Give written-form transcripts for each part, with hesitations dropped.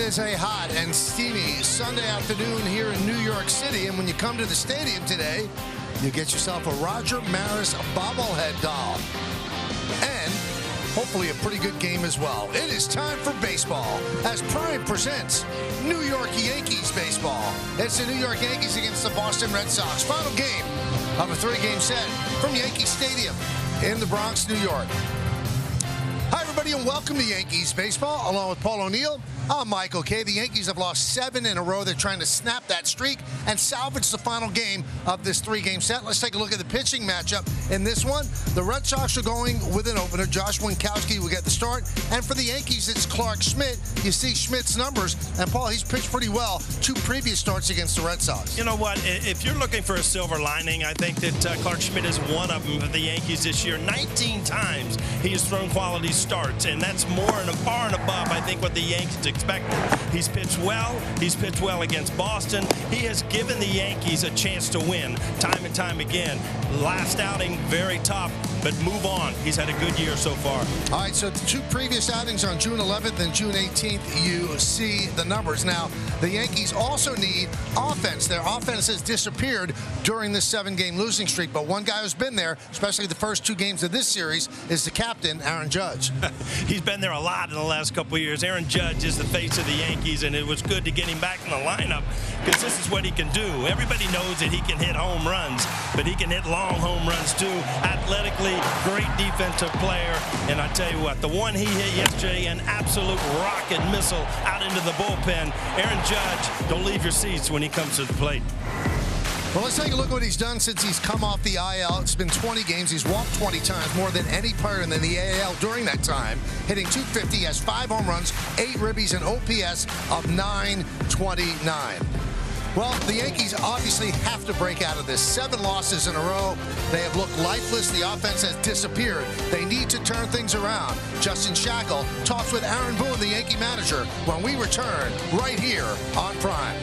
is a hot and steamy Sunday afternoon here in New York City, and when you come to the stadium today, you get yourself a Roger Maris bobblehead doll, and hopefully a pretty good game as well. It is time for baseball as Prime presents New York Yankees baseball. It's the New York Yankees against the Boston Red Sox. Final game of a three-game set from Yankee Stadium in the Bronx, New York. Hi, everybody, and welcome to Yankees baseball. Along with Paul O'Neill, I'm Michael Kay. The Yankees have lost 7 in a row. They're trying to snap that streak and salvage the final game of this three-game set. Let's take a look at the pitching matchup in this one. The Red Sox are going with an opener. Josh Winkowski will get the start. And for the Yankees, it's Clark Schmidt. You see Schmidt's numbers. And, Paul, he's pitched pretty well 2 previous starts against the Red Sox. You know what? If you're looking for a silver lining, I think that Clark Schmidt is one of them for the Yankees this year. 19 times he has thrown quality starts, and that's more and far and above, I think, what the Yankees expected. He's pitched well. He's pitched well against Boston. He has given the Yankees a chance to win time and time again. Last outing, very tough, but move on. He's had a good year so far. All right, so the 2 previous outings on June 11th and June 18th, you see the numbers. Now, the Yankees also need offense. Their offense has disappeared during this 7-game losing streak, but one guy who's been there, especially the first 2 games of this series, is the captain, Aaron Judge. He's been there a lot in the last couple of years. Aaron Judge is the face of the Yankees, and it was good to get him back in the lineup because this is what he can do. Everybody knows that he can hit home runs, but he can hit long home runs too. Athletically, great defensive player, and I tell you what, the one he hit yesterday, an absolute rocket missile out into the bullpen. Aaron Judge, don't leave your seats when he comes to the plate. Well, let's take a look at what he's done since he's come off the IL. It's been 20 games. He's walked 20 times, more than any player in the AL during that time. Hitting .250, has 5 home runs, 8 ribbies, and OPS of .929. Well, the Yankees obviously have to break out of this. 7 losses in a row. They have looked lifeless. The offense has disappeared. They need to turn things around. Justin Shackle talks with Aaron Boone, the Yankee manager, when we return right here on Prime.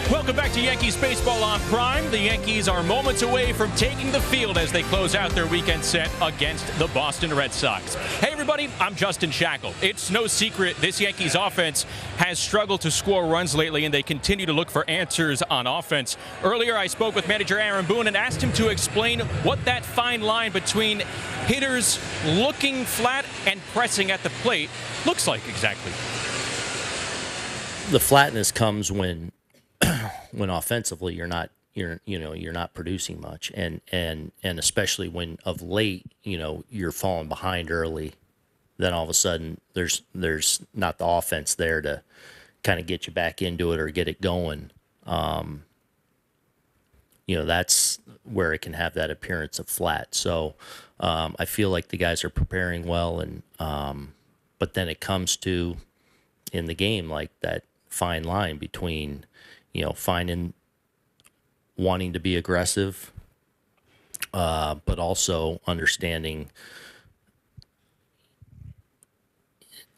Welcome back to Yankees baseball on Prime. The Yankees are moments away from taking the field as they close out their weekend set against the Boston Red Sox. Hey, everybody, I'm Justin Shackle. It's no secret this Yankees offense has struggled to score runs lately, and they continue to look for answers on offense. Earlier, I spoke with manager Aaron Boone and asked him to explain what that fine line between hitters looking flat and pressing at the plate looks like exactly. The flatness comes when offensively you're not producing much, and especially when of late you're falling behind early, then all of a sudden there's not the offense there to kind of get you back into it or get it going. That's where it can have that appearance of flat. So I feel like the guys are preparing well, and but then it comes to in the game like that fine line between, wanting to be aggressive, but also understanding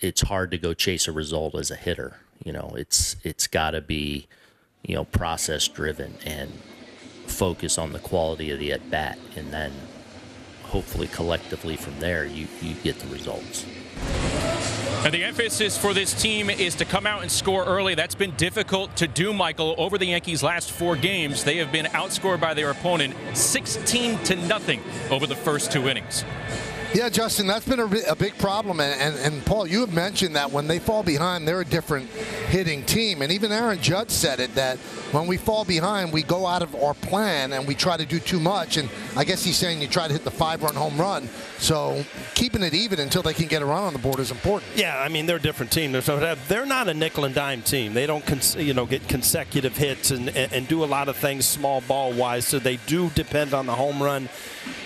it's hard to go chase a result as a hitter. It's got to be, process driven and focus on the quality of the at bat, and then hopefully collectively from there you get the results. And the emphasis for this team is to come out and score early. That's been difficult to do, Michael. Over the Yankees' last 4 games, they have been outscored by their opponent 16-0 over the first 2 innings. Yeah, Justin, that's been a big problem. And Paul, you have mentioned that when they fall behind, they're a different hitting team. And even Aaron Judge said it, that when we fall behind, we go out of our plan and we try to do too much. And I guess he's saying you try to hit the 5-run home run. So keeping it even until they can get a run on the board is important. Yeah, I mean, they're a different team. They're not a nickel and dime team. They don't get consecutive hits and do a lot of things small ball wise. So they do depend on the home run.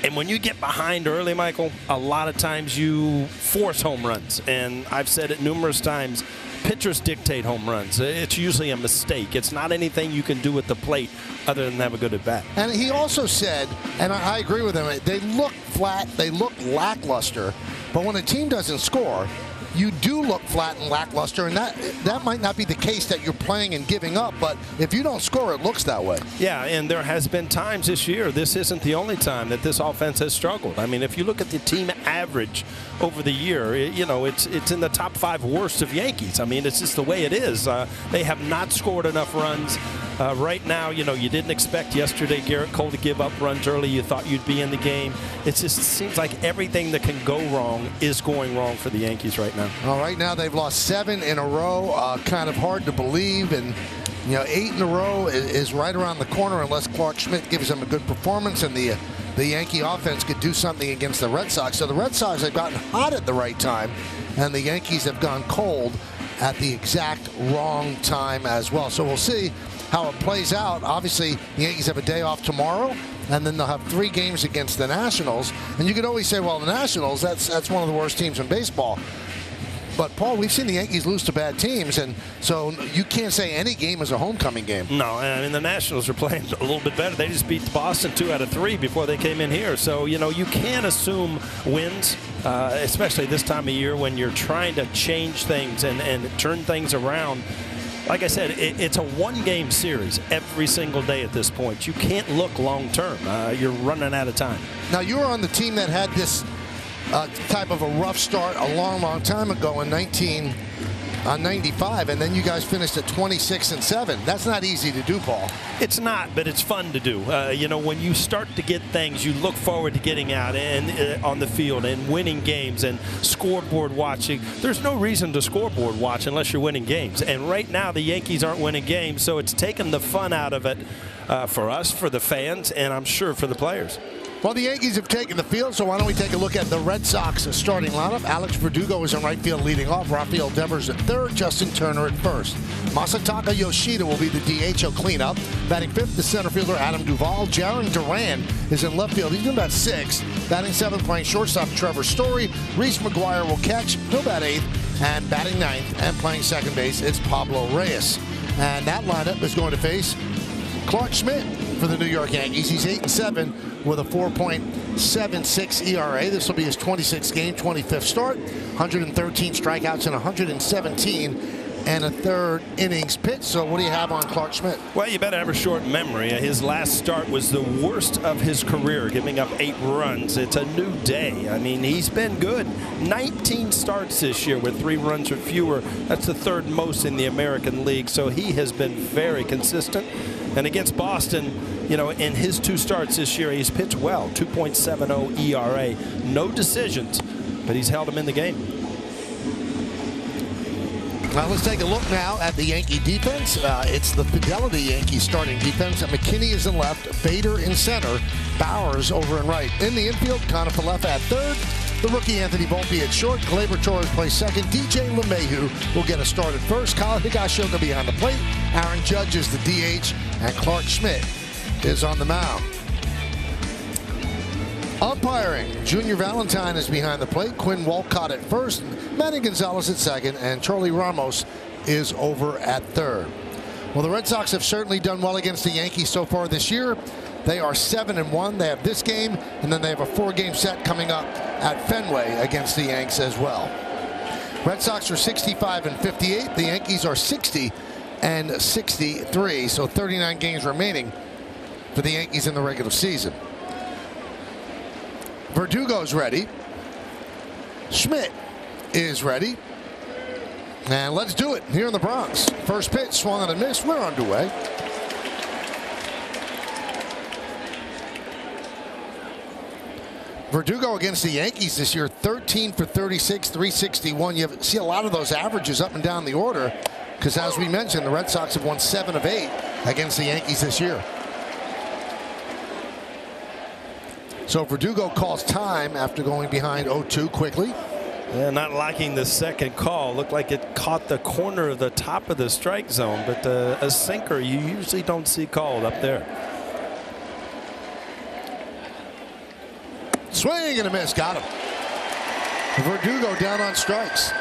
And when you get behind early, Michael, a lot of times you force home runs. And I've said it numerous times, pitchers dictate home runs. It's usually a mistake. It's not anything you can do at the plate other than have a good at bat. And he also said, and I agree with him, they look flat, they look lackluster, but when a team doesn't score, you do look flat and lackluster, and that might not be the case that you're playing and giving up, but if you don't score, it looks that way. Yeah, and there has been times this year, this isn't the only time that this offense has struggled. I mean, if you look at the team average over the year, it's in the top 5 worst of Yankees. I mean, it's just the way it is. They have not scored enough runs. Right now, you didn't expect yesterday Garrett Cole to give up runs early. You thought you'd be in the game. It seems like everything that can go wrong is going wrong for the Yankees right now. Well, right now they've lost 7 in a row. Kind of hard to believe. And, 8 in a row is right around the corner unless Clark Schmidt gives them a good performance and the Yankee offense could do something against the Red Sox. So the Red Sox have gotten hot at the right time, and the Yankees have gone cold at the exact wrong time as well. So we'll see how it plays out. Obviously, the Yankees have a day off tomorrow, and then they'll have 3 games against the Nationals. And you could always say, well, the Nationals, that's one of the worst teams in baseball. But, Paul, we've seen the Yankees lose to bad teams, and so you can't say any game is a homecoming game. No, I mean, the Nationals are playing a little bit better. They just beat Boston 2 out of 3 before they came in here. So, you can't assume wins, especially this time of year when you're trying to change things and turn things around. Like I said, it's a 1-game series every single day at this point. You can't look long-term. You're running out of time. Now, you were on the team that had this type of a rough start a long time ago in 1995, and then you guys finished at 26-7. That's not easy to do, Paul. It's not, but it's fun to do. When you start to get things, you look forward to getting out and on the field and winning games and scoreboard watching. There's no reason to scoreboard watch unless you're winning games. And right now, the Yankees aren't winning games, so it's taken the fun out of it for us, for the fans, and I'm sure for the players. Well, the Yankees have taken the field, so why don't we take a look at the Red Sox starting lineup. Alex Verdugo is in right field leading off. Rafael Devers at third. Justin Turner at first. Masataka Yoshida will be the DH. He'll clean up. Batting fifth, the center fielder Adam Duvall. Jaron Duran is in left field. He's been about 6. Batting seventh, playing shortstop Trevor Story. Reese McGuire will catch. He'll bat 8th. And batting 9th and playing second base, it's Pablo Reyes. And that lineup is going to face Clark Schmidt for the New York Yankees. He's 8-7 with a 4.76 ERA. This will be his 26th game, 25th start. 113 strikeouts in 117 and a third innings pitched. So what do you have on Clark Schmidt? Well, you better have a short memory. His last start was the worst of his career, giving up 8 runs. It's a new day. I mean, he's been good. 19 starts this year with 3 runs or fewer. That's the 3rd most in the American League. So he has been very consistent. And against Boston, in his 2 starts this year, he's pitched well. 2.70 ERA. No decisions, but he's held him in the game. Well, let's take a look now at the Yankee defense. It's the Fidelity Yankees starting defense. McKinney is in left, Bader in center, Bowers over in right. In the infield, Conniff at third. The rookie Anthony Volpe at short. Gleyber Torres plays second. DJ LeMahieu will get a start at first. Kyle Higashioka behind the plate. Aaron Judge is the DH, and Clark Schmidt is on the mound. Umpiring, Junior Valentine is behind the plate. Quinn Walcott at first. Manny Gonzalez at second. And Charlie Ramos is over at third. Well, the Red Sox have certainly done well against the Yankees so far this year. They are 7-1. They have this game, and then they have a 4-game set coming up at Fenway against the Yanks as well. Red Sox are 65-58. The Yankees are 60-63. So 39 games remaining for the Yankees in the regular season. Verdugo's ready. Schmidt is ready. And let's do it here in the Bronx. First pitch, swung on a miss. We're underway. Verdugo against the Yankees this year, 13 for 36, 361. You see a lot of those averages up and down the order because, as we mentioned, the Red Sox have won 7 of 8 against the Yankees this year. So Verdugo calls time after going behind 0-2 quickly. Yeah, not liking the second call. Looked like it caught the corner of the top of the strike zone, but a sinker you usually don't see called up there. Swing and a miss. Got him. Verdugo down on strikes.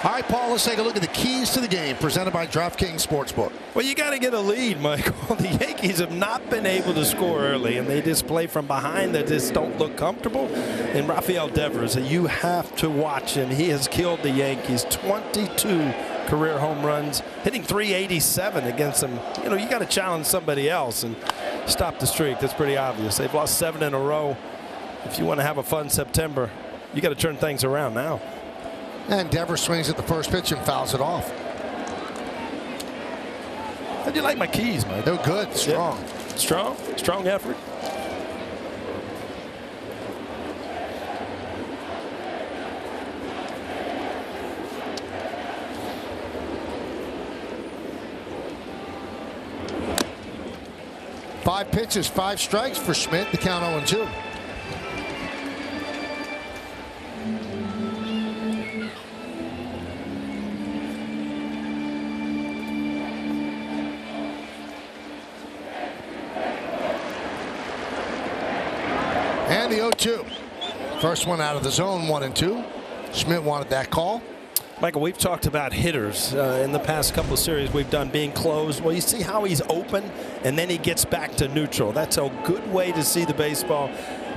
All right, Paul, let's take a look at the keys to the game presented by DraftKings Sportsbook. Well, you got to get a lead, Michael. The Yankees have not been able to score early, and they just play from behind that just don't look comfortable. And Rafael Devers, you have to watch him. He has killed the Yankees. 22 career home runs, hitting .387 against them. You know, you got to challenge somebody else and stop the streak. That's pretty obvious. They've lost 7 in a row. If you want to have a fun September, you got to turn things around now. And Devers swings at the first pitch and fouls it off. How do you like my keys, Mike? They're good, strong. Yeah. Strong effort. Five pitches, 5 strikes for Schmidt. The count 0-2. And the 0-2. First one out of the zone, 1-2. Schmidt wanted that call. Michael, we've talked about hitters in the past couple of series we've done being closed. Well, you see how he's open and then he gets back to neutral. That's a good way to see the baseball.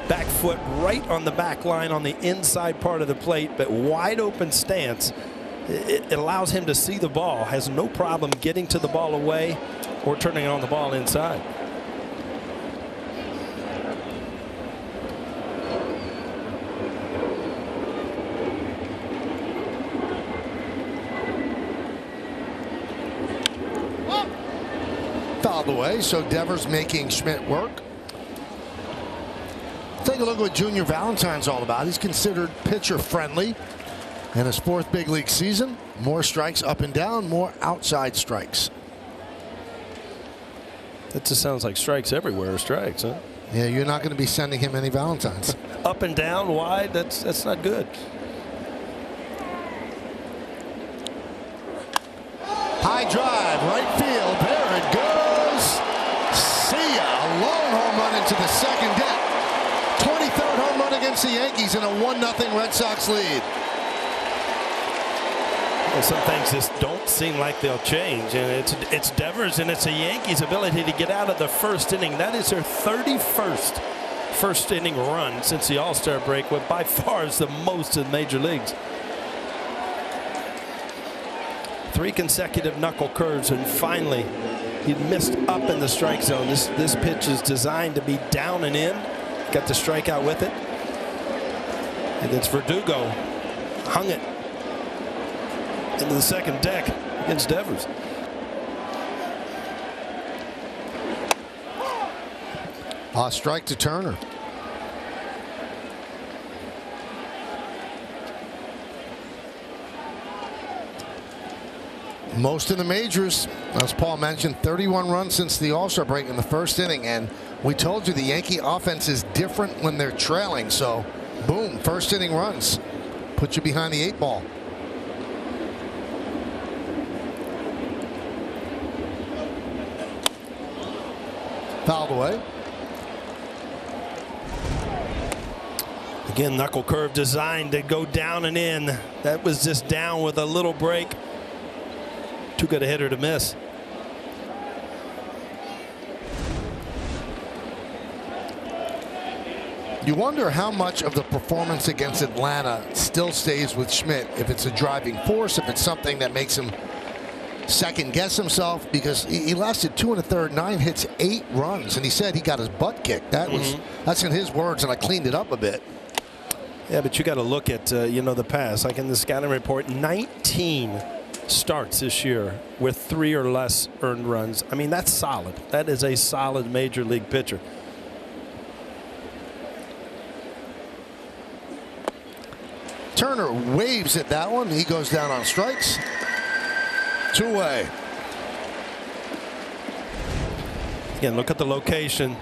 Back foot right on the back line on the inside part of the plate, but wide open stance. It allows him to see the ball. Has no problem getting to the ball away or turning on the ball inside. Fouled away, so Devers making Schmidt work. Take a look at what Junior Valentine's all about. He's considered pitcher friendly in his 4th big league season. More strikes up and down, more outside strikes. That just sounds like strikes everywhere. Strikes, huh? Yeah, you're not going to be sending him any Valentines. Up and down, wide. That's not good. High drive, right field. There it goes. See ya. A long home run into the second deck. 23rd home run against the Yankees in a 1-0 Red Sox lead. Well, some things just don't seem like they'll change, and it's Devers and it's the Yankees' ability to get out of the first inning. That is their 31st first inning run since the All-Star break, what by far is the most in major leagues. 3 consecutive knuckle curves, and finally he missed up in the strike zone. This pitch is designed to be down and in. Got the strikeout with it, and it's Verdugo hung it into the second deck against Devers. Strike to Turner. Most in the majors, as Paul mentioned, 31 runs since the All-Star break in the first inning. And we told you the Yankee offense is different when they're trailing. So, boom, first inning runs. Put you behind the 8 ball. Fouled away. Again, knuckle curve designed to go down and in. That was just down with a little break. Too good a hitter to miss. You wonder how much of the performance against Atlanta still stays with Schmidt, if it's a driving force, if it's something that makes him second guess himself, because he lasted 2 1/3, 9 hits, 8 runs, and he said he got his butt kicked. That's in his words, and I cleaned it up a bit. Yeah, but you got to look at the past. Like in the scouting report, 19 starts this year with 3 or less earned runs. I mean, that's solid. That is a solid major league pitcher. Turner waves at that one. He goes down on strikes. 2-away. Again, look at the location.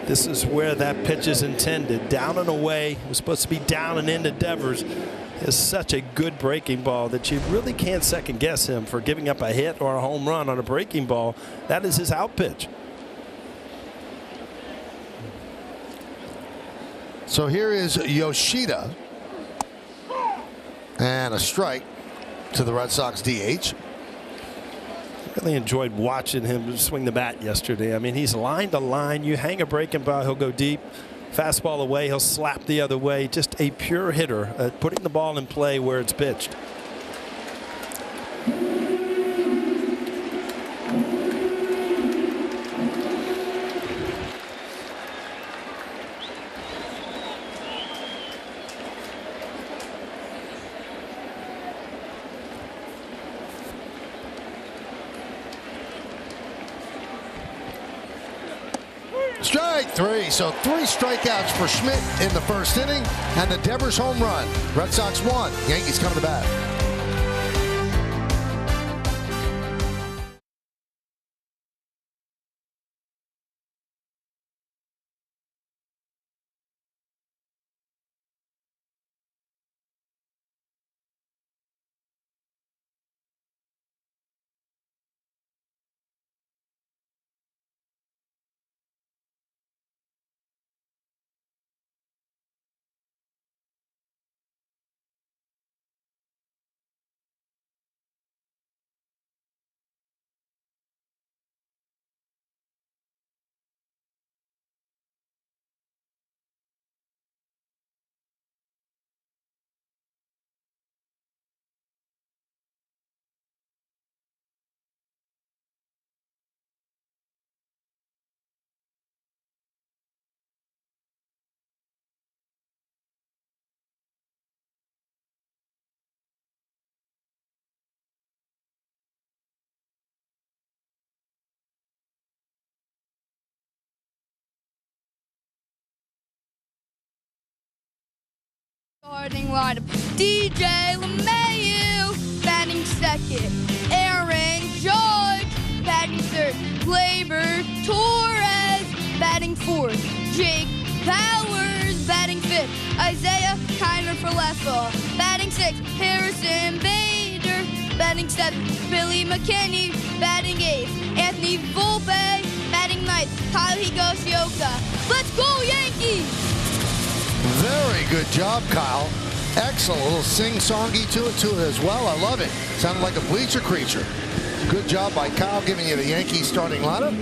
This is where that pitch is intended. Down and away. It was supposed to be down and into Devers. It's such a good breaking ball that you really can't second guess him for giving up a hit or a home run on a breaking ball. That is his out pitch. So here is Yoshida. And a strike to the Red Sox DH. Really enjoyed watching him swing the bat yesterday. I mean, he's line to line. You hang a breaking ball, he'll go deep. Fastball away, he'll slap the other way. Just a pure hitter, putting the ball in play where it's pitched. Strike 3. So 3 strikeouts for Schmidt in the first inning, and the Devers home run. Red Sox won. Yankees come to bat. Starting lineup: DJ LeMahieu, batting second; Aaron Judge, batting third; Gleyber Torres, batting fourth; Jake Powers, batting fifth; Isaiah Kiner for left field, batting sixth; Harrison Bader, batting seventh; Billy McKinney, batting eighth; Anthony Volpe, batting ninth; Kyle Higashioka. Let's go Yankees! Very good job, Kyle. Excellent. A little sing-songy to it as well. I love it. Sounded like a bleacher creature. Good job by Kyle giving you the Yankees starting lineup.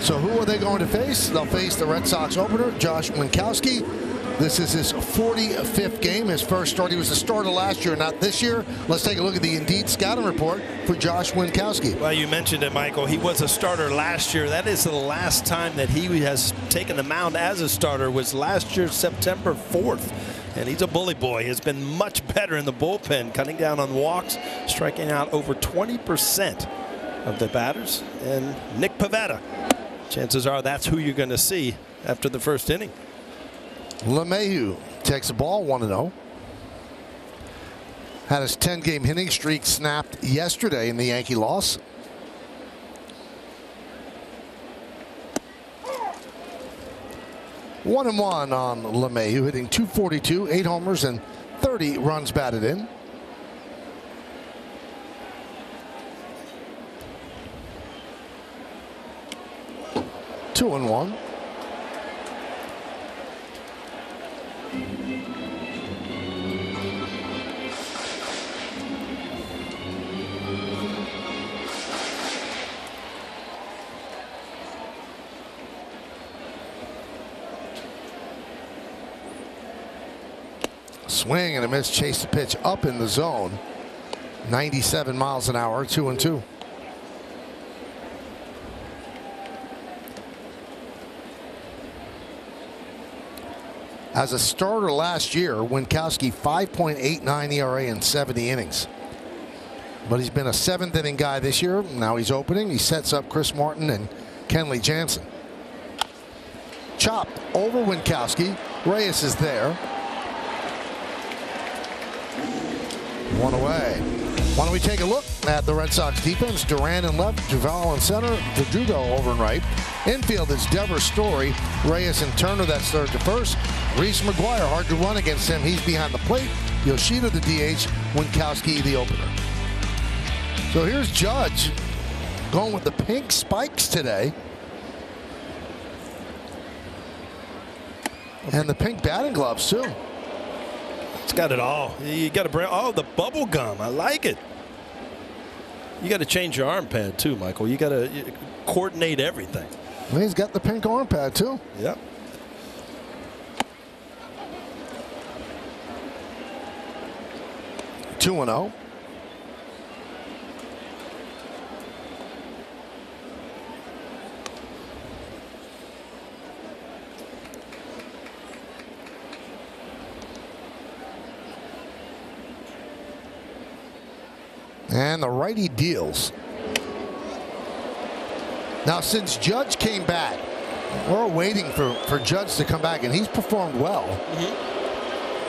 So who are they going to face? They'll face the Red Sox opener, Josh Winkowski. This is his 45th game. His first start. He was a starter last year, not this year. Let's take a look at the Indeed scouting report for Josh Winkowski. Well, you mentioned it, Michael. He was a starter last year. That is the last time that he has taken the mound as a starter was last year, September 4th. And he's a bully boy. He has been much better in the bullpen, cutting down on walks, striking out over 20% of the batters. And Nick Pivetta, chances are that's who you're going to see after the first inning. LeMahieu takes the ball 1-0. Had his 10-game hitting streak snapped yesterday in the Yankee loss. One and one on LeMahieu, hitting .242, 8 homers and 30 runs batted in. Two and one. Swing and a miss. Chase the pitch up in the zone. 97 miles an hour. 2-2. As a starter last year, Winkowski 5.89 ERA in 70 innings. But he's been a 7th inning guy this year. Now he's opening. He sets up Chris Martin and Kenley Jansen. Chopped over Winkowski. Reyes is there. One away. Why don't we take a look at the Red Sox defense? Duran in left, Duvall in center, Verdugo over in right. Infield is Devers, Story, Reyes and Turner. That's third to first. Reese McGuire, hard to run against him. He's behind the plate. Yoshida the DH, Winkowski the opener. So here's Judge going with the pink spikes today. And the pink batting gloves too. It's got it all. You got to bring the bubble gum. I like it. You got to change your arm pad too, Michael. You got to coordinate everything. Well, he's got the pink arm pad too. Yep. Two 2-0. And the righty deals. Now, since Judge came back, we're waiting for Judge to come back, and he's performed well.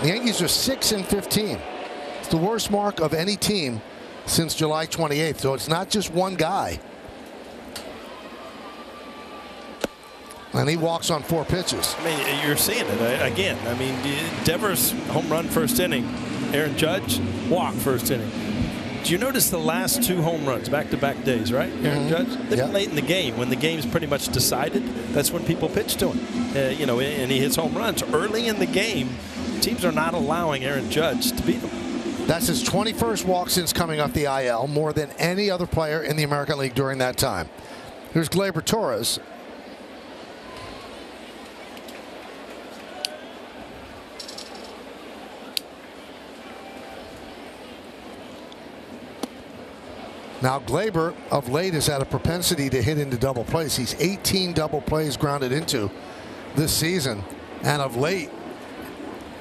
The Yankees are 6-15. It's the worst mark of any team since July 28th, so it's not just one guy. And he walks on 4 pitches. I mean, you're seeing it again. I mean, Devers home run first inning. Aaron Judge walk first inning. Do you notice the last 2 home runs back-to-back days, right? Aaron Judge, they've been late in the game when the game's pretty much decided. That's when people pitch to him, you know, and he hits home runs early in the game. Teams are not allowing Aaron Judge to beat them. That's his 21st walk since coming off the IL, more than any other player in the American League during that time. Here's Gleyber Torres. Now, Gleyber of late has had a propensity to hit into double plays. He's 18 double plays grounded into this season. And of late,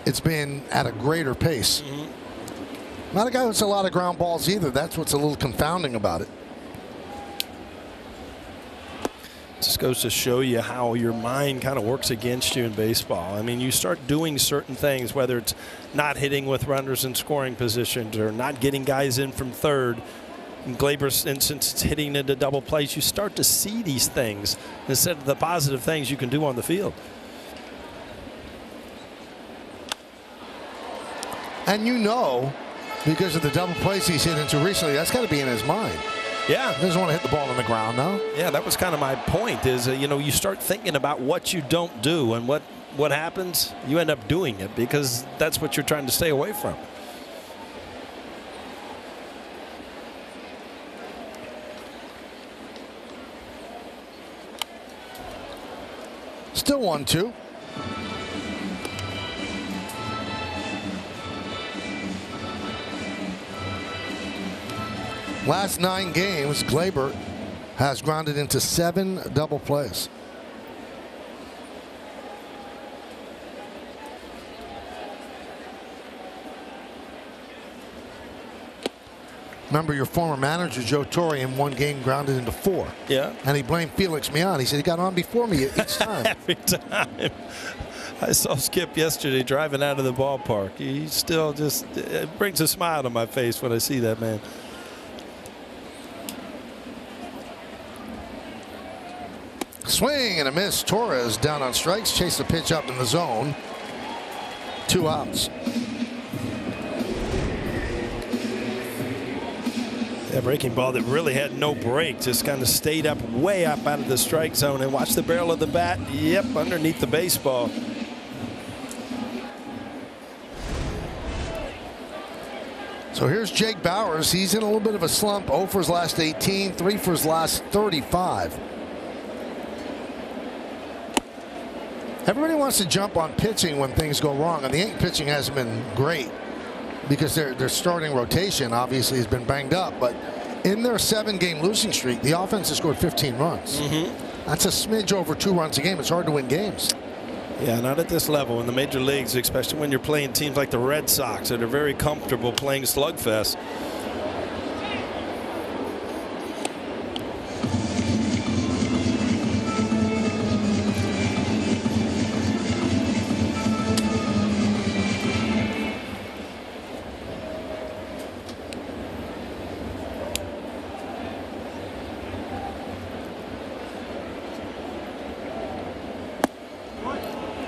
it's been at a greater pace. Not a guy who hits a lot of ground balls either. That's what's a little confounding about it. Just goes to show you how your mind kind of works against you in baseball. I mean, you start doing certain things, whether it's not hitting with runners in scoring positions or not getting guys in from third. In Gleyber's instance, it's hitting into double plays. You start to see these things instead of the positive things you can do on the field. And you know, because of the double plays he's hit into recently, that's got to be in his mind. Yeah. He doesn't want to hit the ball on the ground now. Yeah, that was kind of my point is, you know, you start thinking about what you don't do and what happens. You end up doing it because that's what you're trying to stay away from. Still 1-2. Last 9 games, Gleyber has grounded into 7 double plays. Remember, your former manager, Joe Torre, in one game grounded into 4. Yeah. And he blamed Felix Mian. He said he got on before me each time. Every time. I saw Skip yesterday driving out of the ballpark. He still just it brings a smile to my face when I see that man. Swing and a miss. Torres down on strikes. Chase the pitch up in the zone. 2 outs. That breaking ball that really had no break, just kind of stayed up way up out of the strike zone, and watch the barrel of the bat. Yep, underneath the baseball. So here's Jake Bauers. He's in a little bit of a slump. 0 for his last 18, 3 for his last 35. Everybody wants to jump on pitching when things go wrong, and the Yankee pitching hasn't been great because their starting rotation obviously has been banged up. But in their 7-game losing streak, the offense has scored 15 runs. That's a smidge over 2 runs a game. It's hard to win games. Yeah, not at this level in the major leagues, especially when you're playing teams like the Red Sox that are very comfortable playing slugfest.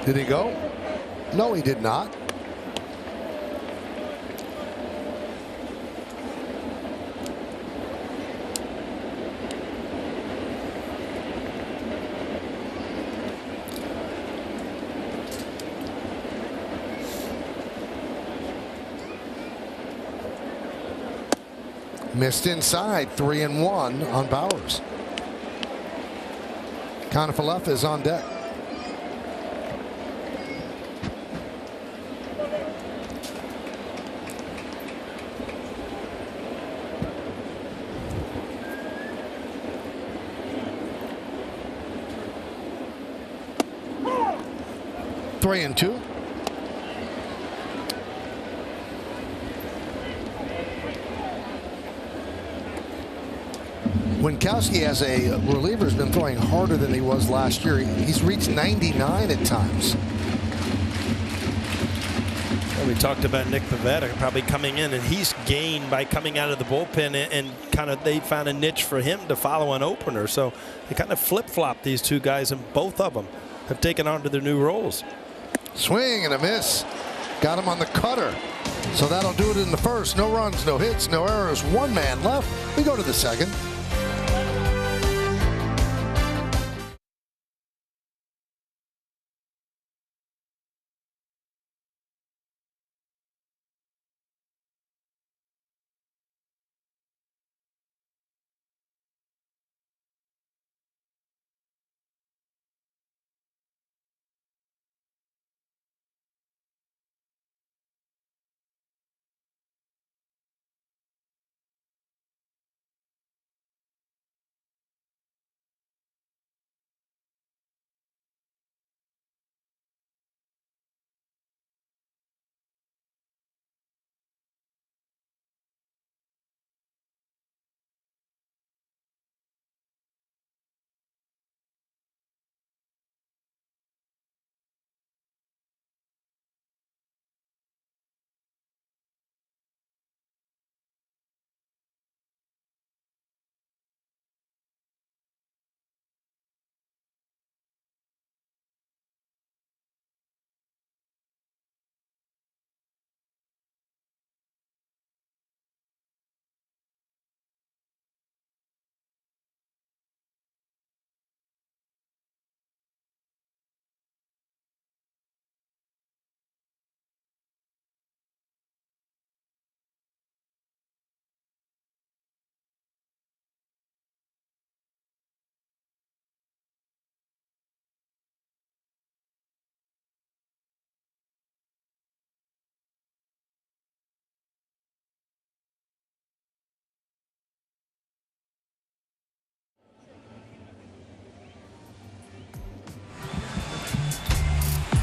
Did he go? No, he did not. Missed inside, 3-1 on Bowers. Conifalef is on deck. Three and two. Winkowski as a reliever has been throwing harder than he was last year. He's reached 99 at times. Well, we talked about Nick Pivetta probably coming in, and he's gained by coming out of the bullpen, and kind of they found a niche for him to follow an opener. So they kind of flip-flopped these two guys, and both of them have taken on to their new roles. Swing and a miss. Got him on the cutter. So that'll do it in the first. No runs, no hits, no errors. 1 man left. We go to the second.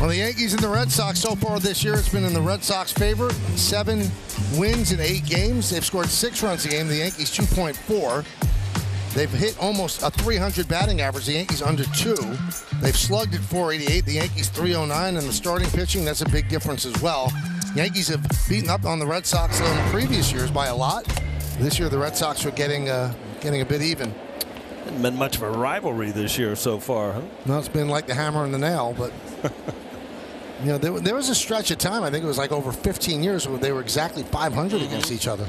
Well, the Yankees and the Red Sox so far this year, it's been in the Red Sox favor. 7 wins in 8 games. They've scored 6 runs a game. The Yankees 2.4. They've hit almost a 300 batting average. The Yankees under 2. They've slugged at 488. The Yankees 309. And the starting pitching, that's a big difference as well. Yankees have beaten up on the Red Sox in previous years by a lot. This year, the Red Sox are getting a bit even. Hasn't been much of a rivalry this year so far, huh? No, it's been like the hammer and the nail, but you know, there was a stretch of time, I think it was like over 15 years, where they were exactly 500 against each other.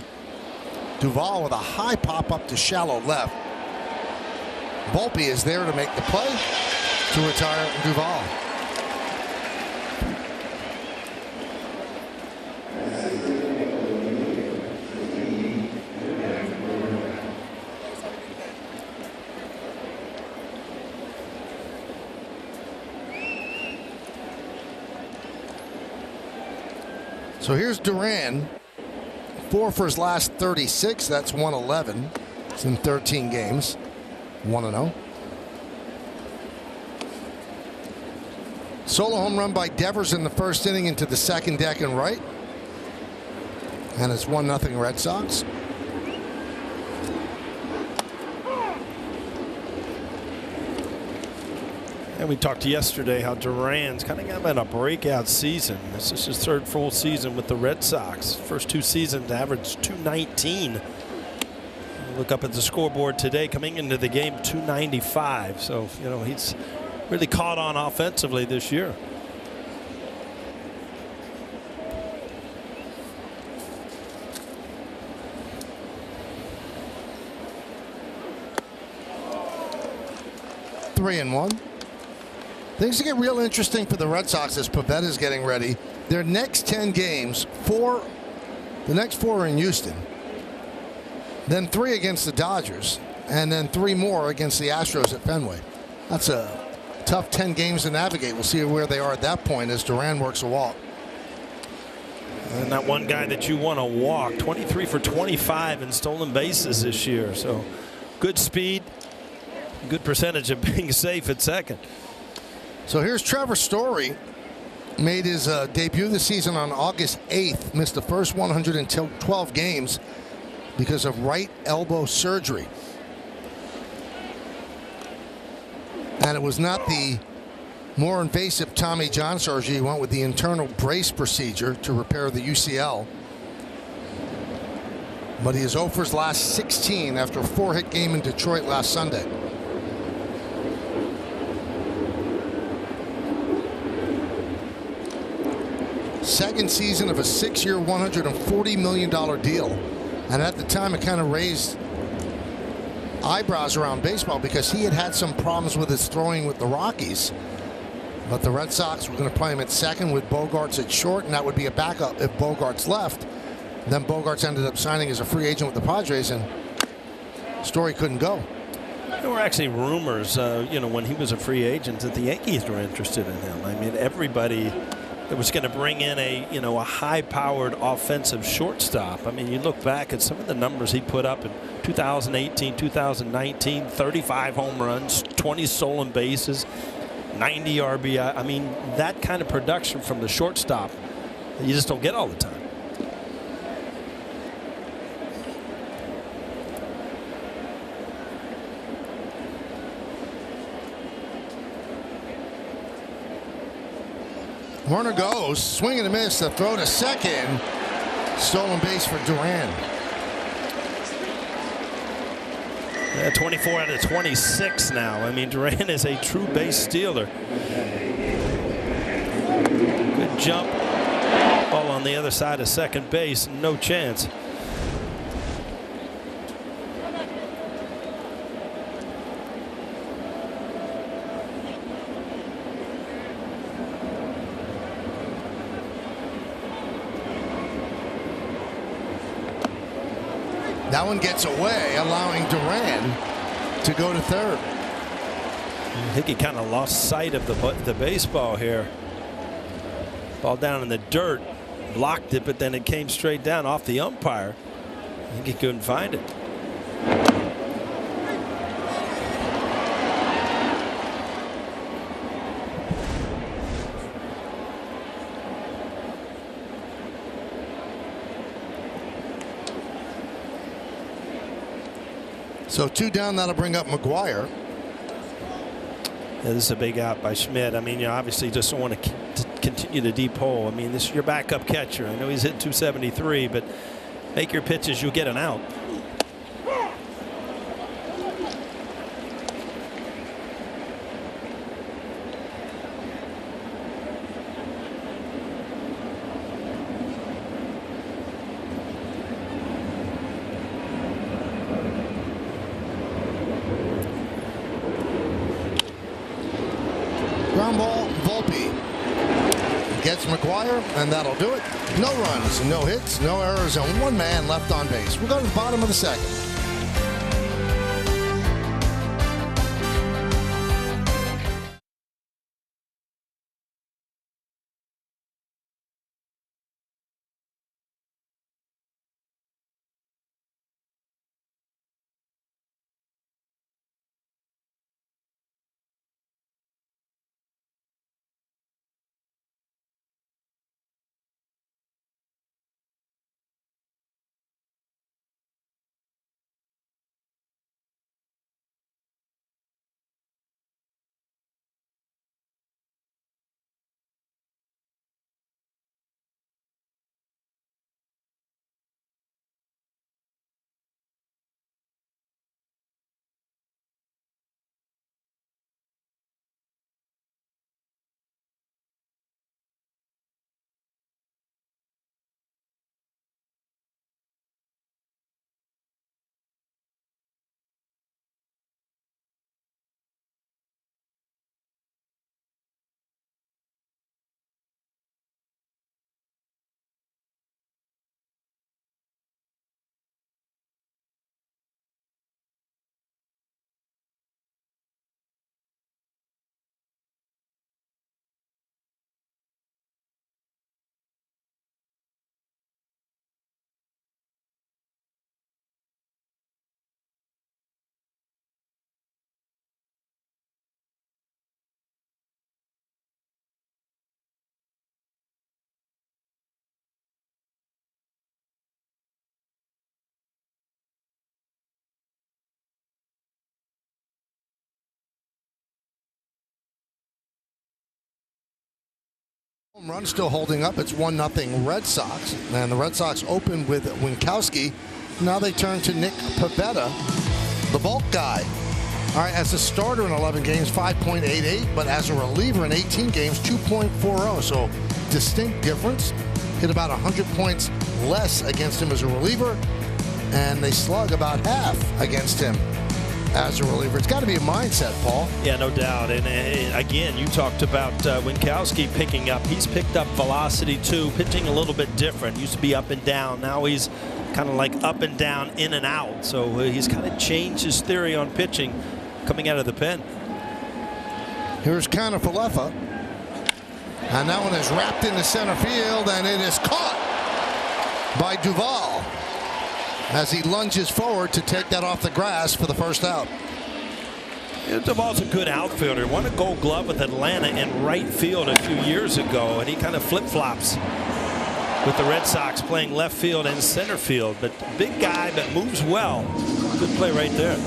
Duvall with a high pop up to shallow left. Volpe is there to make the play to retire Duvall. So here's Duran. 4 for his last 36. That's 111. It's in 13 games. 1-0. Solo home run by Devers in the first inning into the second deck and right. And it's 1-0 Red Sox. And we talked yesterday how Duran's kind of having a breakout season. This is his third full season with the Red Sox. First 2 seasons averaged 219. Look up at the scoreboard today, coming into the game 295. So, you know, he's really caught on offensively this year. Three and one. Things get real interesting for the Red Sox as Pavetta's getting ready. Their next 10 games, the next 4 are in Houston. Then 3 against the Dodgers. And then 3 more against the Astros at Fenway. That's a tough 10 games to navigate. We'll see where they are at that point as Duran works a walk. And that one guy that you want to walk, 23 for 25 in stolen bases this year. So good speed, good percentage of being safe at second. So here's Trevor Story. Made his debut this season on August 8th. Missed the first 112 games because of right elbow surgery. And it was not the more invasive Tommy John surgery. He went with the internal brace procedure to repair the UCL. But he is 0 for his last 16 after a 4-hit game in Detroit last Sunday. Second season of a 6-year, $140 million deal. And at the time, it kind of raised eyebrows around baseball because he had had some problems with his throwing with the Rockies. But the Red Sox were going to play him at second with Bogarts at short, and that would be a backup if Bogarts left. Then Bogarts ended up signing as a free agent with the Padres, and Story couldn't go. There were actually rumors, you know, when he was a free agent that the Yankees were interested in him. I mean, everybody that was going to bring in a high-powered offensive shortstop. I mean, you look back at some of the numbers he put up in 2018, 2019, 35 home runs, 20 stolen bases, 90 RBI. I mean, that kind of production from the shortstop, you just don't get all the time. Warner goes, swing and a miss, the throw to second. Stolen base for Duran. Yeah, 24 out of 26 now. I mean, Duran is a true base stealer. Good jump. Ball on the other side of second base. No chance. That one gets away, allowing Duran to go to third. I think he kind of lost sight of the baseball here. Ball down in the dirt, blocked it, but then it came straight down off the umpire. I think he couldn't find it. So 2 down, that'll bring up McGuire. Yeah, this is a big out by Schmidt. I mean, you obviously just don't want to continue the deep hole. I mean, this is your backup catcher. I know he's hit 273, but make your pitches, you'll get an out. Ground ball, Volpe gets McGuire, and that'll do it. No runs, no hits, no errors, and 1 man left on base. We'll go to the bottom of the second. Home run still holding up. It's 1-0 Red Sox. And the Red Sox opened with Winkowski. Now they turn to Nick Pivetta, the bulk guy. All right, as a starter in 11 games, 5.88, but as a reliever in 18 games, 2.40. So distinct difference. Hit about 100 points less against him as a reliever, and they slug about half against him as a reliever. It's got to be a mindset, Paul. Yeah, no doubt. And again, you talked about Winkowski picking up. He's picked up velocity too, pitching a little bit different. Used to be up and down. Now he's kind of like up and down, in and out. So he's kind of changed his theory on pitching coming out of the pen. Here's Canafalefa. And that one is wrapped into center field, and it is caught by Duvall as he lunges forward to take that off the grass for the first out. Duvall's a good outfielder. Won a Gold Glove with Atlanta in right field a few years ago, and he kind of flip-flops with the Red Sox, playing left field and center field. But big guy that moves well. Good play right there.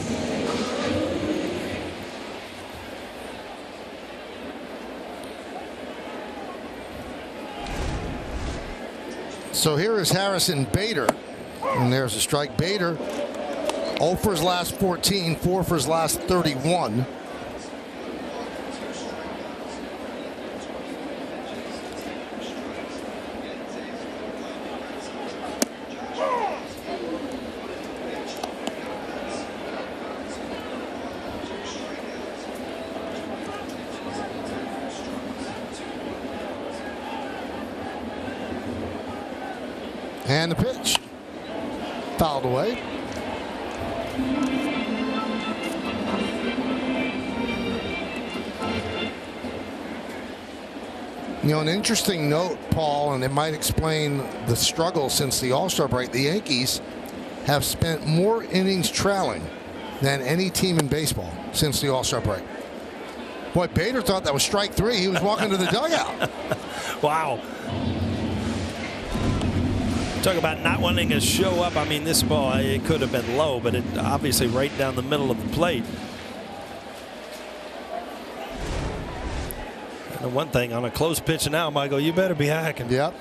So here is Harrison Bader, and there's a strike. Bader 0 for his last 14, 4 for his last 31. And the pitch fouled away. You know, an interesting note, Paul, and it might explain the struggle since the All-Star break. The Yankees have spent more innings trailing than any team in baseball since the All-Star break. Boy, Bader thought that was strike 3. He was walking to the dugout. Wow. Talk about not wanting to show up. I mean, this ball, it could have been low, but it obviously right down the middle of the plate. And the one thing on a close pitch now, Michael, you better be hacking. Yep.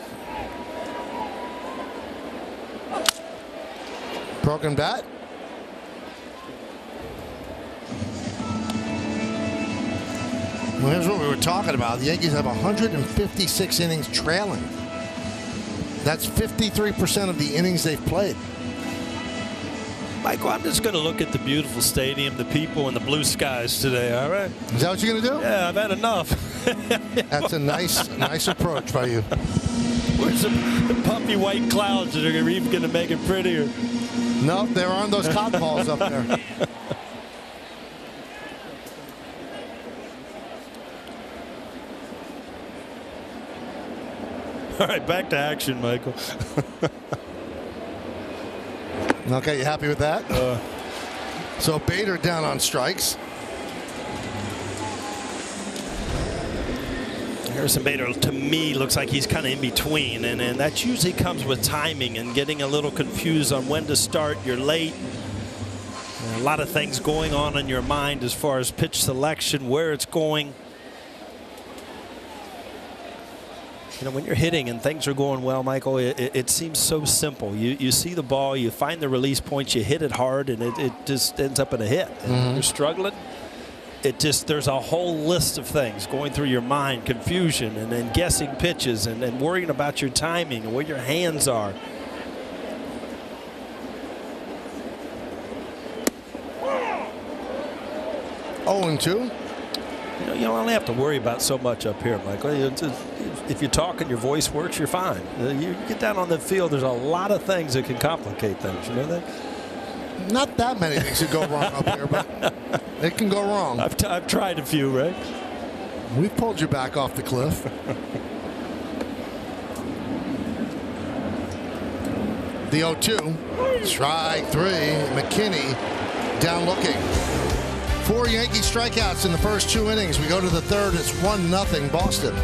Broken bat. Well, here's what we were talking about. The Yankees have 156 innings trailing. That's 53% of the innings they've played. Michael, I'm just going to look at the beautiful stadium, the people, and the blue skies today, all right? Is that what you're going to do? Yeah, I've had enough. That's a nice approach by you. Where's the puffy white clouds that are even going to make it prettier? No, there aren't those cotton balls up there. All right, back to action, Michael. Okay, you happy with that? So Bader down on strikes. Harrison Bader, to me, looks like he's kind of in between, and that usually comes with timing and getting a little confused on when to start. You're late. A lot of things going on in your mind as far as pitch selection, where it's going. You know, when you're hitting and things are going well, Michael, it seems so simple. You see the ball, you find the release points, you hit it hard, and it just ends up in a hit. And you're struggling. There's a whole list of things going through your mind, confusion, and then guessing pitches, and worrying about your timing and where your hands are. Oh, and 2. You don't only have to worry about so much up here, Michael. If you're talking, your voice works, you're fine. You get down on the field, there's a lot of things that can complicate things. You know that? Not that many things that go wrong up here, but it can go wrong. I've tried a few, right? We've pulled you back off the cliff. The 0-2. Strike 3. McKinney down looking. 4 Yankee strikeouts in the first 2 innings. We go to the third. It's 1-0 Boston.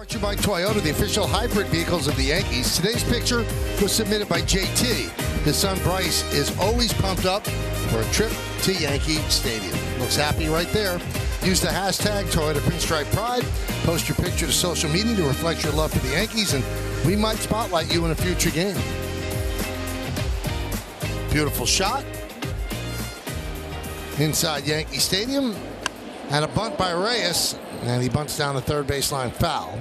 Brought to you by Toyota, the official hybrid vehicles of the Yankees. Today's picture was submitted by JT. His son Bryce is always pumped up for a trip to Yankee Stadium. Looks happy right there. Use the hashtag Toyota Pinstripe Pride. Post your picture to social media to reflect your love for the Yankees, and we might spotlight you in a future game. Beautiful shot. Inside Yankee Stadium. And a bunt by Reyes. And he bunts down the third baseline foul.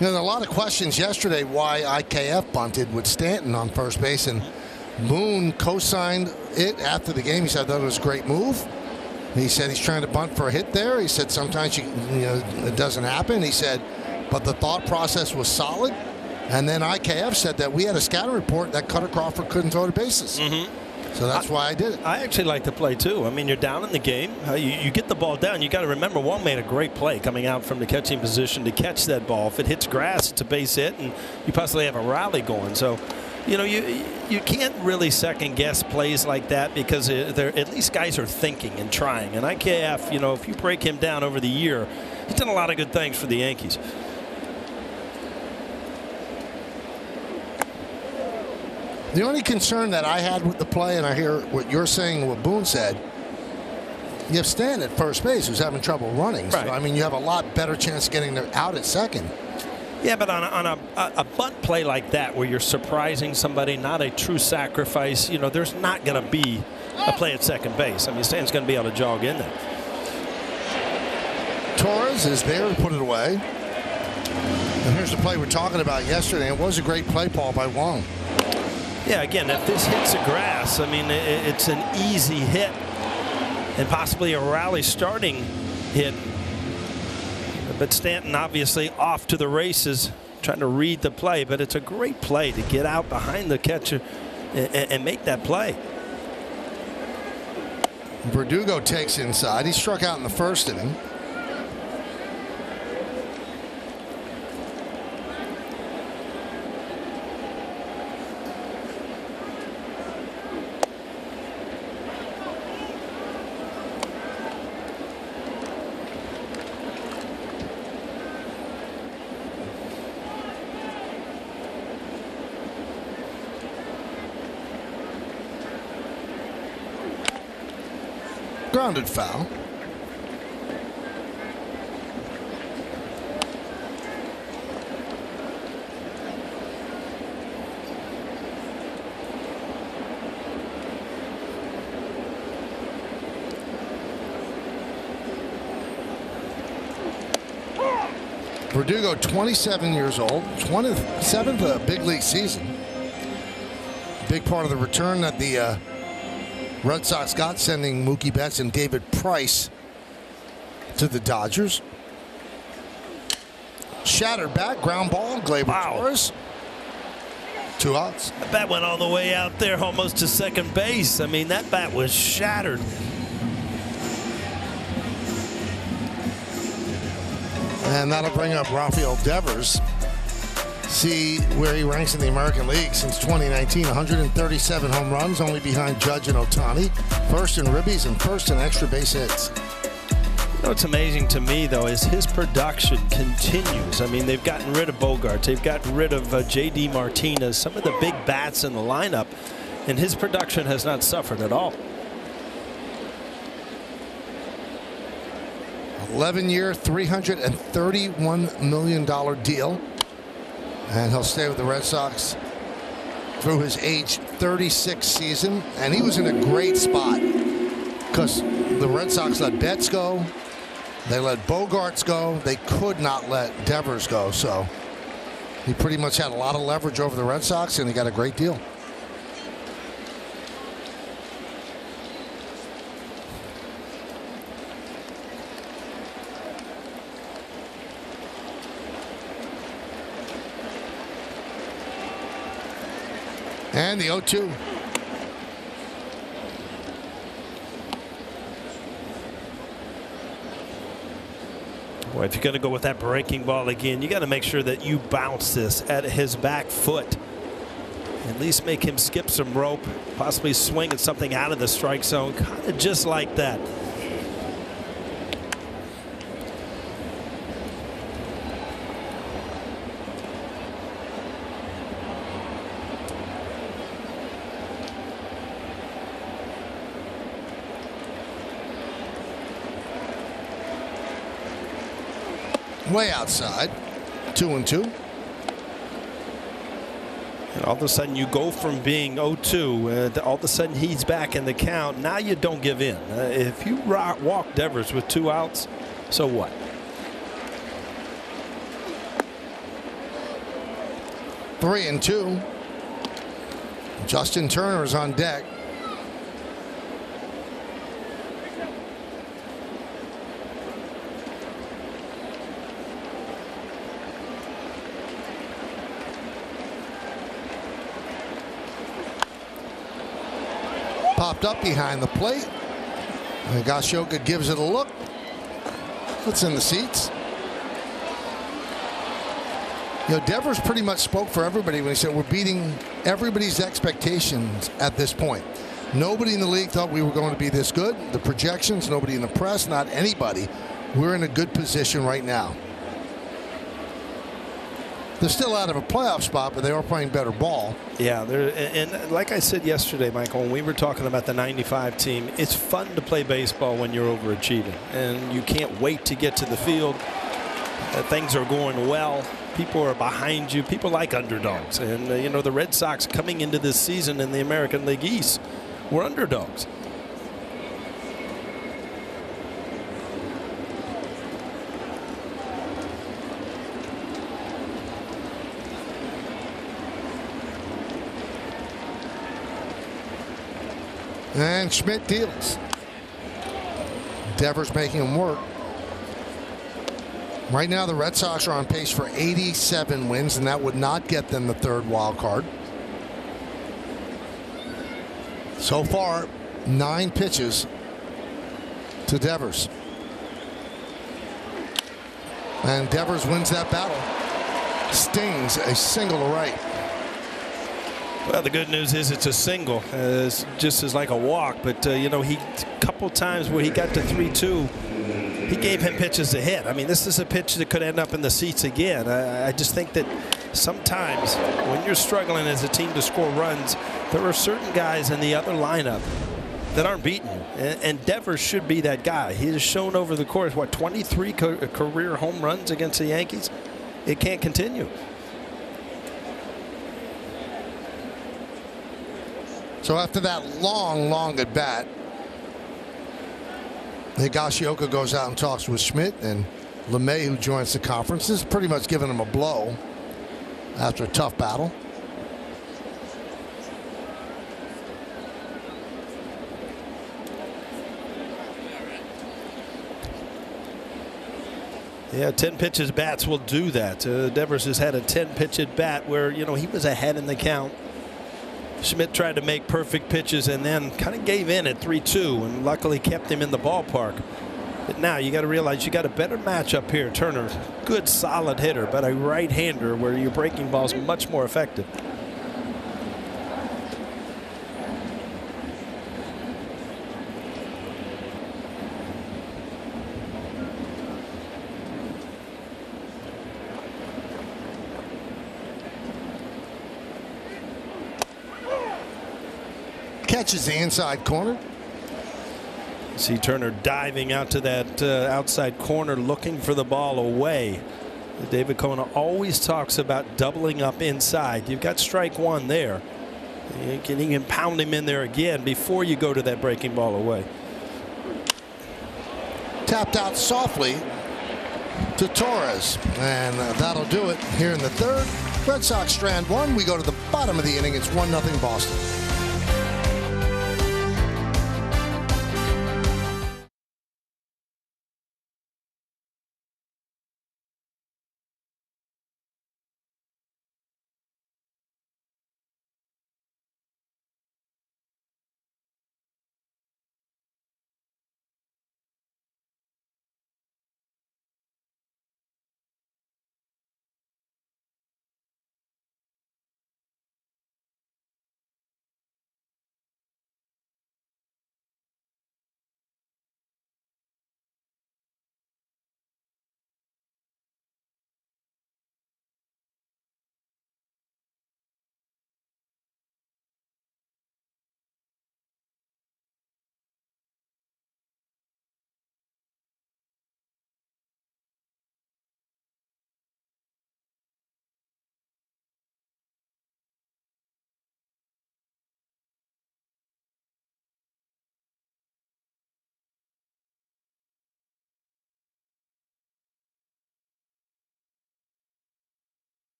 You know, there are a lot of questions yesterday why IKF bunted with Stanton on first base, and Moon co-signed it after the game. He said that was a great move. He said he's trying to bunt for a hit there. He said sometimes it doesn't happen. He said, but the thought process was solid. And then IKF said that we had a scouting report that Cutter Crawford couldn't throw the bases. So that's why I did it. I actually like the play, too. I mean, you're down in the game. You get the ball down. You got to remember, Wong made a great play coming out from the catching position to catch that ball. If it hits grass, it's a base hit, and you possibly have a rally going. So, you know, you can't really second-guess plays like that because at least guys are thinking and trying. And IKF, you know, if you break him down over the year, he's done a lot of good things for the Yankees. The only concern that I had with the play, and I hear what you're saying and what Boone said, you have Stan at first base who's having trouble running. Right. So, I mean, you have a lot better chance of getting out at second. Yeah, but on a bunt play like that where you're surprising somebody, not a true sacrifice, you know, there's not going to be a play at second base. I mean, Stan's going to be able to jog in there. Torres is there to put it away. And here's the play we're talking about yesterday. It was a great play, Paul, by Wong. Yeah, again, if this hits the grass, I mean, it's an easy hit and possibly a rally starting hit. But Stanton obviously off to the races, trying to read the play. But it's a great play to get out behind the catcher and make that play. Verdugo takes inside. He struck out in the first inning. Grounded foul. Verdugo, 27 years old, 27th big league season. Big part of the return that the Red Sox got, sending Mookie Betts and David Price to the Dodgers. Shattered bat, ground ball, Gleyber Torres. 2 outs. That bat went all the way out there almost to second base. I mean, that bat was shattered. And that'll bring up Rafael Devers. See where he ranks in the American League since 2019. 137 home runs, only behind Judge and Ohtani. First in ribbies and first in extra base hits. You know what's amazing to me, though, is his production continues. I mean, they've gotten rid of Bogarts. They've gotten rid of J.D. Martinez, some of the big bats in the lineup, and his production has not suffered at all. 11-year, $331 million deal. And he'll stay with the Red Sox through his age 36 season. And he was in a great spot because the Red Sox let Betts go. They let Bogarts go. They could not let Devers go. So he pretty much had a lot of leverage over the Red Sox, and he got a great deal. And the 0-2. Boy, if you're going to go with that breaking ball again, you got to make sure that you bounce this at his back foot. At least make him skip some rope, possibly swing at something out of the strike zone, kind of just like that. way outside. 2-2. And all of a sudden you go from being 0-2, all of a sudden he's back in the count. Now you don't give in. If you walk Devers with 2 outs, so what? Three and 2. Justin Turner is on deck. Popped up behind the plate. Higashioka gives it a look. Puts in the seats. You know, Devers pretty much spoke for everybody when he said we're beating everybody's expectations at this point. Nobody in the league thought we were going to be this good. The projections, nobody in the press, not anybody. We're in a good position right now. They're still out of a playoff spot, but they are playing better ball. Yeah, and like I said yesterday, Michael, when we were talking about the 95 team, it's fun to play baseball when you're overachieving, and you can't wait to get to the field. Things are going well. People are behind you. People like underdogs. And, you know, the Red Sox coming into this season in the American League East were underdogs. And Schmidt deals. Devers making him work. Right now, the Red Sox are on pace for 87 wins, and that would not get them the 3rd wild card. So far, 9 pitches to Devers. And Devers wins that battle. Stings a single to right. Well, the good news is it's a single. It's just as like a walk. But, you know, a couple times where he got to 3-2, he gave him pitches to hit. I mean, this is a pitch that could end up in the seats again. I just think that sometimes when you're struggling as a team to score runs, there are certain guys in the other lineup that aren't beating you. And Devers should be that guy. He has shown over the course, 23 career home runs against the Yankees? It can't continue. So after that long at bat, Higashioka goes out and talks with Schmidt, and LeMay, who joins the conference, is pretty much giving him a blow after a tough battle. Yeah, 10 pitches bats will do that. Devers has had a 10 pitch at bat where, you know, he was ahead in the count. Schmidt tried to make perfect pitches and then kind of gave in at 3-2 and luckily kept him in the ballpark. But now you got to realize you got a better matchup here. Turner, good solid hitter, but a right-hander where your breaking ball is much more effective. Catches the inside corner. See Turner diving out to that outside corner looking for the ball away. David Kona always talks about doubling up inside. You've got strike one there. You can pound him in there again before you go to that breaking ball away. Tapped out softly to Torres, and that'll do it here in the 3rd. Red Sox strand 1. We go to the bottom of the inning. It's 1-0 Boston.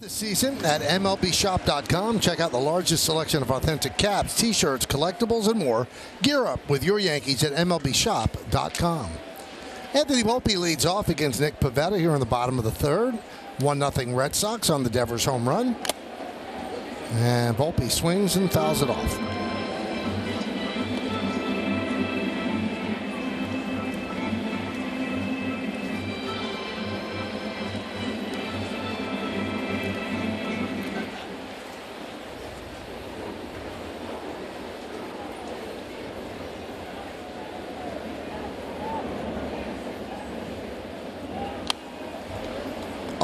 This season at MLBshop.com. Check out the largest selection of authentic caps, t-shirts, collectibles, and more. Gear up with your Yankees at MLBshop.com. Anthony Volpe leads off against Nick Pivetta here in the bottom of the third. 1-0 Red Sox on the Devers home run. And Volpe swings and fouls it off.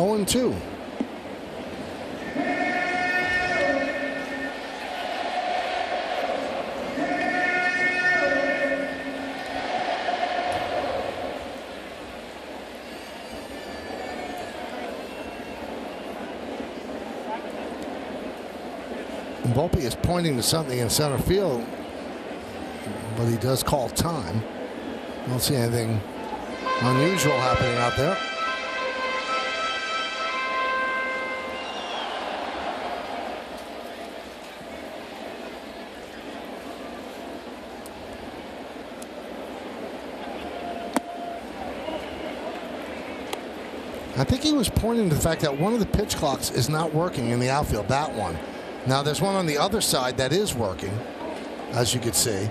Oh, 2. Volpe is pointing to something in center field, but he does call time. Don't see anything unusual happening out there. I think he was pointing to the fact that one of the pitch clocks is not working in the outfield, that one. Now, there's one on the other side that is working, as you can see.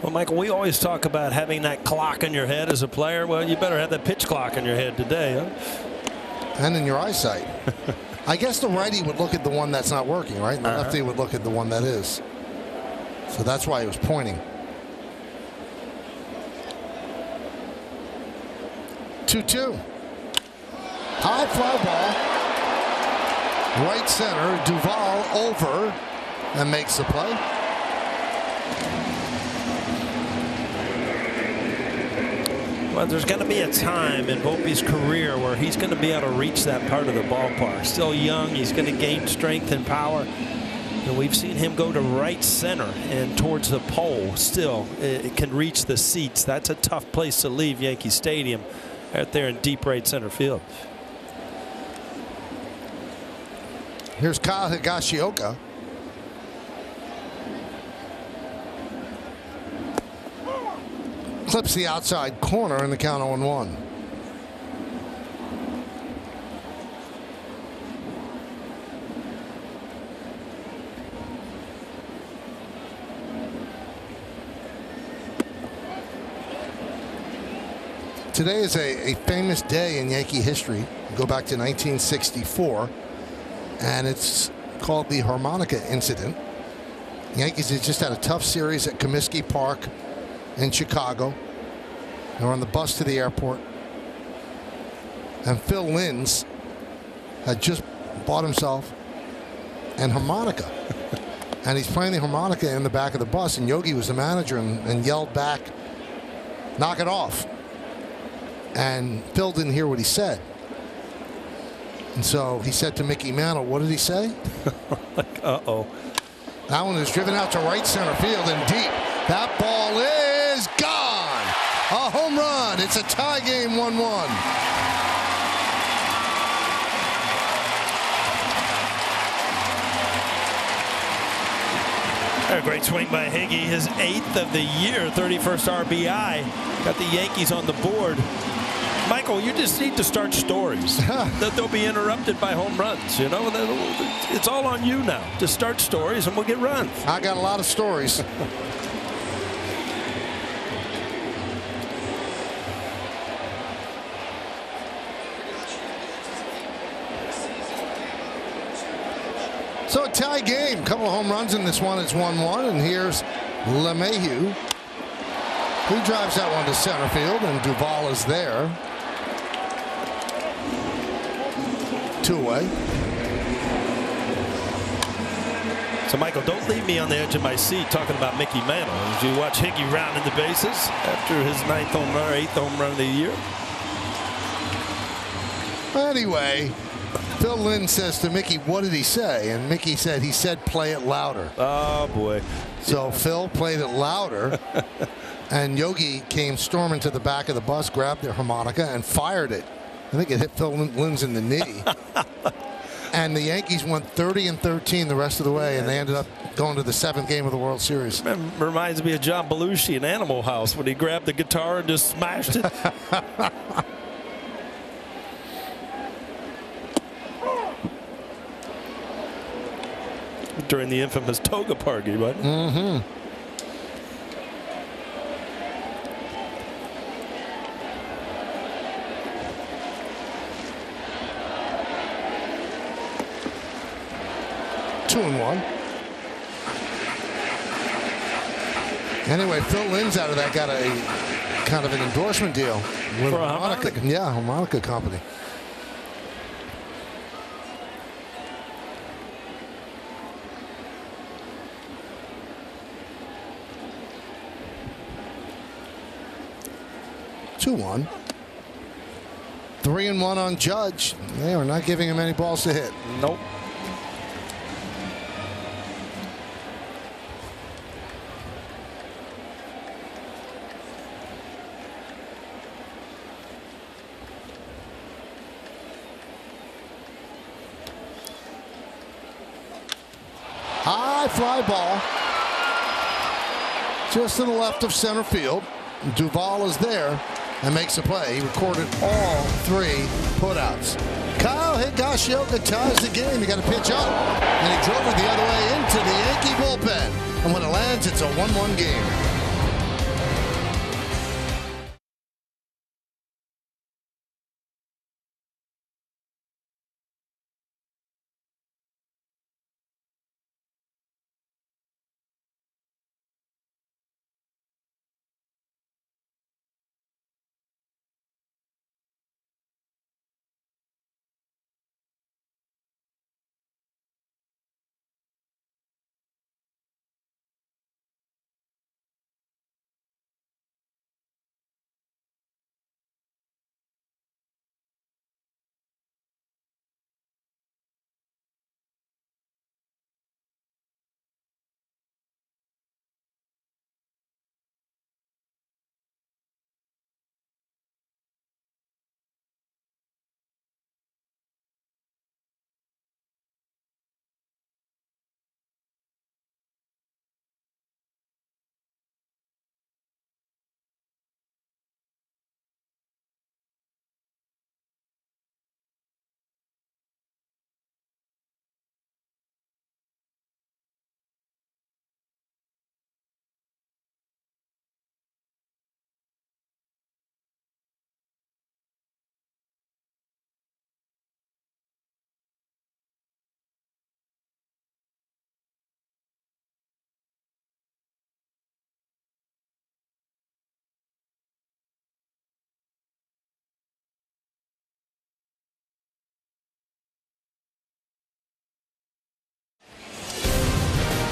Well, Michael, we always talk about having that clock in your head as a player. Well, you better have that pitch clock in your head today, huh? And in your eyesight. I guess the righty would look at the one that's not working, right? And the lefty would look at the one that is. So that's why he was pointing. 2-2. High fly ball. Right center. Duvall over and makes the play. Well, there's going to be a time in Volpe's career where he's going to be able to reach that part of the ballpark. Still young. He's going to gain strength and power. And we've seen him go to right center and towards the pole. Still, it can reach the seats. That's a tough place to leave Yankee Stadium. Out there in deep right center field. Here's Kyle Higashioka. Clips the outside corner and the count 0-1. Today is a famous day in Yankee history. Go back to 1964, and it's called the harmonica incident. The Yankees had just had a tough series at Comiskey Park in Chicago. They were on the bus to the airport, and Phil Linz had just bought himself an harmonica. And he's playing the harmonica in the back of the bus, and Yogi was the manager and yelled back, "Knock it off." And Phil didn't hear what he said. And so he said to Mickey Mantle, what did he say? Uh-oh. That one is driven out to right center field and deep. That ball is gone. A home run. It's a tie game, 1-1. A great swing by Higgy, his 8th of the year, 31st RBI. Got the Yankees on the board. Michael, you just need to start stories that they'll be interrupted by home runs. You know, it's all on you now. Just start stories and we'll get runs. I got a lot of stories. So a tie game. Couple of home runs in this one. It's 1-1. And here's LeMahieu, who drives that one to center field, and Duvall is there. 2-away. So, Michael, don't leave me on the edge of my seat talking about Mickey Mantle as you watch Higgy rounding the bases after his 9th home run or 8th home run of the year. Anyway, Phil Lynn says to Mickey, what did he say? And Mickey said, he said, play it louder. Oh, boy. So Phil played it louder, and Yogi came storming to the back of the bus, grabbed the harmonica, and fired it I think it hit Phil Linz in the knee. And the Yankees went 30-13 the rest of the way, and they ended up going to the 7th game of the World Series. Reminds me of John Belushi in Animal House when he grabbed the guitar and just smashed it. During the infamous toga party, right? Mm-hmm. Two and one. Anyway, Phil Linz out of that got a kind of an endorsement deal with For a harmonica. Yeah, harmonica company. Two one. 3-1 on Judge. They are not giving him any balls to hit. Nope. High fly ball. Just to the left of center field. Duvall is there and makes a play. He recorded all 3 putouts. Kyle Higashioka ties the game. He got a pitch up, and he drove it the other way into the Yankee bullpen. And when it lands, it's a 1-1 game.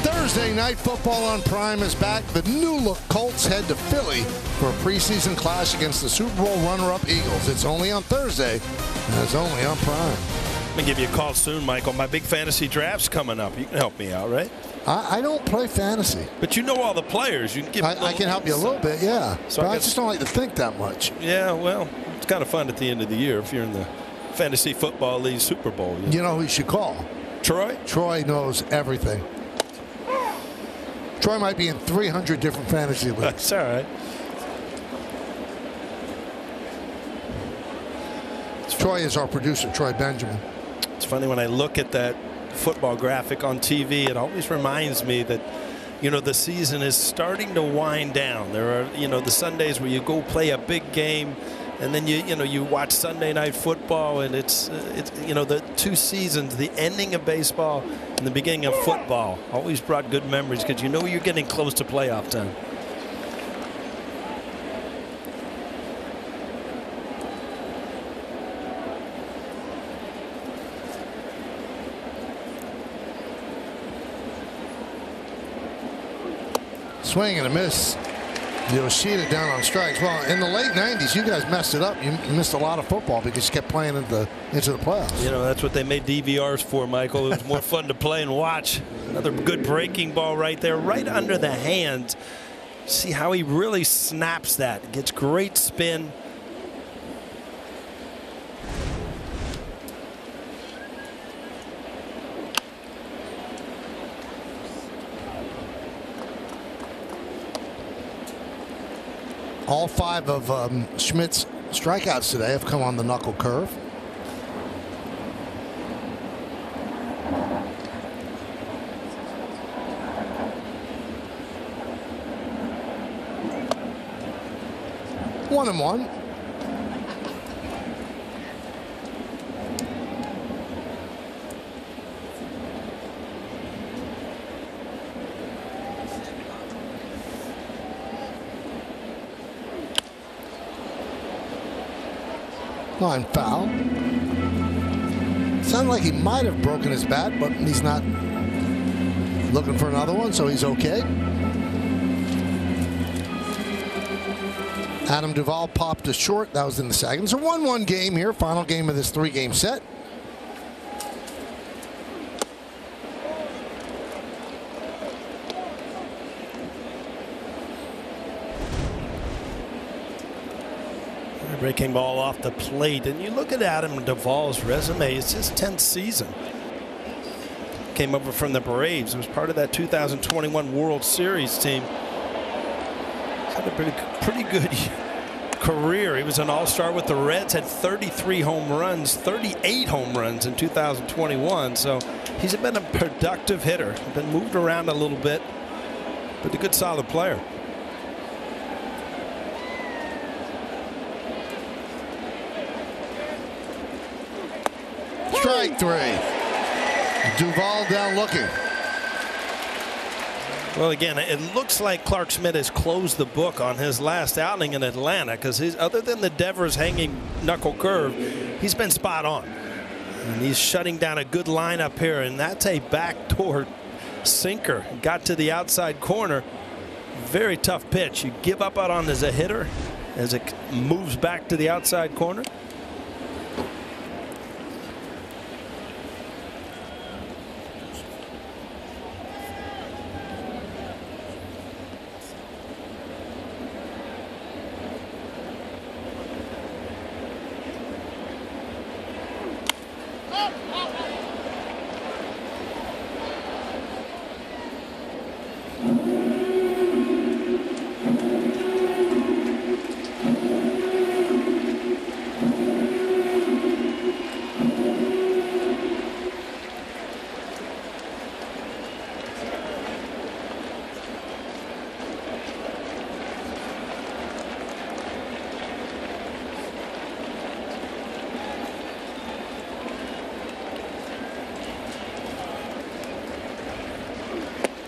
Thursday night football on Prime is back. The new-look Colts head to Philly for a preseason clash against the Super Bowl runner-up Eagles. It's only on Thursday, and it's only on Prime. I'm going to give you a call soon, Michael. My big fantasy draft's coming up. You can help me out, right? I don't play fantasy. But you know all the players. You can give I can help you a little bit, yeah. So but I just don't like to think that much. Yeah, well, it's kind of fun at the end of the year if you're in the Fantasy Football League Super Bowl. You know who you should call? Troy? Troy knows everything. Troy might be in 300 different fantasy leagues. That's all right. Troy is our producer, Troy Benjamin. It's funny when I look at that football graphic on TV, it always reminds me that, you know, the season is starting to wind down. There are, you know, the Sundays where you go play a big game, and then you watch Sunday night football, and it's you know, the 2 seasons, the ending of baseball and the beginning of football, always brought good memories because you know you're getting close to playoff time. Swing and a miss. Yoshida down on strikes. Well, in the late 90s, you guys messed it up. You missed a lot of football because you kept playing into the playoffs. You know, that's what they made DVRs for, Michael. It was more fun to play and watch. Another good breaking ball right there, right under the hand. See how he really snaps that. Gets great spin. All 5 of Schmidt's strikeouts today have come on the knuckle curve. One and one. Line foul. Sounded like he might have broken his bat, but he's not looking for another one, so he's okay. Adam Duvall popped a short. That was in the second. It's a 1-1 game here. Final game of this 3-game set. Breaking ball off the plate, and you look at Adam Duvall's resume. It's his 10th season. Came over from the Braves. Was part of that 2021 World Series team. He's had a pretty good career. He was an all-star with the Reds. Had 33 home runs, 38 home runs in 2021. So he's been a productive hitter. Been moved around a little bit, but a good, solid player. Strike 3. Duvall down looking. Well, again, it looks like Clark Schmidt has closed the book on his last outing in Atlanta, because other than the Devers hanging knuckle curve, he's been spot on. And he's shutting down a good lineup here, and that's a backdoor sinker. Got to the outside corner. Very tough pitch. You give up on as a hitter as it moves back to the outside corner.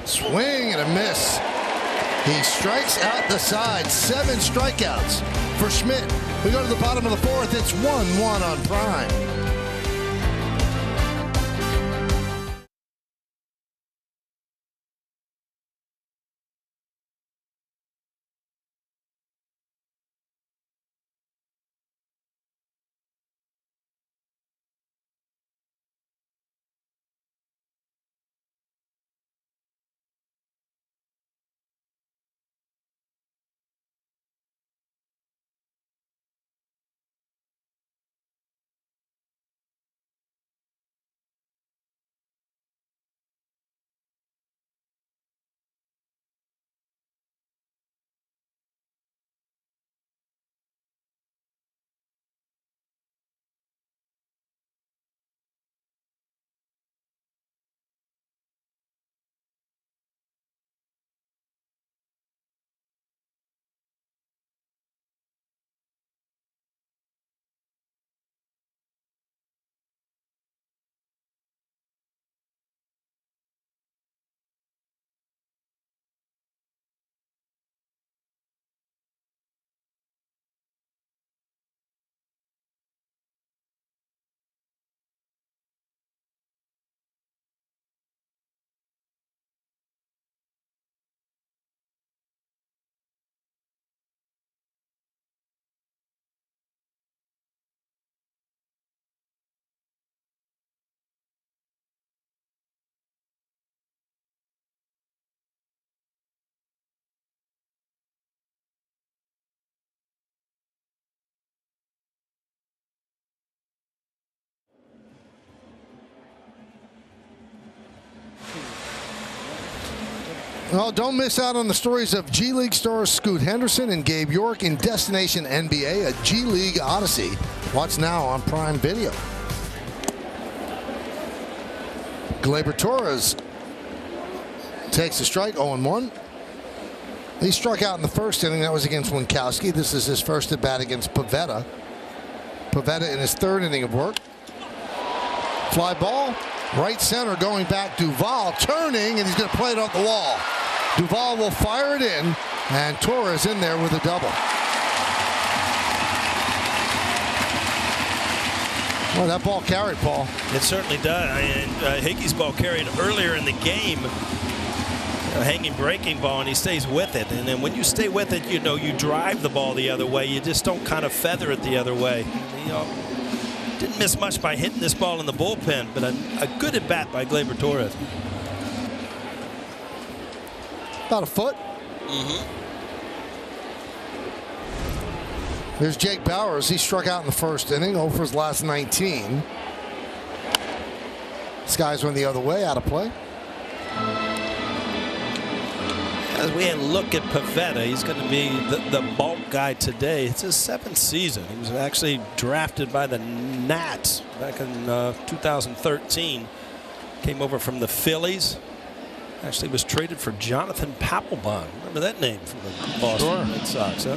Swing and a miss. He strikes out the side. 7 strikeouts for Schmidt. We go to the bottom of the 4th. It's 1-1 on Prime. Well, don't miss out on the stories of G League stars Scoot Henderson and Gabe York in Destination NBA, a G League Odyssey. Watch now on Prime Video. Gleyber Torres takes a strike, 0-1. He struck out in the first inning. That was against Winkowski. This is his first at bat against Pivetta. Pivetta in his third inning of work. Fly ball, right center going back. Duvall turning, and he's going to play it off the wall. Duvall will fire it in, and Torres in there with a double. Well, that ball carried, Paul. It certainly does. And Hickey's ball carried earlier in the game. A hanging breaking ball, and he stays with it. And then when you stay with it, you know, you drive the ball the other way. You just don't kind of feather it the other way. You know, didn't miss much by hitting this ball in the bullpen, but a good at bat by Gleyber Torres. About a foot. There's Jake Bowers. He struck out in the first inning, 0 for his last 19. This guy's went the other way, out of play. As we look at Pivetta, he's going to be the bulk guy today. It's his 7th season. He was actually drafted by the Nats back in 2013. Came over from the Phillies. Actually was traded for Jonathan Papelbon. Remember that name from the Boston Red Sox, huh?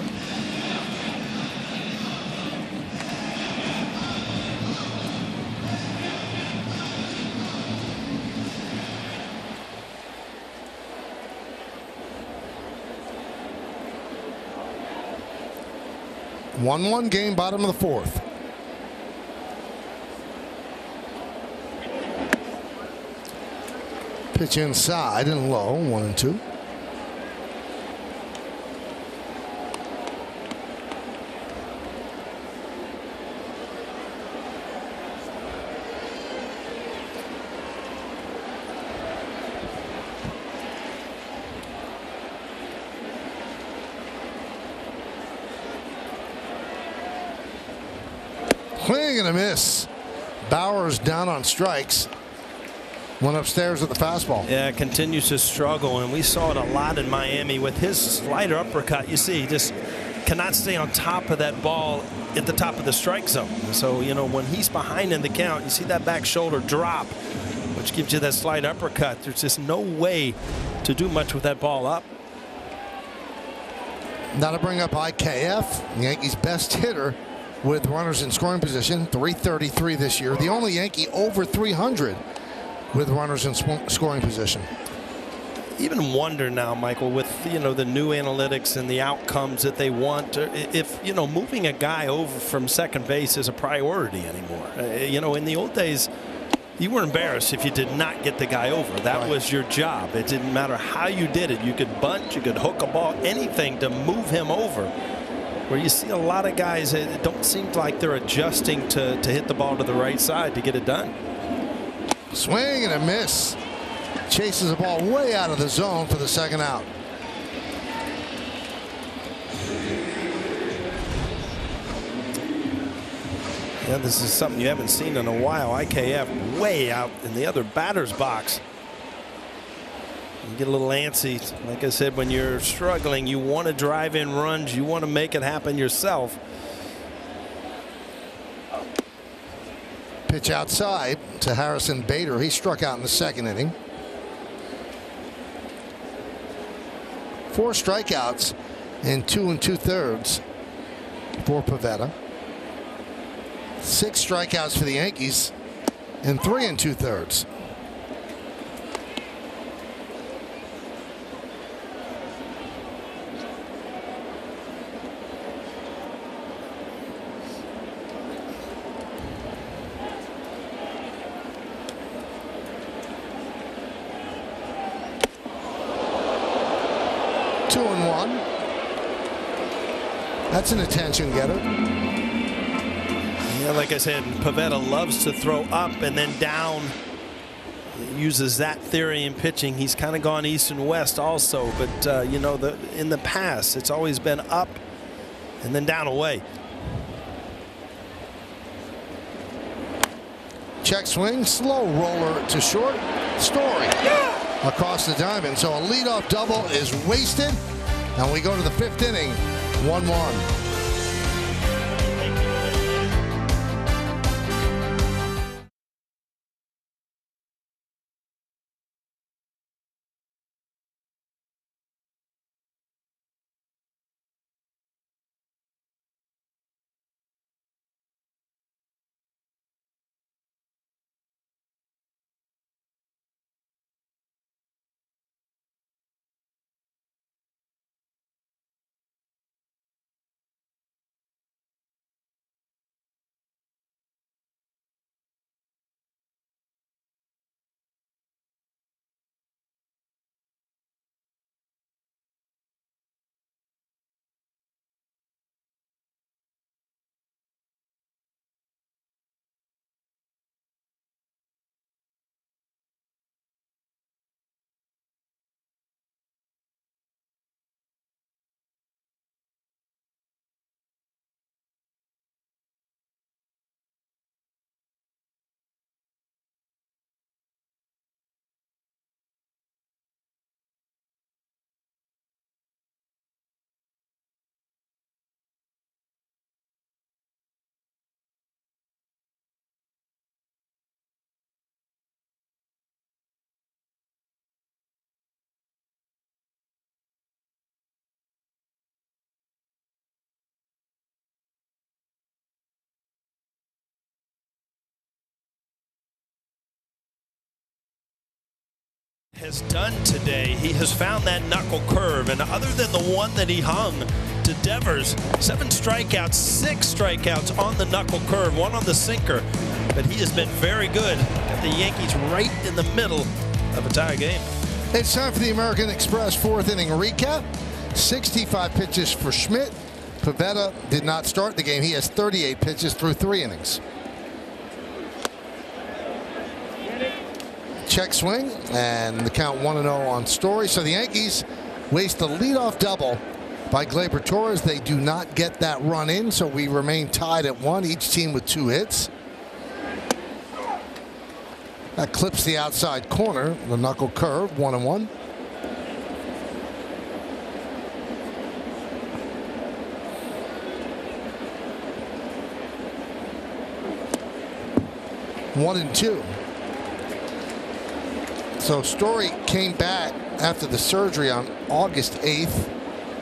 One game, bottom of the fourth. Pitch inside and low, 1-2. Swing and a miss. Bowers down on strikes. Went upstairs with the fastball. Yeah, continues to struggle, and we saw it a lot in Miami with his slider uppercut. You see, he just cannot stay on top of that ball at the top of the strike zone. So, you know, when he's behind in the count, you see that back shoulder drop, which gives you that slight uppercut. There's just no way to do much with that ball up. Now to bring up IKF, the Yankees' best hitter with runners in scoring position, 333 this year. The only Yankee over 300 with runners in scoring position. Even wonder now, Michael, with, you know, the new analytics and the outcomes that they want, if, you know, moving a guy over from second base is a priority anymore. You know, in the old days, you were embarrassed if you did not get the guy over. That was your job. It didn't matter how you did it. You could bunt, you could hook a ball, anything to move him over. Where you see a lot of guys, it don't seem like they're adjusting to hit the ball to the right side to get it done. Swing and a miss. Chases the ball way out of the zone for the second out. Yeah, this is something you haven't seen in a while. IKF way out in the other batter's box. You get a little antsy. Like I said, when you're struggling, you want to drive in runs. You want to make it happen yourself. Pitch outside to Harrison Bader. He struck out in the second inning. 4 strikeouts in 2 2/3 for Pivetta. 6 strikeouts for the Yankees in 3 2/3. That's an attention getter. Yeah, like I said, Pivetta loves to throw up and then down. He uses that theory in pitching. He's kind of gone east and west also, but you know, in the past, it's always been up and then down away. Check swing, slow roller to short. Story across the diamond. So a leadoff double is wasted, and we go to the 5th inning, 1-1. Has done today. He has found that knuckle curve, and other than the one that he hung to Devers, 7 strikeouts, 6 strikeouts on the knuckle curve, 1 on the sinker, but he has been very good. Got the Yankees right in the middle of a tie game. It's time for the American Express 4th inning recap. 65 pitches for Schmidt. Pivetta did not start the game. He has 38 pitches through 3 innings. Check swing, and the count 1-0 on Story. So the Yankees waste a leadoff double by Gleyber Torres. They do not get that run in, so we remain tied at 1, each team with 2 hits. That clips the outside corner, the knuckle curve, 1-1. One and 2. So Story came back after the surgery on August 8th.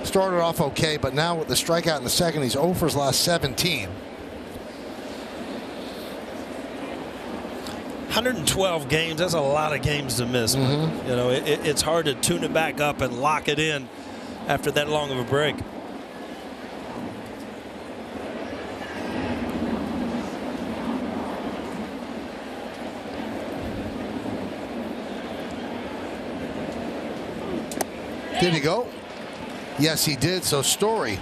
Started off okay, but now with the strikeout in the second, he's 0 for his last 17. 112 games, that's a lot of games to miss. Mm-hmm. You know, it's hard to tune it back up and lock it in after that long of a break. Did he go? Yes, he did. So Story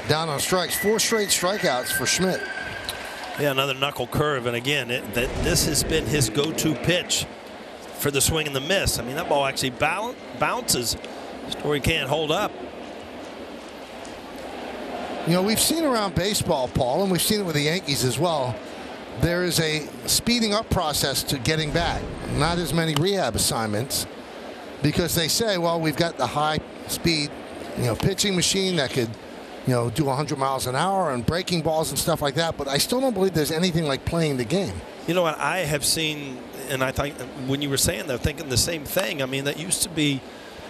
down on strikes. 4 straight strikeouts for Schmidt. Yeah, another knuckle curve. And again, this has been his go-to pitch for the swing and the miss. I mean, that ball actually bounces. Story can't hold up. You know, we've seen around baseball, Paul, and we've seen it with the Yankees as well. There is a speeding up process to getting back. Not as many rehab assignments. Because they say, well, we've got the high-speed, pitching machine that could, do 100 miles an hour and breaking balls and stuff like that. But I still don't believe there's anything like playing the game. You know what? I have seen, and I think when you were saying that, thinking the same thing. I mean, that used to be,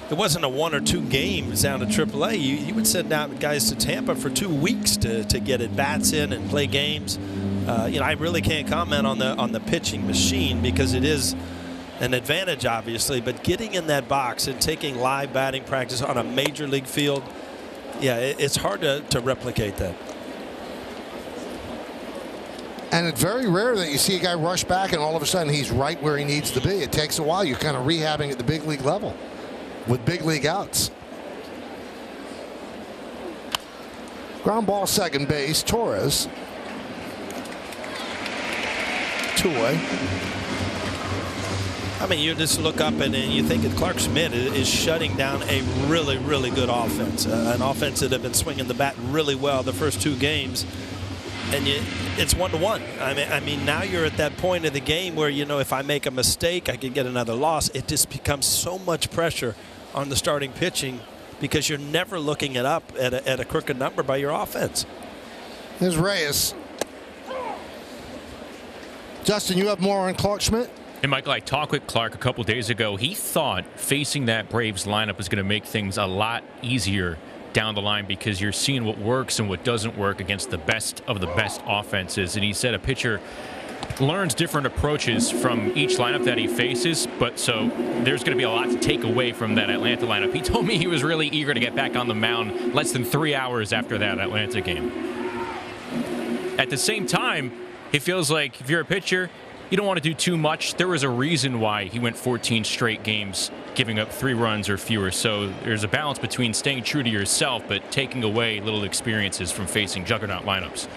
it wasn't a 1 or 2 games down to AAA. You would send out guys to Tampa for 2 weeks to get at bats in and play games. I really can't comment on the pitching machine because it is an advantage, obviously, but getting in that box and taking live batting practice on a major league field, yeah, it's hard to replicate that. And it's very rare that you see a guy rush back and all of a sudden he's right where he needs to be. It takes a while. You're kind of rehabbing at the big league level with big league outs. Ground ball, second base, Torres. 2-away. I mean, you just look up and you think that Clark Schmidt is shutting down a really, really good offense. An offense that have been swinging the bat really well the first 2 games. And it's 1-1. I mean, now you're at that point of the game where, you know, if I make a mistake, I could get another loss. It just becomes so much pressure on the starting pitching because you're never looking it up at a crooked number by your offense. Here's Reyes. Justin, you have more on Clark Schmidt? And Michael, I talked with Clark a couple days ago. He thought facing that Braves lineup was going to make things a lot easier down the line because you're seeing what works and what doesn't work against the best of the best offenses. And he said a pitcher learns different approaches from each lineup that he faces, but so there's going to be a lot to take away from that Atlanta lineup. He told me he was really eager to get back on the mound less than 3 hours after that Atlanta game. At the same time, it feels like if you're a pitcher, you don't want to do too much. There was a reason why he went 14 straight games giving up 3 runs or fewer. So there's a balance between staying true to yourself but taking away little experiences from facing juggernaut lineups.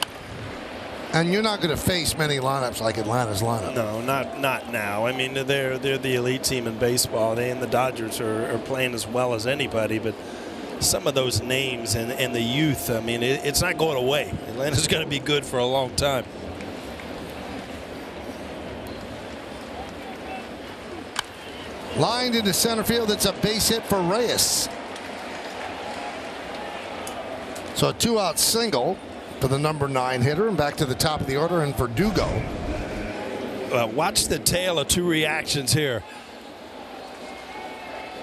And you're not going to face many lineups like Atlanta's lineup. No, not now. I mean, they're the elite team in baseball. They and the Dodgers are playing as well as anybody. But some of those names and the youth, I mean, it's not going away. Atlanta's going to be good for a long time. Lined into center field. It's a base hit for Reyes. So a 2-out single for the number 9 hitter, and back to the top of the order, and Verdugo. Watch the tale of 2 reactions here.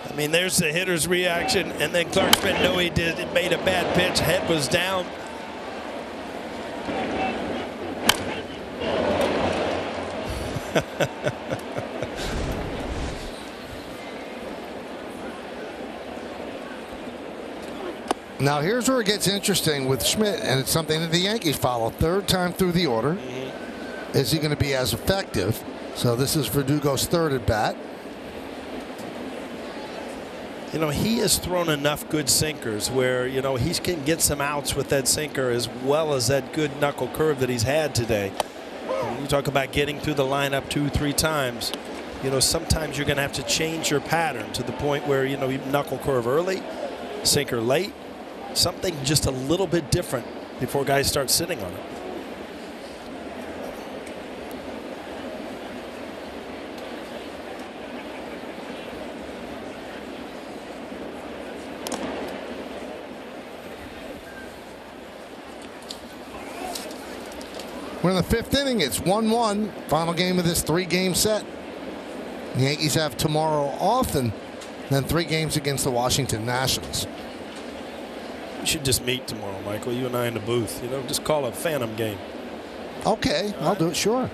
I mean, there's the hitter's reaction, and then Clark Schmidt knew he made a bad pitch. Head was down. Now here's where it gets interesting with Schmidt, and it's something that the Yankees follow. 3rd time through the order. Is he going to be as effective? So this is Verdugo's 3rd at bat. You know, he has thrown enough good sinkers where, you know, he can get some outs with that sinker as well as that good knuckle curve that he's had today. And you talk about getting through the lineup 2-3 times. You know, sometimes you're going to have to change your pattern to the point where, you know, you knuckle curve early, sinker late. Something just a little bit different before guys start sitting on it. We're in the 5th inning. It's 1-1. Final game of this 3-game set. The Yankees have tomorrow off, and then 3 games against the Washington Nationals. We should just meet tomorrow, Michael. You and I in the booth. You know, just call it a phantom game. Okay, I'll do it. Sure.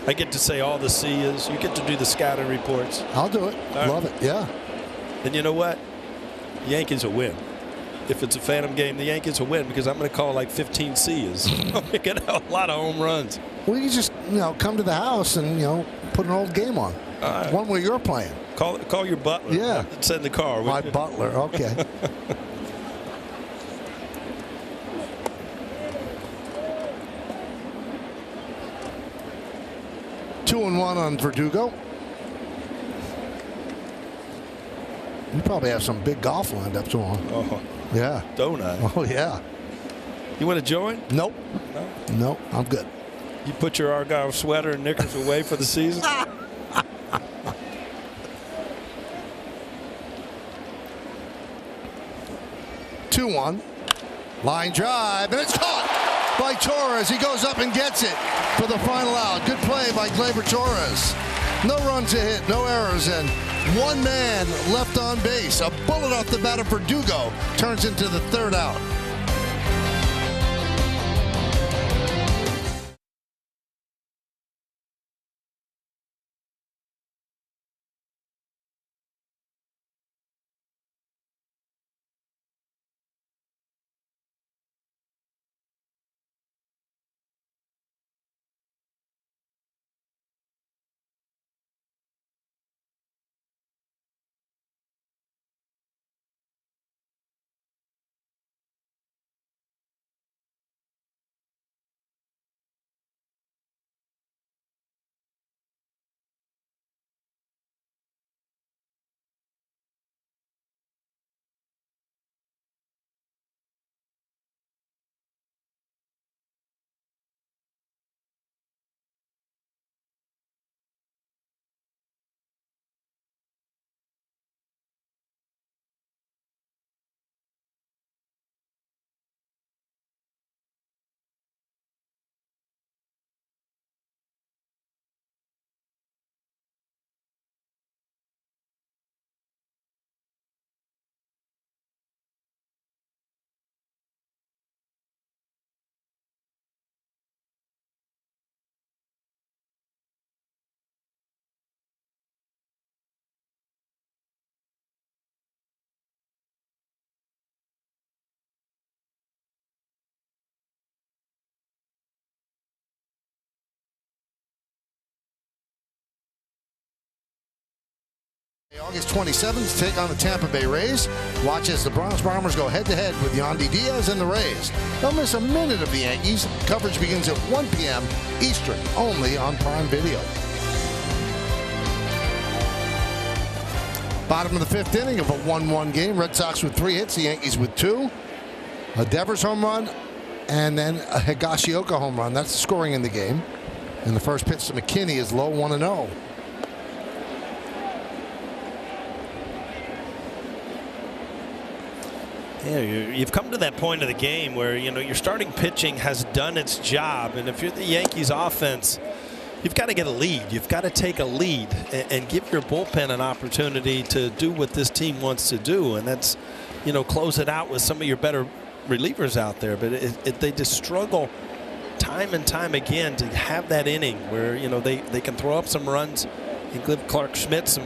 I get to say all the C's. You get to do the scouting reports. I'll do it. Right. Love it. Yeah. And you know what? The Yankees will win. If it's a phantom game, the Yankees will win because I'm going to call like 15 C's. I'm going to get a lot of home runs. Well, you just, you know, come to the house and, you know, put an old game on. One where you're playing. Call your butler. Yeah. Send the car. My butler. Okay. Two and 1 on Verdugo. You probably have some big golf lined up tomorrow. Oh, yeah. Don't I? Oh, yeah. You want to join? Nope. No? Nope. I'm good. You put your Argyle sweater and knickers away for the season? 2-1. Line drive, and it's caught by Torres. He goes up and gets it for the final out. Good play by Gleyber Torres. No runs to hit, no errors, and 1 man left on base. A bullet off the bat of Verdugo turns into the 3rd out. August 27th, take on the Tampa Bay Rays. Watch as the Bronx Bombers go head-to-head with Yandy Diaz and the Rays. Don't miss a minute of the Yankees. Coverage begins at 1 p.m. Eastern, only on Prime Video. Bottom of the fifth inning of a 1-1 game. Red Sox with 3 hits, the Yankees with 2. A Devers home run, and then a Higashioka home run. That's the scoring in the game. And the first pitch to McKinney is low 1-0. Yeah, you've come to that point of the game where, your starting pitching has done its job. And if you're the Yankees offense, you've got to get a lead. You've got to take a lead and give your bullpen an opportunity to do what this team wants to do. And that's, close it out with some of your better relievers out there. But they just struggle time and time again to have that inning where, they can throw up some runs and give Clark Schmidt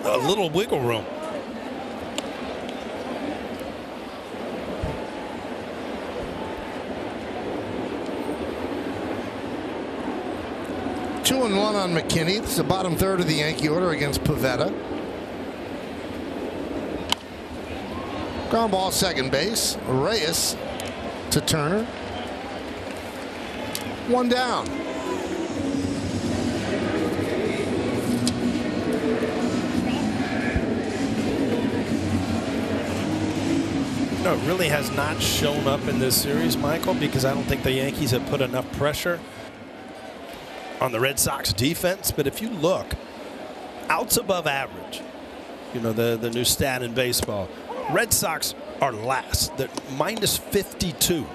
a little wiggle room. Two and one on McKinney. It's the bottom third of the Yankee order against Pivetta. Ground ball second base. Reyes to Turner. One down. It really has not shown up in this series, Michael, because I don't think the Yankees have put enough pressure on the Red Sox defense. But if you look, outs above average, the new stat in baseball, Red Sox are last. They're minus 52.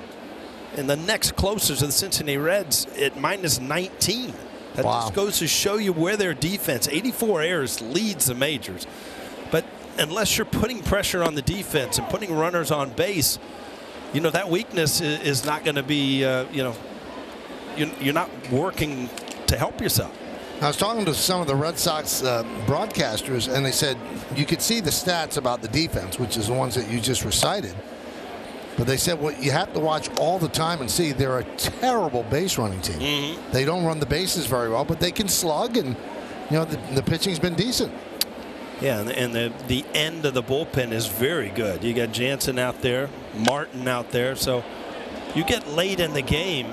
And the next closest to the Cincinnati Reds at minus 19. That just goes to show you where their defense, 84 errors, leads the majors. But unless you're putting pressure on the defense and putting runners on base, that weakness is not going to be, you're not working to help yourself. I was talking to some of the Red Sox broadcasters, and they said you could see the stats about the defense, which is the ones that you just recited. But they said what you have to watch all the time and see they're a terrible base running team. Mm-hmm. They don't run the bases very well, but they can slug, and the pitching's been decent. Yeah, and the end of the bullpen is very good. You got Jansen out there, Martin out there, so you get late in the game,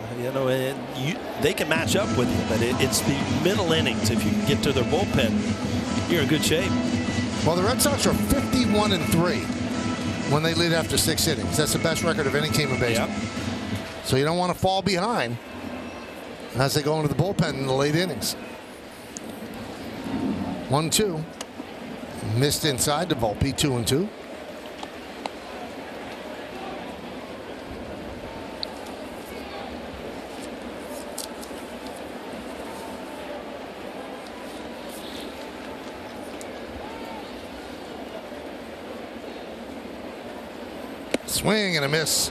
they can match up with you, but it's the middle innings. If you can get to their bullpen, you're in good shape. Well, the Red Sox are 51-3 when they lead after 6 innings. That's the best record of any team in baseball. Yep. So you don't want to fall behind as they go into the bullpen in the late innings. 1-2. Missed inside to Volpe, 2-2. Swing and a miss.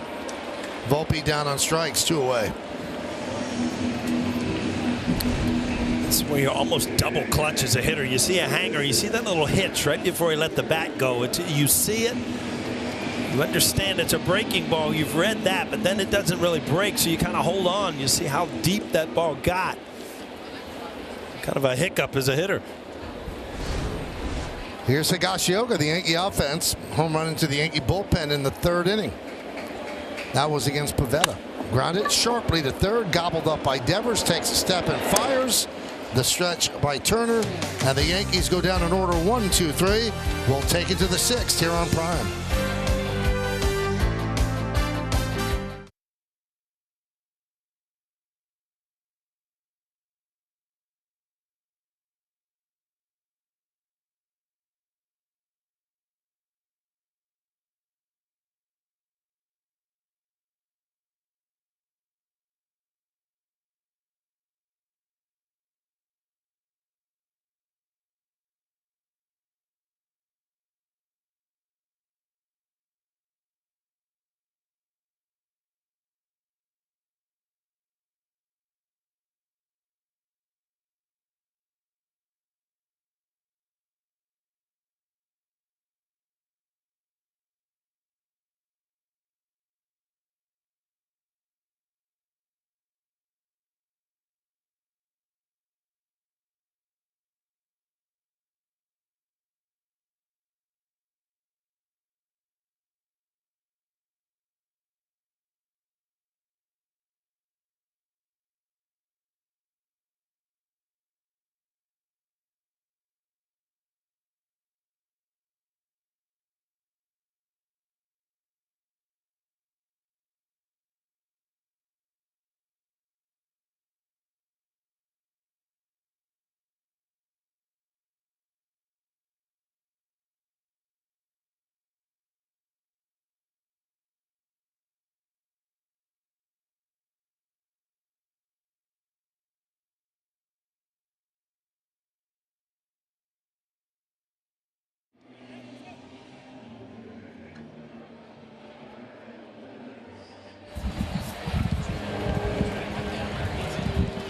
Volpe down on strikes, 2 away. It's where you almost double clutch as a hitter. You see a hanger, you see that little hitch right before he let the bat go. You see it, you understand it's a breaking ball. You've read that, but then it doesn't really break, so you kind of hold on. You see how deep that ball got. Kind of a hiccup as a hitter. Here's Higashioka, the Yankee offense. Home run into the Yankee bullpen in the 3rd inning. That was against Pivetta. Grounded sharply to third, gobbled up by Devers, takes a step and fires. The stretch by Turner, and the Yankees go down in order 1-2-3. We'll take it to the 6th here on Prime.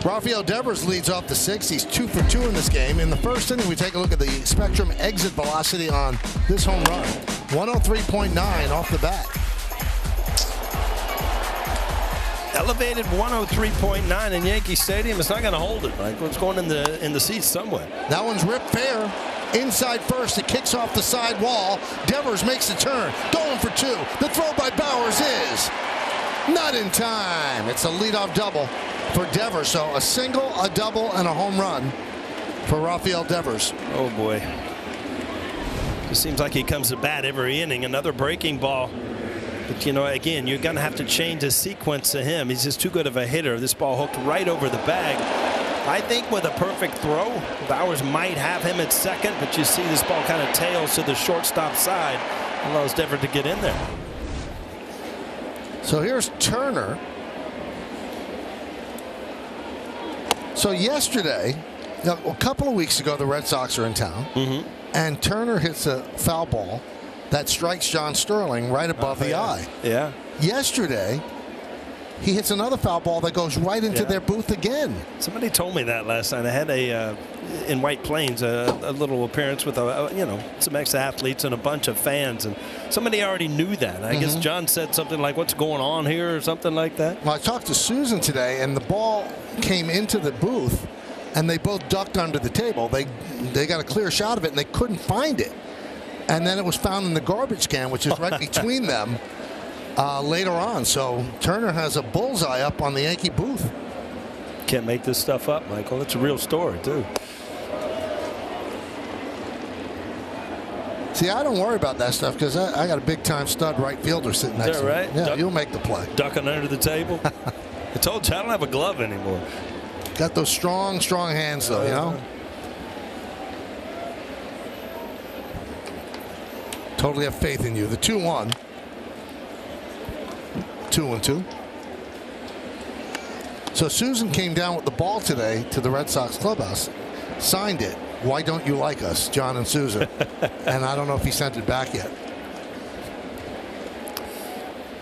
Rafael Devers leads off the 6th. He's 2 for 2 in this game. In the first inning, we take a look at the Spectrum exit velocity on this home run. 103.9 off the bat. Elevated 103.9 in Yankee Stadium. It's not going to hold it. Like, what's going in the seats somewhere. That one's ripped fair. Inside first, it kicks off the side wall. Devers makes the turn, going for 2. The throw by Bowers is not in time. It's a leadoff double for Devers. So a single, a double, and a home run for Rafael Devers. Oh boy. It seems like he comes to bat every inning. Another breaking ball. But, you know, again, you're going to have to change the sequence to him. He's just too good of a hitter. This ball hooked right over the bag. I think with a perfect throw, Bowers might have him at second, but you see this ball kind of tails to the shortstop side. Allows Devers to get in there. So here's Turner. So yesterday, a couple of weeks ago, the Red Sox are in town, and Turner hits a foul ball that strikes John Sterling right above the eye. Yeah. Yesterday, he hits another foul ball that goes right into their booth again. Somebody told me that last night. I had in White Plains a little appearance with some ex-athletes and a bunch of fans, and somebody already knew that. I guess John said something like, "What's going on here?" or something like that. Well, I talked to Susan today, and the ball came into the booth, and they both ducked under the table. They got a clear shot of it, and they couldn't find it. And then it was found in the garbage can, which is right between them. Later on. So Turner has a bullseye up on the Yankee booth. Can't make this stuff up, Michael. It's a real story, too. See, I don't worry about that stuff because I got a big-time stud right fielder sitting next to me. Right? Yeah, you'll make the play. Ducking under the table. I told you I don't have a glove anymore. Got those strong, strong hands, though, you know? Totally have faith in you. The 2-1. 2-2. So Susan came down with the ball today to the Red Sox clubhouse, signed it. Why don't you like us, John and Susan? And I don't know if he sent it back yet.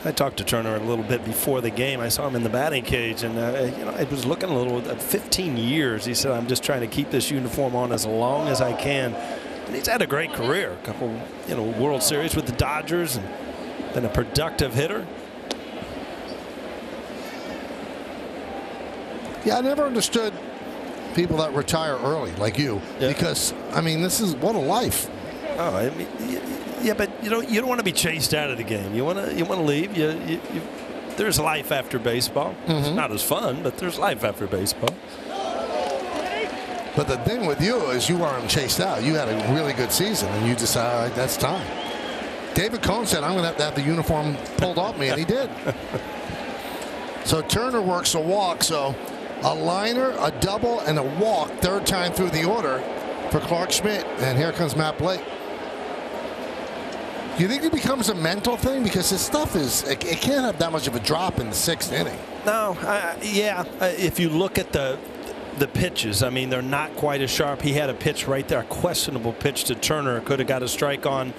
I talked to Turner a little bit before the game. I saw him in the batting cage, and I was looking a little. 15 years, he said, I'm just trying to keep this uniform on as long as I can. And he's had a great career. A couple, World Series with the Dodgers, and been a productive hitter. Yeah, I never understood people that retire early like you, because I mean, this is what a life. Oh, I mean, yeah, but you don't want to be chased out of the game. You want to leave. There's life after baseball. It's not as fun, but there's life after baseball. But the thing with you is you weren't chased out. You had a really good season, and you decided, all right, that's time. David Cohn said, I'm going to have the uniform pulled off me, and he did. So Turner works a walk, so a liner, a double, and a walk, third time through the order for Clark Schmidt. And here comes Matt Blake. Do you think it becomes a mental thing? Because his stuff it can't have that much of a drop in the 6th inning. No, if you look at the pitches, I mean, they're not quite as sharp. He had a pitch right there, a questionable pitch to Turner. Could have got a strike on.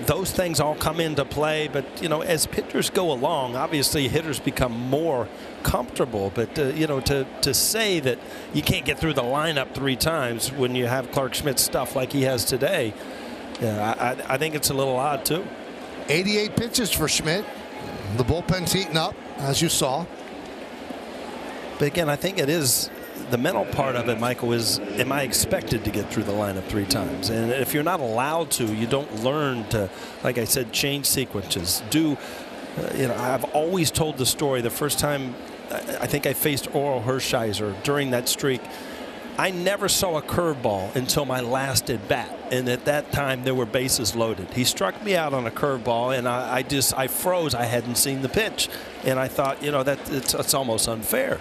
Those things all come into play, but as pitchers go along, obviously hitters become more comfortable. But to say that you can't get through the lineup 3 times when you have Clark Schmidt's stuff like he has today, I think it's a little odd too. 88 pitches for Schmidt. The bullpen's heating up, as you saw. But again, I think it is. The mental part of it, Michael, is, am I expected to get through the lineup 3 times? And if you're not allowed to, you don't learn to, like I said, change sequences. I've always told the story. The first time I think I faced Oral Hershiser during that streak, I never saw a curveball until my last at bat. And at that time, there were bases loaded. He struck me out on a curveball, and I froze. I hadn't seen the pitch. And I thought, it's almost unfair.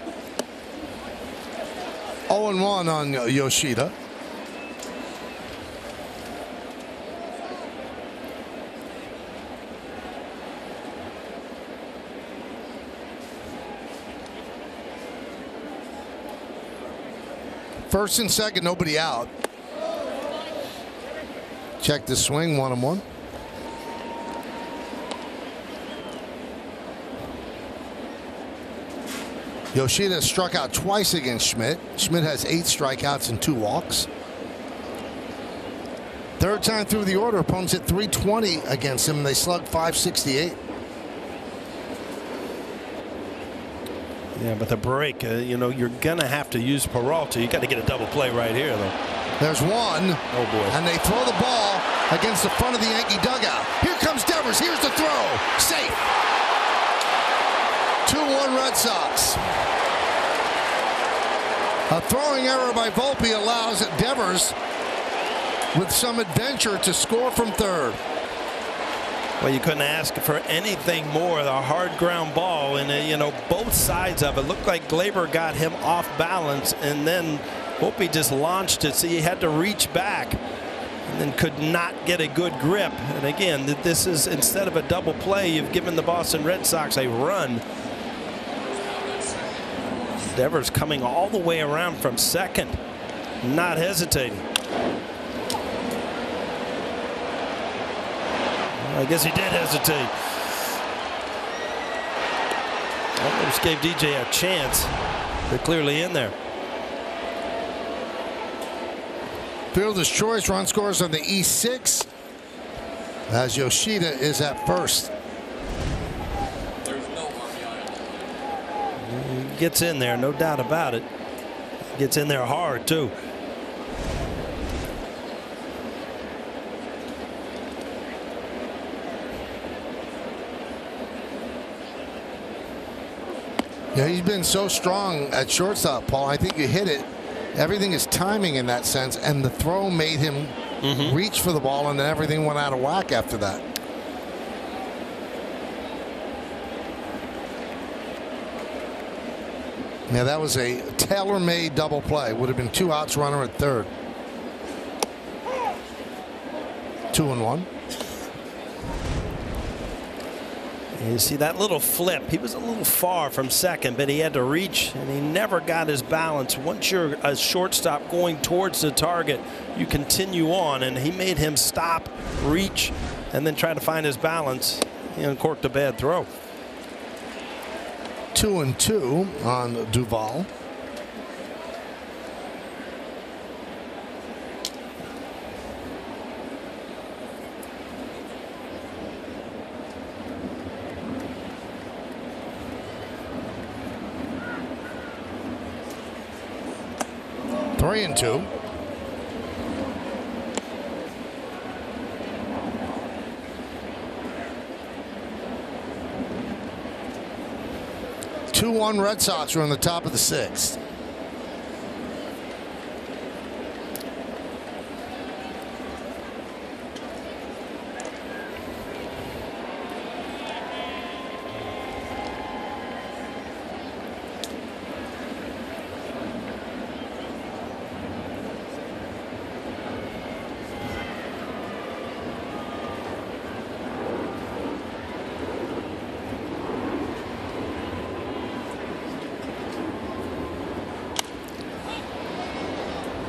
0-1 on Yoshida. First and second, nobody out. Check the swing, 1-1. Yoshida struck out twice against Schmidt. Schmidt has 8 strikeouts and 2 walks. Third time through the order, opponents hit .320 against him, and they slugged .568. Yeah, but the break, you're going to have to use Peralta. You got to get a double play right here, though. There's one. Oh, boy. And they throw the ball against the front of the Yankee dugout. Here comes Devers. Here's the throw. Safe. 2-1 Red Sox. A throwing error by Volpe allows Devers with some adventure to score from third. Well, you couldn't ask for anything more. The hard ground ball, and both sides of it looked like Glaber got him off balance, and then Volpe just launched it, so he had to reach back, and then could not get a good grip. And again, this is, instead of a double play, you've given the Boston Red Sox a run. Devers coming all the way around from second, not hesitating. I guess he did hesitate. Almost gave DJ a chance. They're clearly in there. Fielder's choice. Run scores on the E6 as Yoshida is at first. He gets in there, no doubt about it. Gets in there hard, too. Yeah, he's been so strong at shortstop, Paul. I think you hit it. Everything is timing in that sense, and the throw made him reach for the ball, and then everything went out of whack after that. Yeah, that was a tailor-made double play. Would have been 2 outs, runner at third. 2-1. You see that little flip. He was a little far from second, but he had to reach, and he never got his balance. Once you're a shortstop going towards the target, you continue on, and he made him stop, reach, and then try to find his balance. He uncorked a bad throw. 2-2 on Duvall. Three and two. Two-one Red Sox are on the top of the 6th.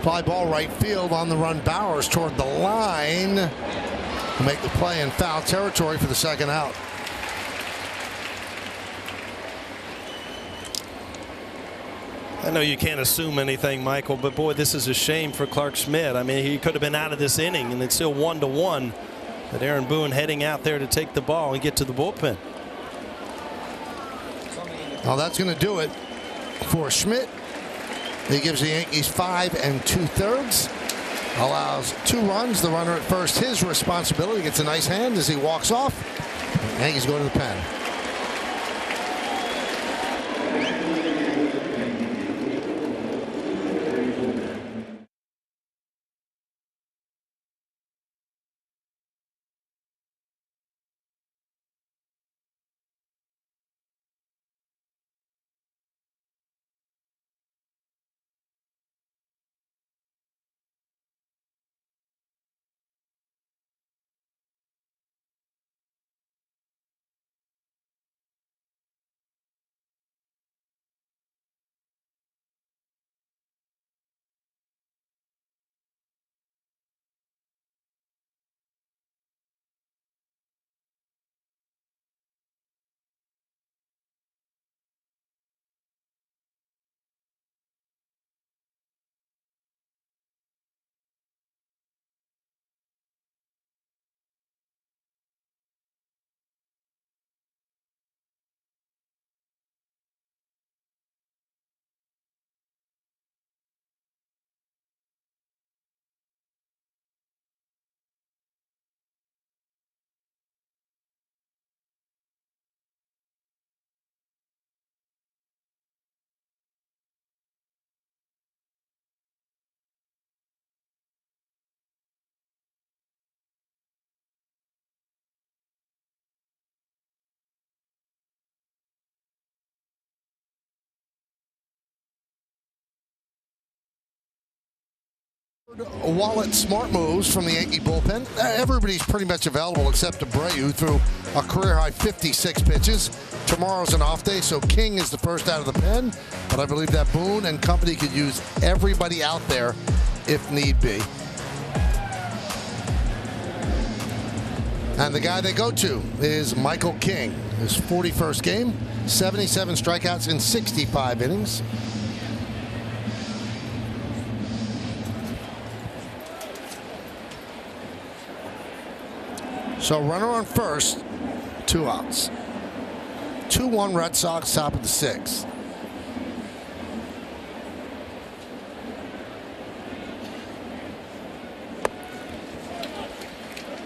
Fly ball right field on the run. Bowers toward the line to make the play in foul territory for the second out. I know you can't assume anything, Michael, but boy, this is a shame for Clark Schmidt. I mean, he could have been out of this inning, and it's still 1-1. But Aaron Boone heading out there to take the ball and get to the bullpen. Well, that's going to do it for Schmidt. He gives the Yankees 5 2/3. Allows 2 runs. The runner at first, his responsibility. Gets a nice hand as he walks off. Yankees go to the pen. Wallet smart moves from the Yankee bullpen. Everybody's pretty much available except Abreu, who threw a career-high 56 pitches. Tomorrow's an off day, so King is the first out of the pen. But I believe that Boone and company could use everybody out there if need be. And the guy they go to is Michael King. His 41st game, 77 strikeouts in 65 innings. So runner on first, 2 outs. 2-1 Red Sox, top of the 6th.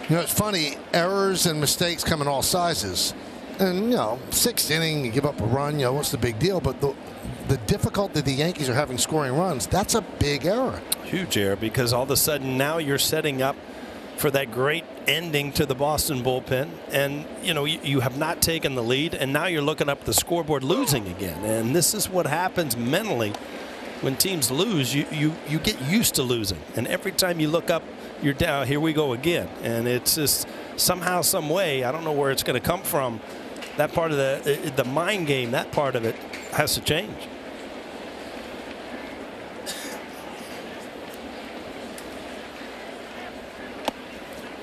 You know, it's funny, errors and mistakes come in all sizes. And, you know, 6th inning, you give up a run, you know, what's the big deal? But the difficulty the Yankees are having scoring runs, that's a big error. Huge error, because all of a sudden now you're setting up for that great ending to the Boston bullpen, and you know you have not taken the lead, and now you're looking up the scoreboard losing again. And this is what happens mentally when teams lose. You get used to losing, and every time you look up, you're down. Here we go again, and it's just somehow, some way, I don't know where it's going to come from. That part of the mind game, that part of it has to change.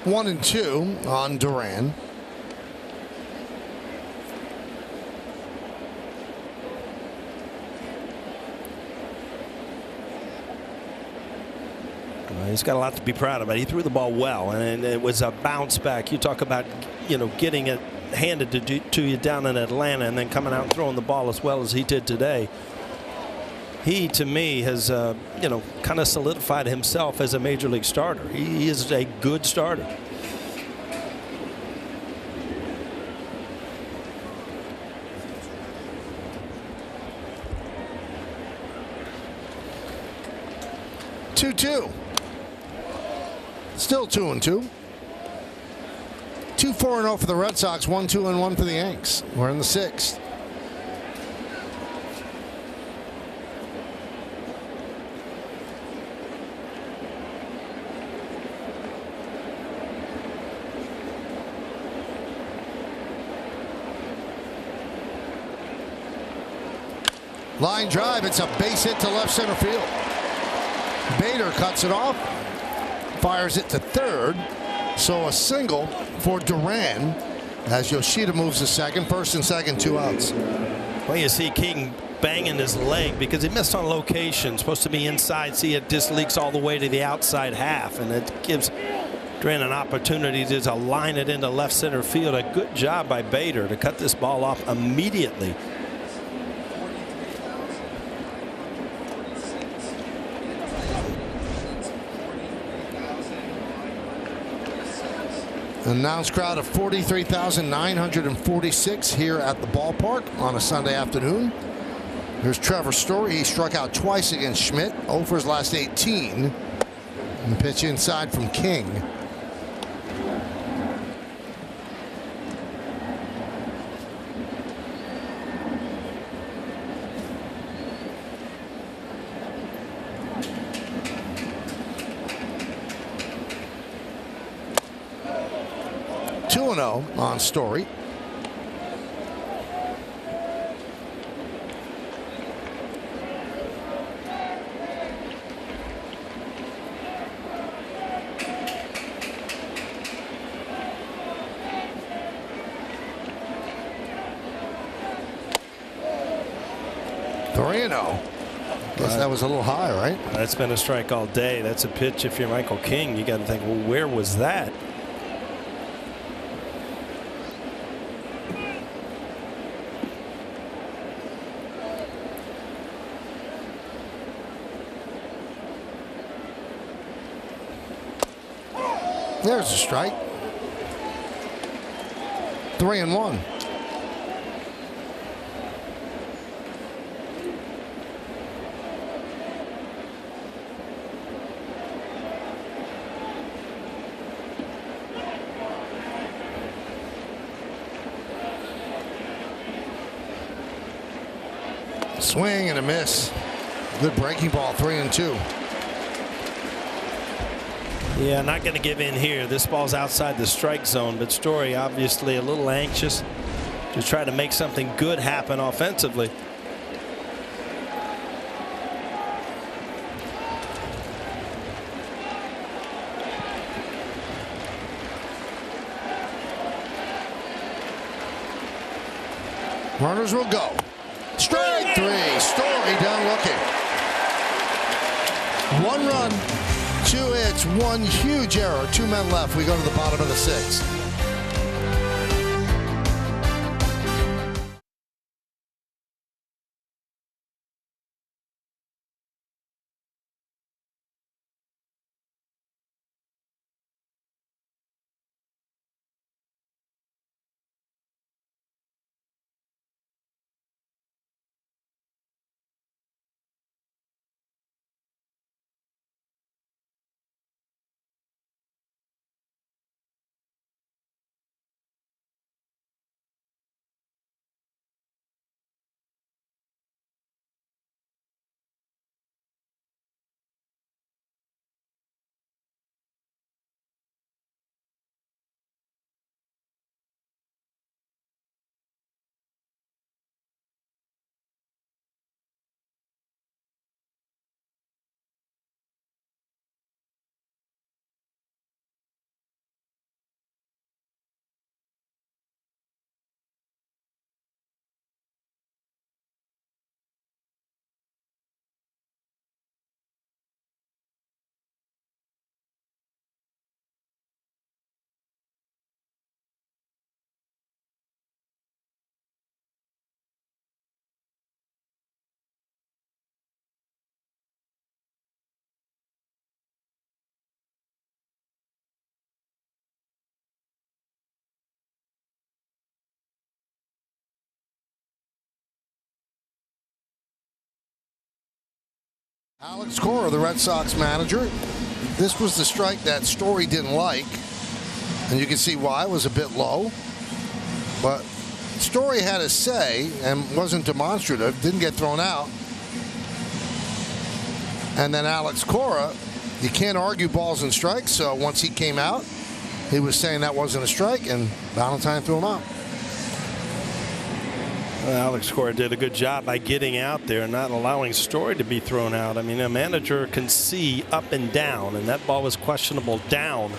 One and 2 on Duran. He's got a lot to be proud of. He threw the ball well, and it was a bounce back. You talk about, you know, getting it handed to you down in Atlanta, and then coming out and throwing the ball as well as he did today. He, to me, has you know, kind of solidified himself as a major league starter. He is a good starter. Two. Still 2-2. 2-4-0 for the Red Sox. 1-2-1 for the Yanks. We're in the 6th. Line drive. It's a base hit to left center field. Bader cuts it off, fires it to third. So a single for Duran as Yoshida moves to second. First and second, 2 outs. Well, you see King banging his leg because he missed on location. Supposed to be inside. See, it just leaks all the way to the outside half, and it gives Duran an opportunity to line it into left center field. A good job by Bader to cut this ball off immediately. Announced crowd of 43,946 here at the ballpark on a Sunday afternoon. Here's Trevor Story. He struck out twice against Schmidt, 0 for his last 18. And the pitch inside from King. On Story. Torino. Guess that was a little high, right? That's been a strike all day. That's a pitch. If you're Michael King, you got to think, well, where was that? There's a strike. 3-1. Swing and a miss. Good breaking ball. 3-2. Yeah, not going to give in here. This ball's outside the strike zone, but Story obviously a little anxious to try to make something good happen offensively. Runners will go. Strike three. Story down looking. 1 run, 2 hits, 1 huge error. 2 men left. We go to the bottom of the 6th. Alex Cora, the Red Sox manager. This was the strike that Story didn't like. And you can see why. It was a bit low. But Story had a say and wasn't demonstrative. Didn't get thrown out. And then Alex Cora, you can't argue balls and strikes. So once he came out, he was saying that wasn't a strike. And Valentine threw him out. Alex Cora did a good job by getting out there and not allowing Story to be thrown out. I mean, a manager can see up and down, and that ball was questionable down.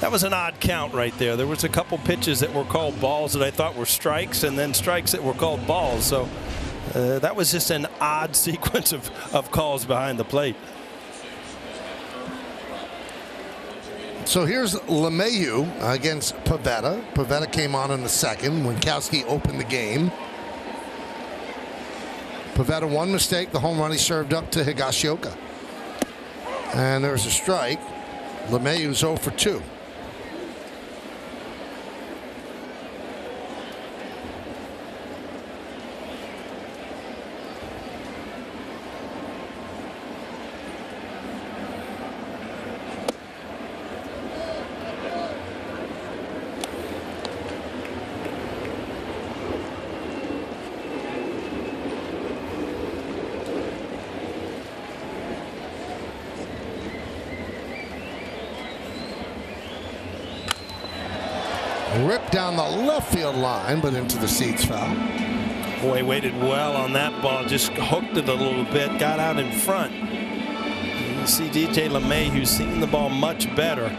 That was an odd count right there. There was a couple pitches that were called balls that I thought were strikes, and then strikes that were called balls. So that was just an odd sequence of calls behind the plate. So here's LeMahieu against Pivetta. Pivetta came on in the 2nd. Winkowski opened the game. Pivetta, 1 mistake, the home run he served up to Higashioka. And there's a strike. LeMahieu's 0 for 2. Ripped down the left field line, but into the seats foul. Boy, waited well on that ball. Just hooked it a little bit. Got out in front. You see DJ LeMahieu seeing the ball much better.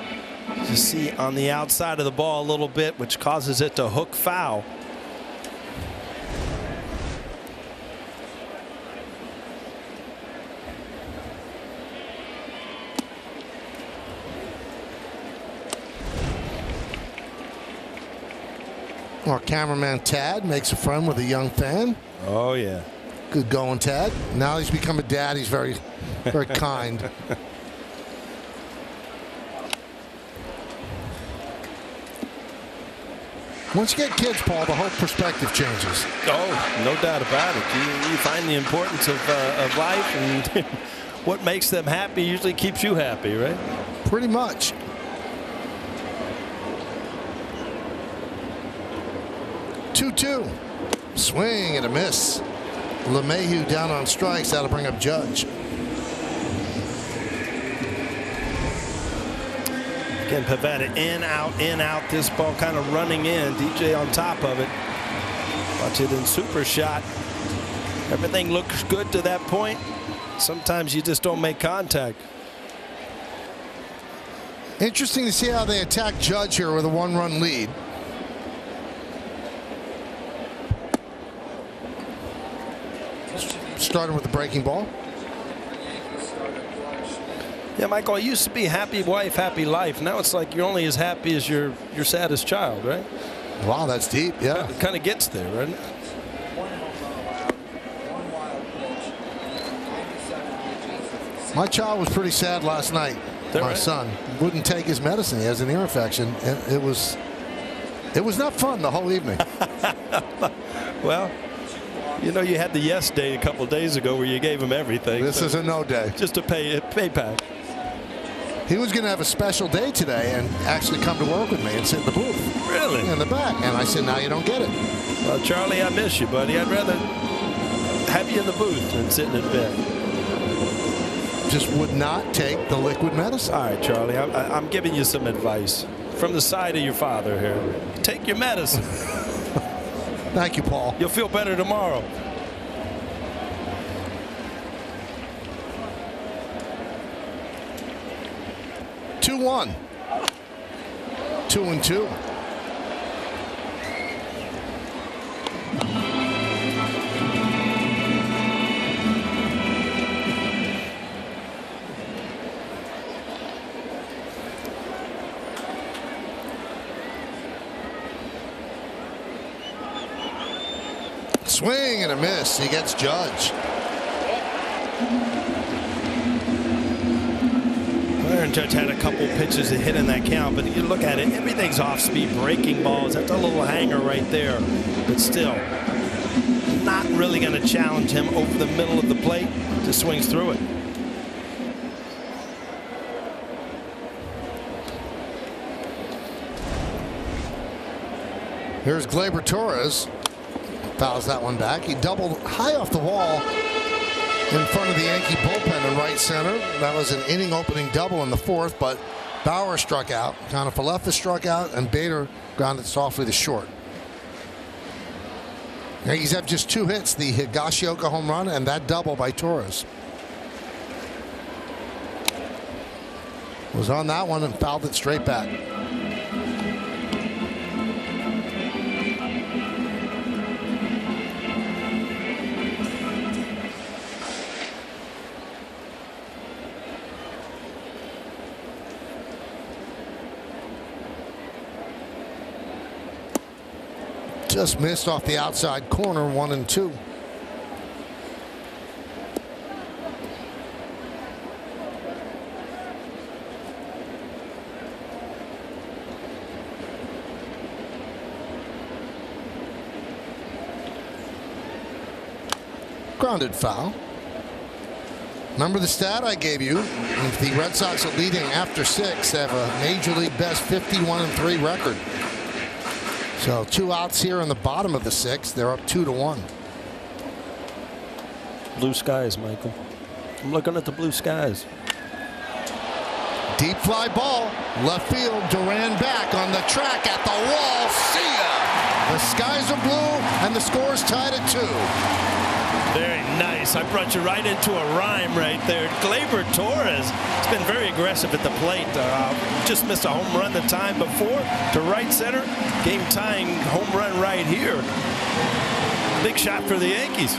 You see on the outside of the ball a little bit, which causes it to hook foul. Our cameraman Tad makes a friend with a young fan. Oh, yeah. Good going, Tad. Now he's become a dad. He's very, very kind. Once you get kids, Paul, the whole perspective changes. Oh, no doubt about it. You find the importance of life, and what makes them happy usually keeps you happy, right? Pretty much. 2-2. Swing and a miss. LeMahieu down on strikes. That'll bring up Judge. Again, Pivetta in, out. This ball kind of running in. DJ on top of it. Watch it in super shot. Everything looks good to that point. Sometimes you just don't make contact. Interesting to see how they attack Judge here with a 1-run lead. Starting with the breaking ball. Yeah, Michael, it used to be happy wife, happy life. Now it's like you're only as happy as your saddest child, right? Wow, that's deep. Yeah. It kind of gets there, right? My child was pretty sad last night. My son wouldn't take his medicine. He has an ear infection. And it was not fun the whole evening. Well, you know, you had the yes day a couple days ago where you gave him everything. This is a no day. Just a payback. He was going to have a special day today and actually come to work with me and sit in the booth. Really? In the back. And I said, now you don't get it. Well, Charlie, I miss you, buddy. I'd rather have you in the booth than sitting in bed. Just would not take the liquid medicine. All right, Charlie, I'm giving you some advice from the side of your father here. Take your medicine. Thank you, Paul. You'll feel better tomorrow. Two 2-1. 2-2. Swing and a miss. He gets Judge. Aaron Judge had a couple pitches that hit in that count, but you look at it, everything's off speed, breaking balls. That's a little hanger right there, but still not really going to challenge him over the middle of the plate. Just swings through it. Here's Gleyber Torres. Fouls that one back. He doubled high off the wall in front of the Yankee bullpen in right center. That was an inning opening double in the fourth, but Bauer struck out. Kiner-Falefa struck out, and Bader grounded softly to short. Yankees have just 2 hits, the Higashioka home run and that double by Torres. Was on that one and fouled it straight back. Just missed off the outside corner, 1-2. Grounded foul. Remember the stat I gave you? If the Red Sox are leading after 6, they have a major league best 51-3 record. So 2 outs here in the bottom of the 6th. They're up 2-1. Blue skies, Michael. I'm looking at the blue skies. Deep fly ball, left field. Duran back on the track at the wall. See ya! The skies are blue and the score's tied at 2. Very nice. I brought you right into a rhyme right there. Gleyber Torres has been very aggressive at the plate. Just missed a home run the time before to right center. Game tying home run right here. Big shot for the Yankees.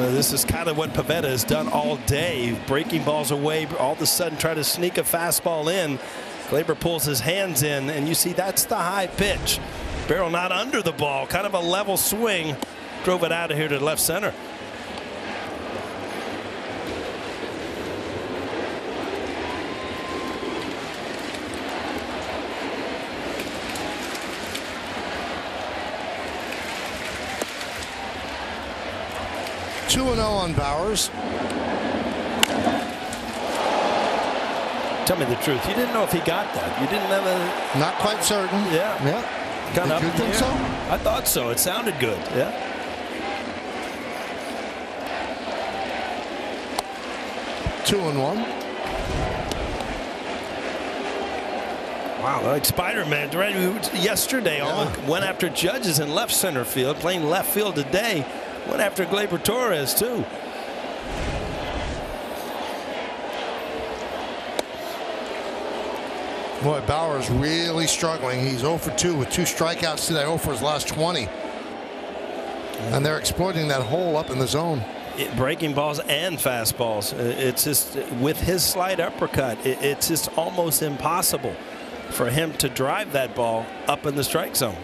This is kind of what Pivetta has done all day, breaking balls away, all of a sudden try to sneak a fastball in. Gleyber pulls his hands in, and you see that's the high pitch. Barrel not under the ball, kind of a level swing. Drove it out of here to left center. On Bowers. Tell me the truth. You didn't know if he got that. You didn't have a... Not quite certain. Yeah. Kind of Did you up in the think air. so? I thought so. It sounded good. Yeah. 2-1. Wow, like Spider-Man. Yesterday, went after Judges in left center field, playing left field today. Went after Gleyber Torres, too. Boy, Bauer's really struggling. He's 0 for 2 with 2 strikeouts today, 0 for his last 20. And they're exploiting that hole up in the zone. Breaking balls and fastballs. It's just, with his slight uppercut, it's just almost impossible for him to drive that ball up in the strike zone.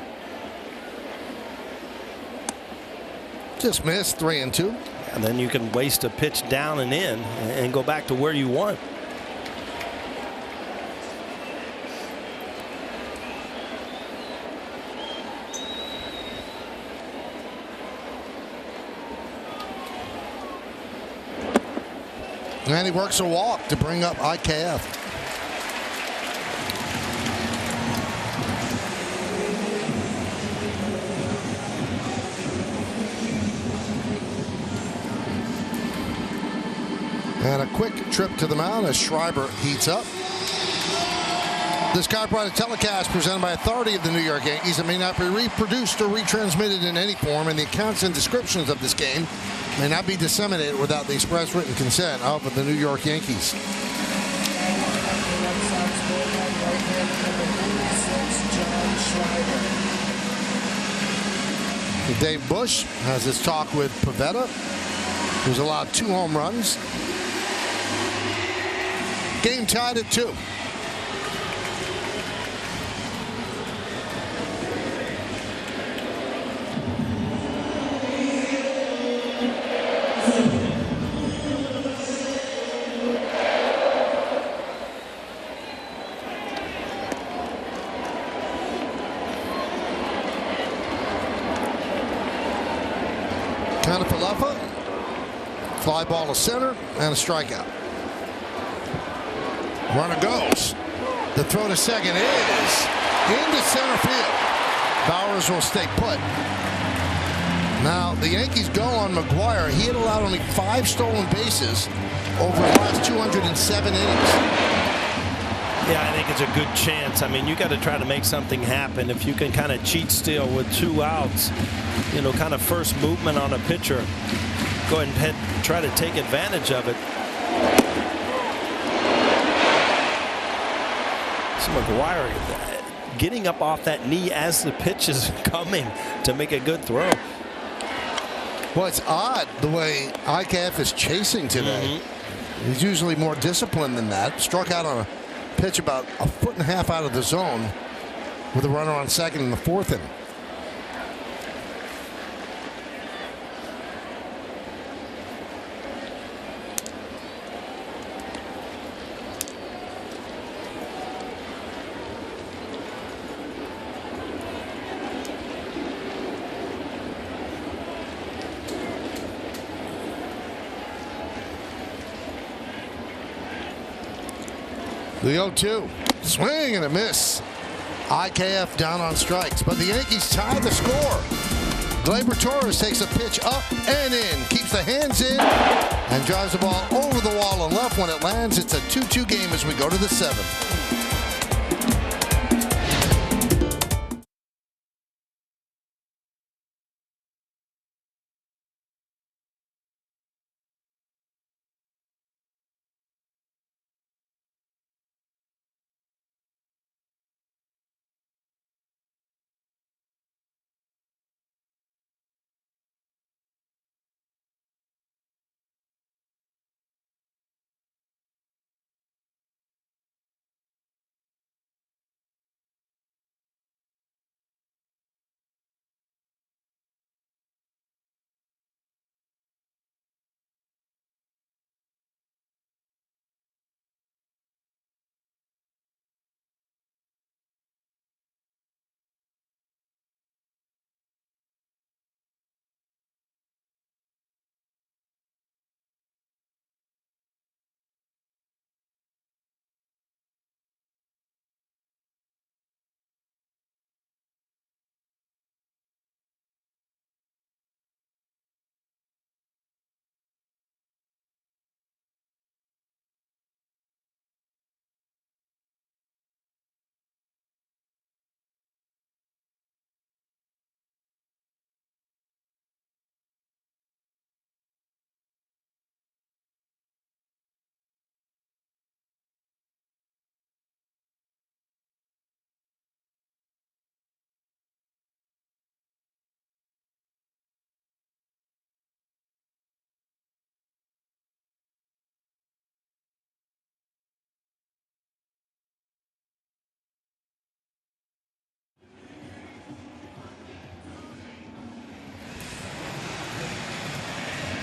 Just missed, 3-2. And then you can waste a pitch down and in and go back to where you want. And he works a walk to bring up IKF. And a quick trip to the mound as Schreiber heats up. This copyrighted telecast presented by authority of the New York Yankees. It may not be reproduced or retransmitted in any form, and the accounts and descriptions of this game may not be disseminated without the express written consent of the New York Yankees. Dave Bush has his talk with Pivetta, who's allowed 2 home runs. Game tied at 2. Kanafalefa, fly ball to center, and a strikeout. Runner goes. The throw to second is into center field. Bowers will stay put. Now, the Yankees go on McGuire. He had allowed only 5 stolen bases over the last 207 innings. Yeah, I think it's a good chance. I mean, you got to try to make something happen. If you can kind of cheat steal with 2 outs, you know, kind of first movement on a pitcher, go ahead and try to take advantage of it. So McGuire getting up off that knee as the pitch is coming to make a good throw. Well, it's odd the way IKF is chasing today. He's usually more disciplined than that. Struck out on a pitch about 1.5 feet out of the zone with a runner on second in the 4th inning. The 0-2. Swing and a miss. IKF down on strikes, but the Yankees tie the score. Gleyber Torres takes a pitch up and in, keeps the hands in, and drives the ball over the wall and left. When it lands, it's a 2-2 game as we go to the 7th.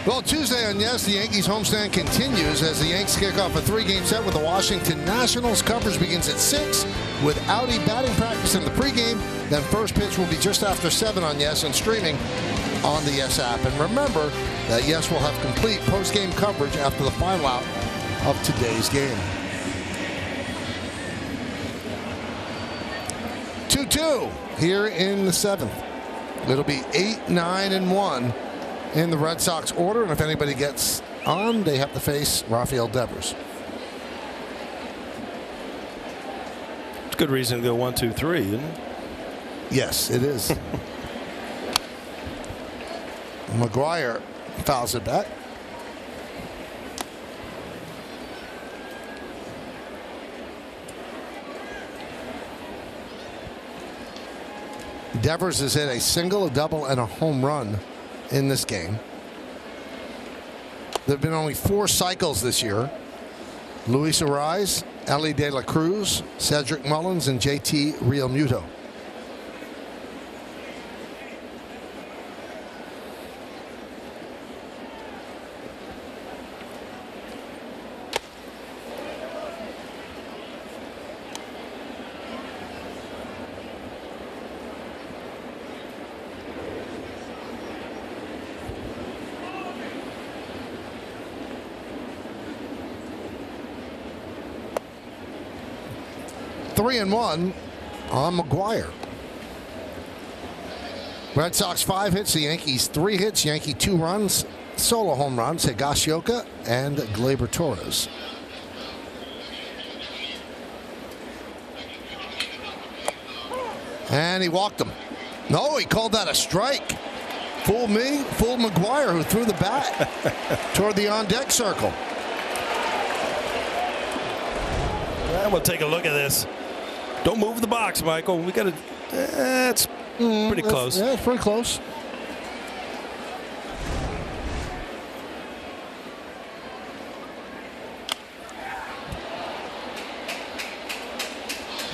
Well, Tuesday on Yes, the Yankees homestand continues as the Yanks kick off a 3-game set with the Washington Nationals. Coverage begins at 6 with Audi batting practice in the pregame. Then first pitch will be just after 7 on Yes and streaming on the Yes app. And remember that Yes will have complete post-game coverage after the final out of today's game. 2-2 here in the 7th. It'll be 8, 9, and 1 in the Red Sox order, and if anybody gets on, they have to face Rafael Devers. It's a good reason to go 1, 2, 3, isn't it? Yes, it is. McGuire fouls it back. Devers has hit a single, a double, and a home run in this game. There have been only 4 cycles this year. Luis Arraez, Ellie De La Cruz, Cedric Mullins, and JT Realmuto. Three and 1 on McGuire. Red Sox 5 hits, the Yankees 3 hits. Yankee 2 runs, solo home runs, Higashioka and Gleyber Torres. And he walked him. No, he called that a strike. Fooled me, fooled McGuire, who threw the bat toward the on-deck circle. Well, we'll take a look at this. Don't move the box, Michael. We got to. It's pretty close. Yeah, it's pretty close.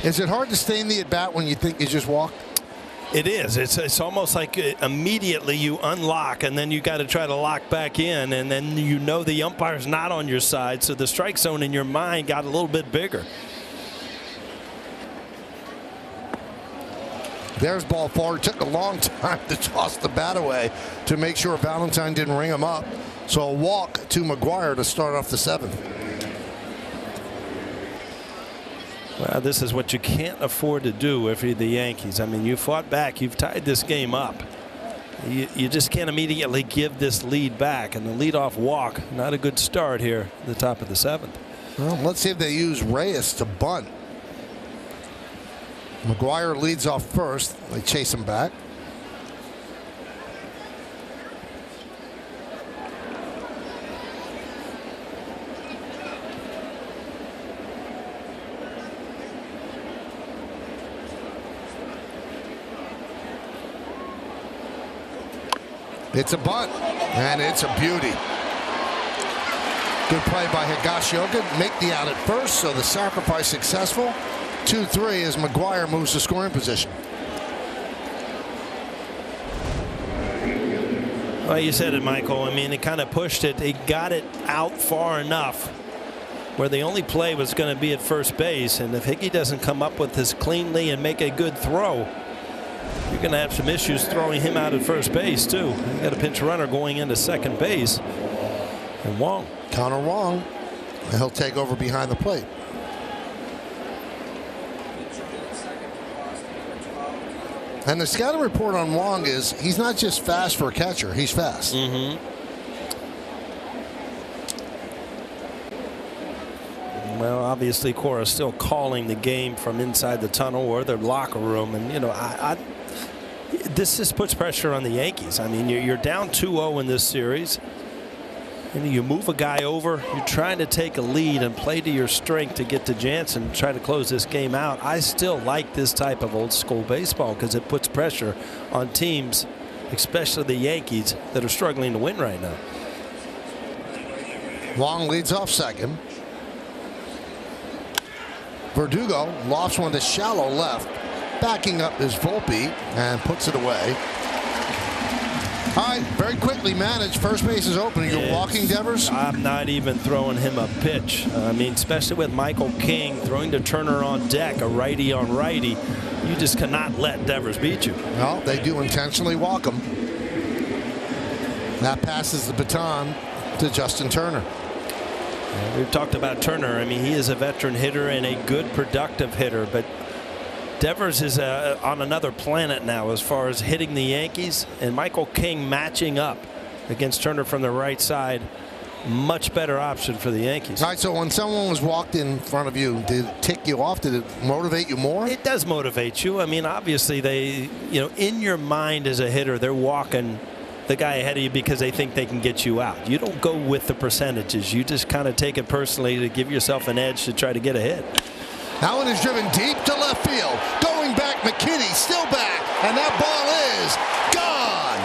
Is it hard to stay in the at-bat when you think you just walked? It is. It's almost like immediately you unlock, and then you got to try to lock back in, and then you know the umpire's not on your side, so the strike zone in your mind got a little bit bigger. There's ball forward. Took a long time to toss the bat away to make sure Valentine didn't ring him up. So a walk to McGuire to start off the 7th. Well, this is what you can't afford to do if you're the Yankees. I mean, you fought back. You've tied this game up. You just can't immediately give this lead back. And the leadoff walk, not a good start here at the top of the 7th. Well, let's see if they use Reyes to bunt. McGuire leads off first. They chase him back. It's a bunt, and it's a beauty. Good play by Higashioka. Make the out at first, so the sacrifice successful. 2-3 as McGuire moves to scoring position. Well, you said it, Michael. I mean, it kind of pushed it. It got it out far enough where the only play was going to be at first base. And if Higgy doesn't come up with this cleanly and make a good throw, you're going to have some issues throwing him out at first base, too. You got a pinch runner going into second base. And Wong. Connor Wong. And he'll take over behind the plate. And the scouting report on Wong is he's not just fast for a catcher, he's fast. Well, obviously, Cora's still calling the game from inside the tunnel or their locker room. And, you know, this just puts pressure on the Yankees. I mean, you're down 2-0 in this series. And you move a guy over, you're trying to take a lead and play to your strength to get to Jansen and try to close this game out. I still like this type of old school baseball because it puts pressure on teams, especially the Yankees, that are struggling to win right now. Wong leads off second. Verdugo lofts one to shallow left. Backing up is Volpe and puts it away. All right, very quickly managed. First base is open. You're walking Devers? I'm not even throwing him a pitch. I mean, especially with Michael King throwing to Turner on deck, a righty on righty. You just cannot let Devers beat you. Well, they do intentionally walk him. That passes the baton to Justin Turner. We've talked about Turner. I mean, he is a veteran hitter and a good productive hitter, but Devers is on another planet now as far as hitting the Yankees, and Michael King matching up against Turner from the right side. Much better option for the Yankees. All right, so when someone was walked in front of you, did it tick you off? Did it motivate you more? It does motivate you. I mean, obviously they, in your mind as a hitter, they're walking the guy ahead of you because they think they can get you out. You don't go with the percentages. You just kind of take it personally to give yourself an edge to try to get ahead. That one is driven deep to left field. Going back, McKinney still back, and that ball is gone.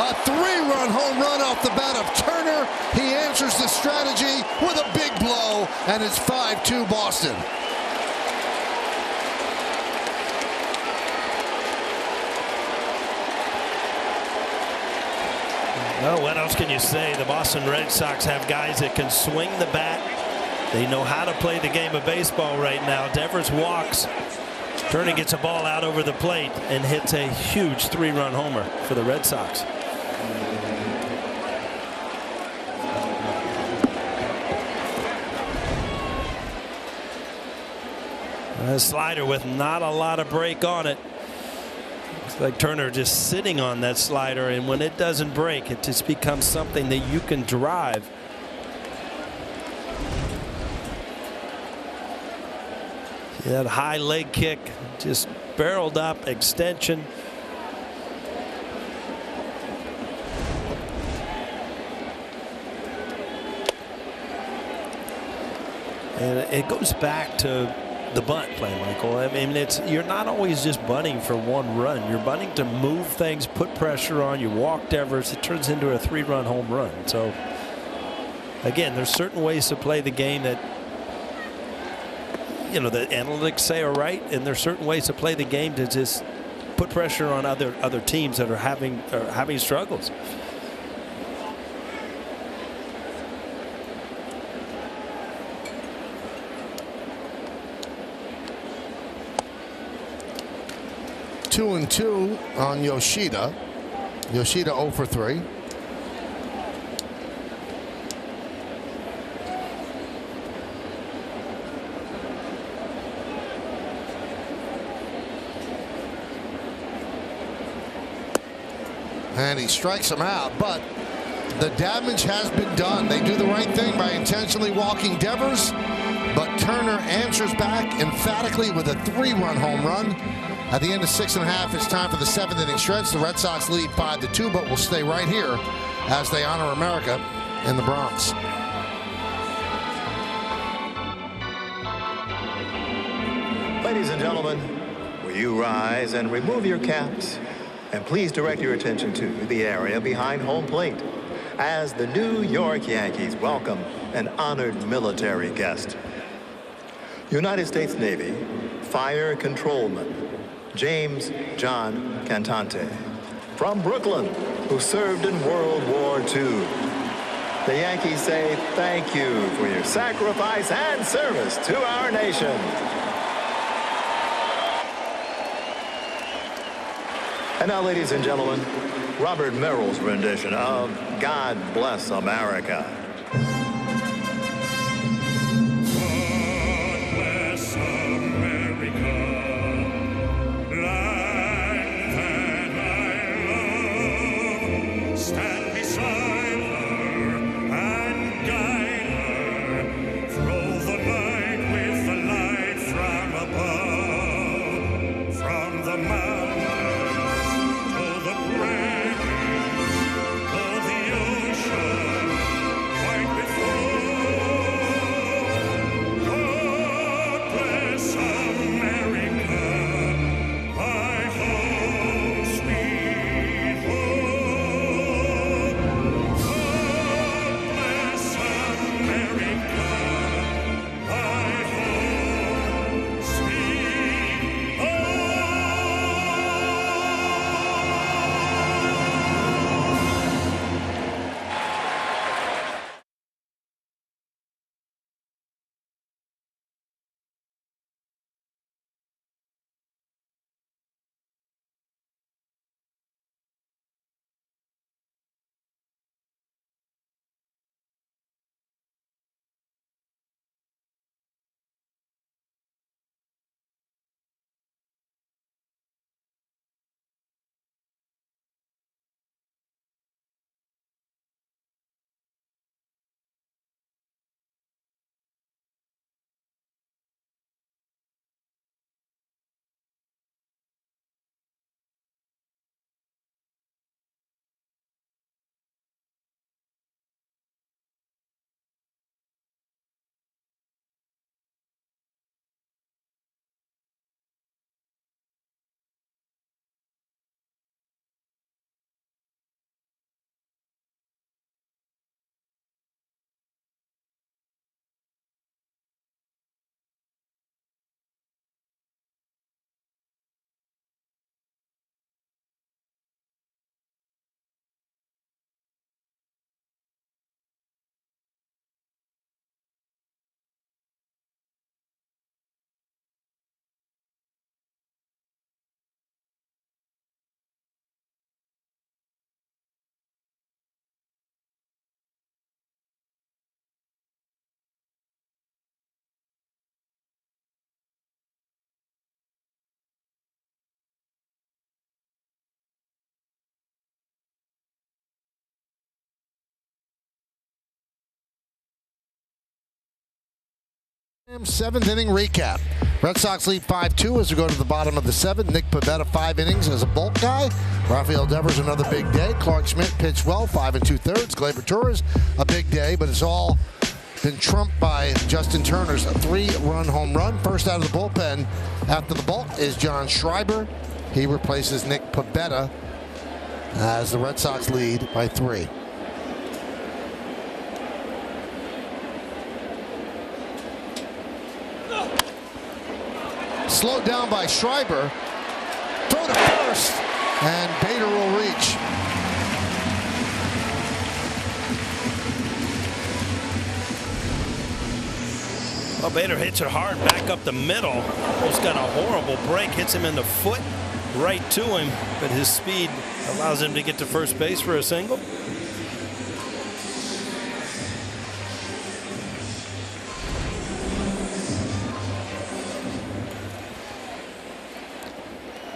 A 3-run home run off the bat of Turner. He answers the strategy with a big blow, and it's 5-2 Boston. Well, what else can you say? The Boston Red Sox have guys that can swing the bat. They know how to play the game of baseball right now. Devers walks. Turner gets a ball out over the plate and hits a huge 3-run homer for the Red Sox. A slider with not a lot of break on it. Looks like Turner just sitting on that slider, and when it doesn't break, it just becomes something that you can drive. That high leg kick, just barreled up, extension. And it goes back to the bunt play, Michael. I mean, you're not always just bunting for one run. You're bunting to move things, put pressure on. You walk Devers, it turns into a 3-run home run. So again, there's certain ways to play the game that the analytics say are right, and there's certain ways to play the game to just put pressure on other teams that are having struggles. Two and 2 on Yoshida. Yoshida 0 for 3. And he strikes him out, but the damage has been done. They do the right thing by intentionally walking Devers, but Turner answers back emphatically with a 3-run home run. At the end of 6.5, it's time for the 7th inning stretch. The Red Sox lead 5-2, but will stay right here as they honor America in the Bronx. Ladies and gentlemen, will you rise and remove your caps? And please direct your attention to the area behind home plate as the New York Yankees welcome an honored military guest. United States Navy Fire Controlman James John Cantante from Brooklyn, who served in World War II. The Yankees say thank you for your sacrifice and service to our nation. And now, ladies and gentlemen, Robert Merrill's rendition of God Bless America. Seventh inning recap. Red Sox lead 5-2 as we go to the bottom of the seventh. Nick Pivetta 5 innings as a bulk guy. Rafael Devers another big day. Clark Schmidt pitched well, 5 2/3. Gleyber Torres a big day, but it's all been trumped by Justin Turner's 3-run home run. First out of the bullpen after the bulk is John Schreiber. He replaces Nick Pivetta as the Red Sox lead by 3. Slowed down by Schreiber. Throw to first, and Bader will reach. Well, Bader hits it hard back up the middle. Almost got a horrible break. Hits him in the foot, right to him. But his speed allows him to get to first base for a single.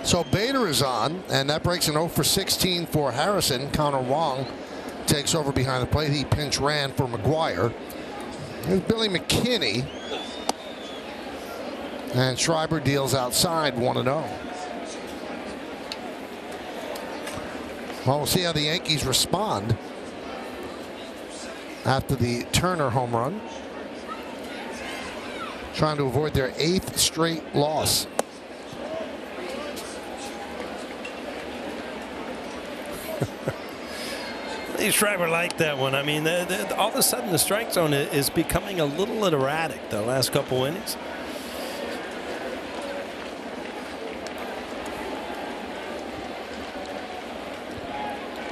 So Bader is on, and that breaks an 0 for 16 for Harrison. Connor Wong takes over behind the plate. He pinch ran for McGuire. Here's Billy McKinney. And Schreiber deals outside 1-0. Well, we'll see how the Yankees respond after the Turner home run. Trying to avoid their 8th straight loss. Schreiber liked that one. I mean, all of a sudden the strike zone is becoming a little erratic the last couple innings.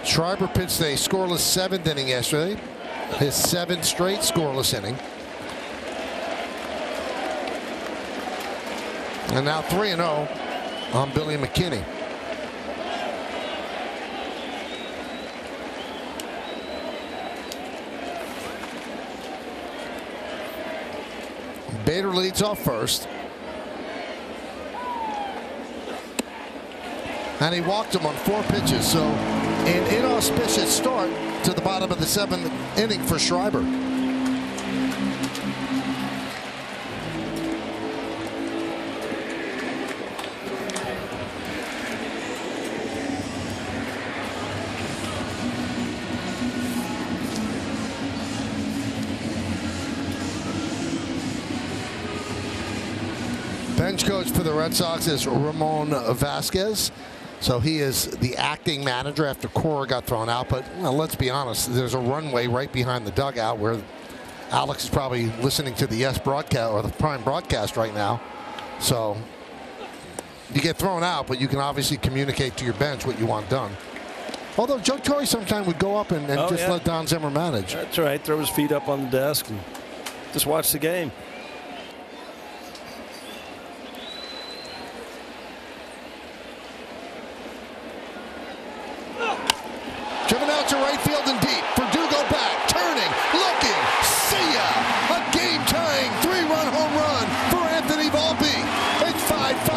Schreiber pitched a scoreless 7th inning yesterday. His 7th straight scoreless inning. And now 3-0 on Billy McKinney. Bader leads off first. And he walked him on 4 pitches. So an inauspicious start to the bottom of the 7th inning for Schreiber. Bench coach for the Red Sox is Ramon Vasquez. So he is the acting manager after Cora got thrown out. But well, let's be honest, there's a runway right behind the dugout where Alex is probably listening to the Yes broadcast or the Prime broadcast right now. So you get thrown out, but you can obviously communicate to your bench what you want done. Although Joe Torre sometimes would go up and just let Don Zimmer manage. That's right. Throw his feet up on the desk and just watch the game. Driven out to right field and deep. Verdugo back, turning, looking, see ya! A game-tying 3-run home run for Anthony Volpe. It's 5-5.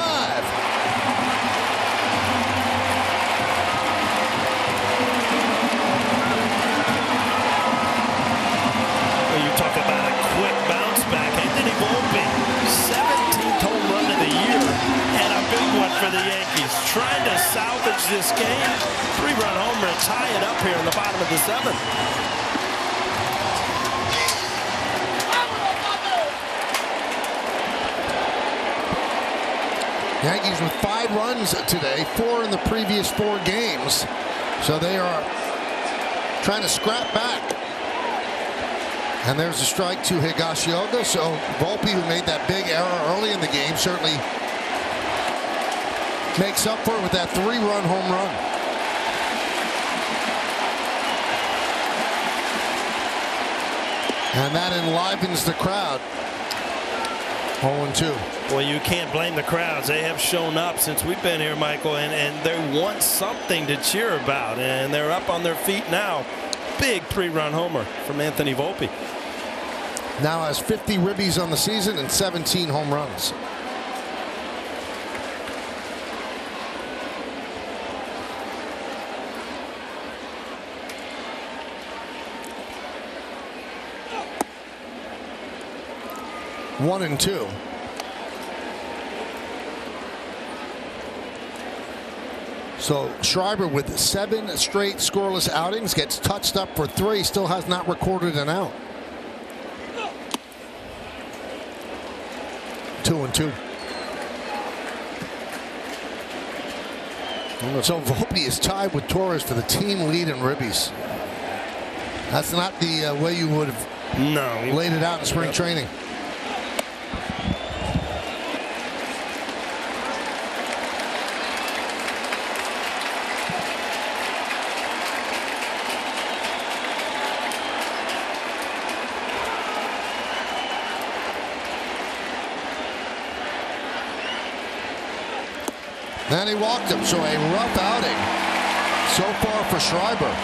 Well, you talk about a quick bounce back. Anthony Volpe, 17th home run of the year, and a big one for the Yankees. Trying to salvage this game. 3-run homer to tie it up here in the bottom of the 7th. Yankees with 5 runs today, 4 in the previous 4 games. So they are trying to scrap back. And there's a strike to Higashioka. So Volpe, who made that big error early in the game, certainly makes up for it with that 3-run home run. And that enlivens the crowd. 0-2. Well, you can't blame the crowds. They have shown up since we've been here, Michael, and they want something to cheer about, and they're up on their feet now. Big 3-run homer from Anthony Volpe. Now has 50 ribbies on the season and 17 home runs. 1-2. So Schreiber with 7 straight scoreless outings gets touched up for 3, still has not recorded an out. 2-2. So Volpe is tied with Torres for the team lead in ribbies. That's not the way you would have laid it out in spring training. And he walked him, so a rough outing so far for Schreiber.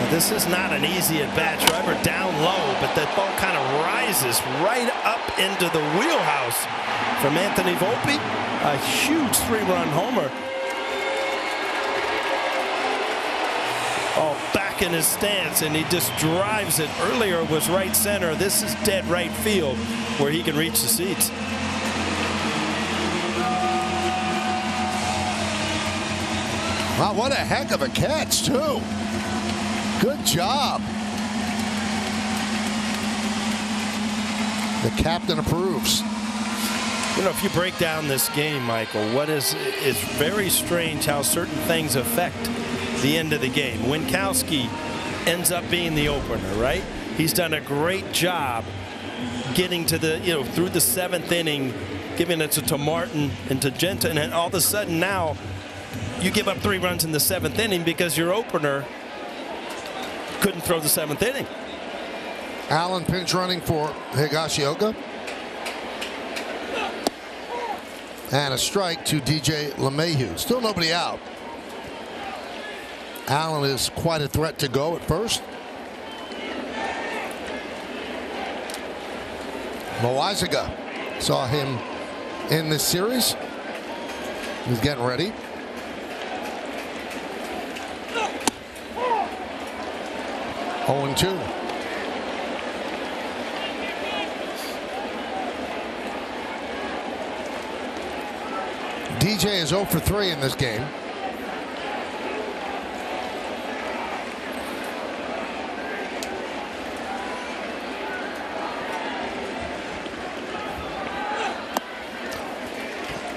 This is not an easy at bat. Schreiber down low, but that ball kind of rises right up into the wheelhouse from Anthony Volpe. A huge 3-run homer. Oh, back in his stance, and he just drives it. Earlier it was right center. This is dead right field where he can reach the seats. Wow, what a heck of a catch, too. Good job. The captain approves. You know, if you break down this game, Michael, it's very strange how certain things affect the end of the game. Winkowski ends up being the opener, right? He's done a great job getting to the, through the 7th inning, giving it to Martin and to Jensen, and all of a sudden now you give up 3 runs in the 7th inning because your opener couldn't throw the 7th inning. Allen pinch running for Higashioka. And a strike to DJ LeMahieu. Still nobody out. Allen is quite a threat to go at first. Loaizaga saw him in this series. He's getting ready. Oh, 2. DJ is 0 for 3 in this game.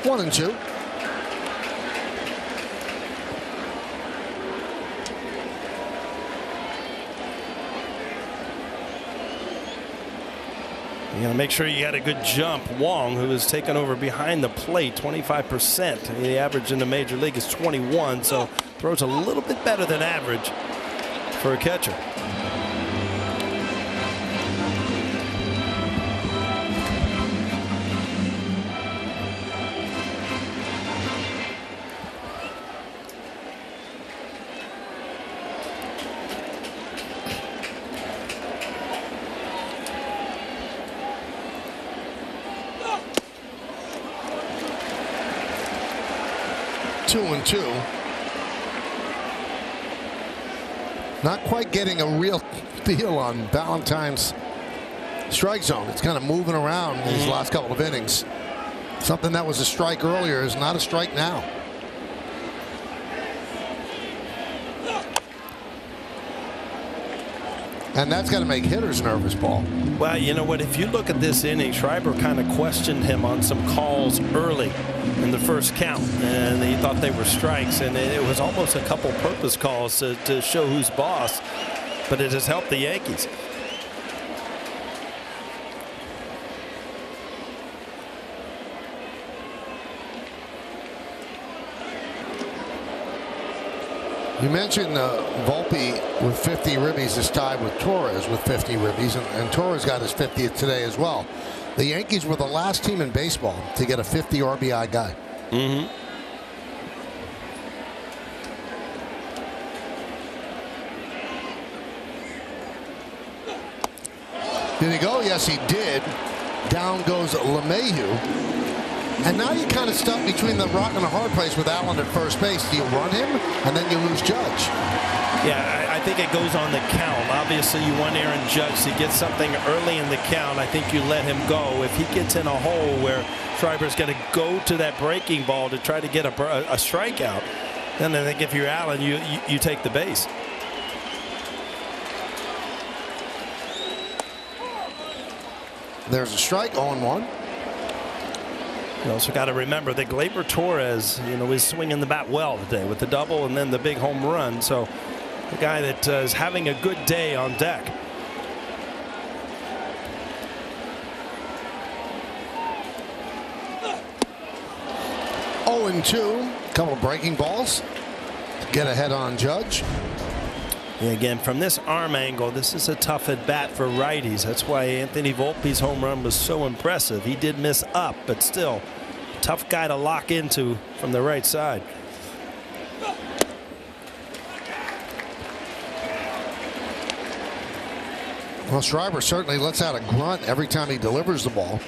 One and 2. You got to make sure you got a good jump. Wong, who has taken over behind the plate, 25%. The average in the major league is 21, so throws a little bit better than average for a catcher. Two and 2. Not quite getting a real feel on Valentine's strike zone. It's kind of moving around these last couple of innings. Something that was a strike earlier is not a strike now. And that's got to make hitters nervous, Paul. Well, you know what? If you look at this inning, Schreiber kind of questioned him on some calls early in the first count, and he thought they were strikes, and it was almost a couple purpose calls to show who's boss, but it has helped the Yankees. You mentioned Volpe with 50 ribbies is tied with Torres with 50 ribbies, and Torres got his 50th today as well. The Yankees were the last team in baseball to get a 50 RBI guy. Did he go? Yes, he did. Down goes LeMahieu. And now you're kind of stuck between the rock and the hard place with Allen at first base. Do you run him, and then you lose Judge? Yeah, I I think it goes on the count. Obviously, you want Aaron Judge to get something early in the count. I think you let him go. If he gets in a hole where Schreiber's going to go to that breaking ball to try to get a strikeout, then I think if you're Allen, you take the base. There's a strike, 0-1. You also got to remember that Gleyber Torres, is swinging the bat well today with the double and then the big home run. So the guy that is having a good day on deck. And 2, couple of breaking balls to get ahead on Judge. Yeah, again, from this arm angle, this is a tough at bat for righties. That's why Anthony Volpe's home run was so impressive. He did miss up, but still, tough guy to lock into from the right side. Well, Schreiber certainly lets out a grunt every time he delivers the ball.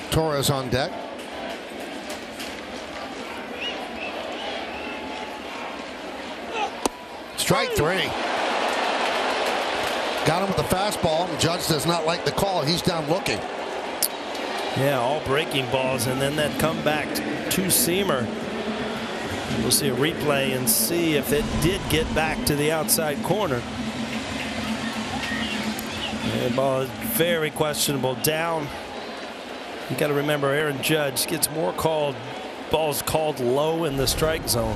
Torres on deck. Strike 3. Got him with the fastball. Judge does not like the call. He's down looking. Yeah, all breaking balls, and then that comeback two-seamer. We'll see a replay and see if it did get back to the outside corner. The ball is very questionable. Down. You got to remember, Aaron Judge gets more balls called low in the strike zone.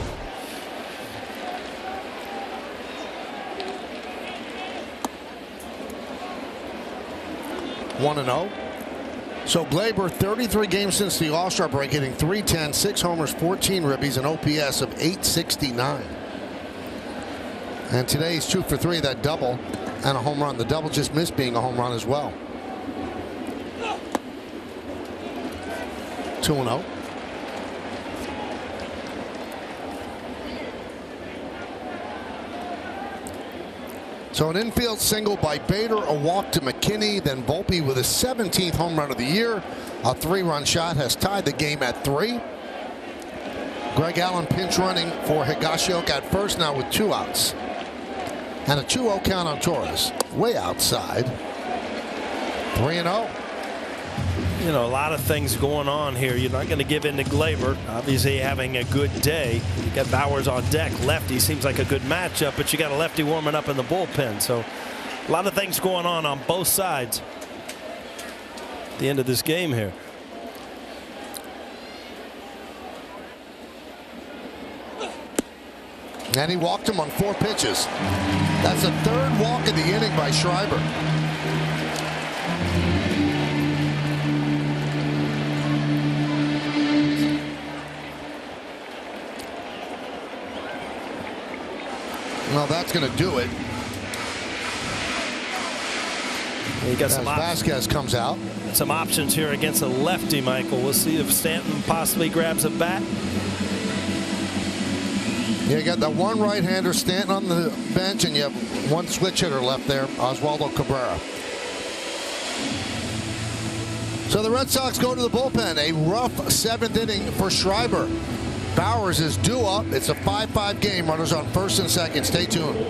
One and 0. So Gleyber, 33 games since the All-Star break, hitting .310, 6 homers, 14 ribbies, an OPS of .869. And today he's 2 for 3, that double and a home run. The double just missed being a home run as well. 2-0. So an infield single by Bader, a walk to McKinney, then Volpe with his 17th home run of the year. A 3-run shot has tied the game at 3. Greg Allen pinch running for Higashioka at first now with 2 outs. And a 2-0 count on Torres. Way outside. 3-0. A lot of things going on here. You're not going to give in to Gleyber. Obviously having a good day. You got Bowers on deck. Lefty seems like a good matchup, but you got a lefty warming up in the bullpen. So a lot of things going on both sides at the end of this game here. And he walked him on 4 pitches. That's the 3rd walk of the inning by Schreiber. Well, that's going to do it. You got some Vasquez comes out. Some options here against a lefty, Michael. We'll see if Stanton possibly grabs a bat. You got that one right-hander, Stanton on the bench, and you have one switch hitter left there, Oswaldo Cabrera. So the Red Sox go to the bullpen. A rough 7th inning for Schreiber. Bowers is due up. It's a 5-5 game. Runners on first and second. Stay tuned.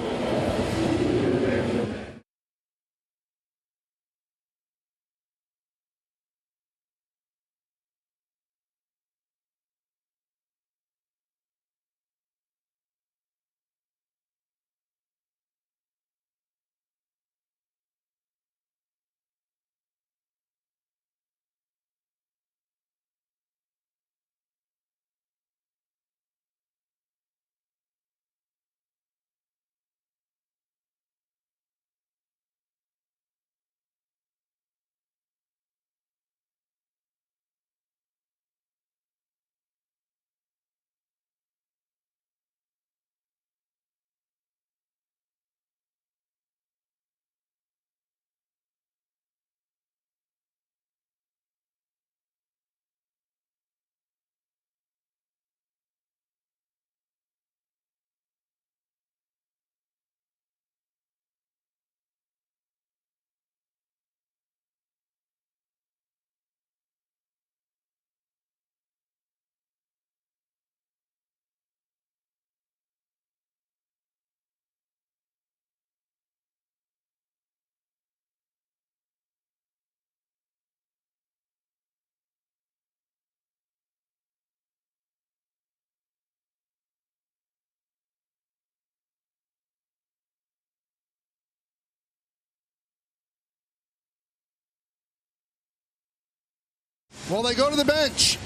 Well, they go to the bench.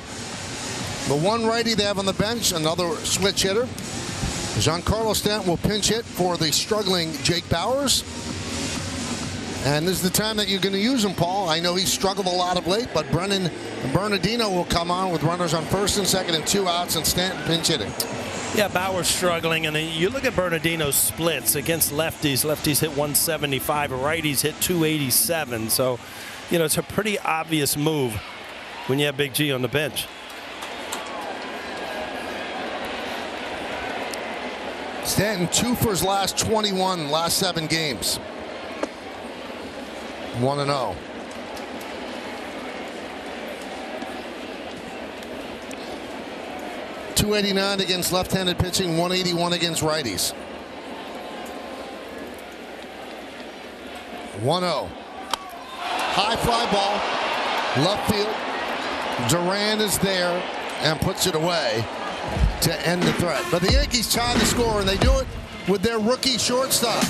The one righty they have on the bench, another switch hitter. Giancarlo Stanton will pinch hit for the struggling Jake Bauers. And this is the time that you're going to use him, Paul. I know he's struggled a lot of late, but Brennan Bernardino will come on with runners on first and second and 2 outs, and Stanton pinch hitting. Yeah, Bauer's struggling, and you look at Bernardino's splits against lefties. Lefties hit 175, righties hit 287. So, you know, it's a pretty obvious move when you have Big G on the bench. Stanton 2 for his last 21, last 7 games. 1-0. .289 against left-handed pitching, 181 against righties. 1-0. High fly ball, left field. Duran is there and puts it away to end the threat. But the Yankees tie the score, and they do it with their rookie shortstop.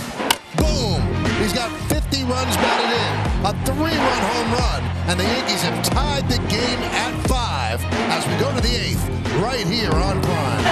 Boom! He's got 50 runs batted in, a 3-run home run, and the Yankees have tied the game at 5 as we go to the 8th, right here on Prime.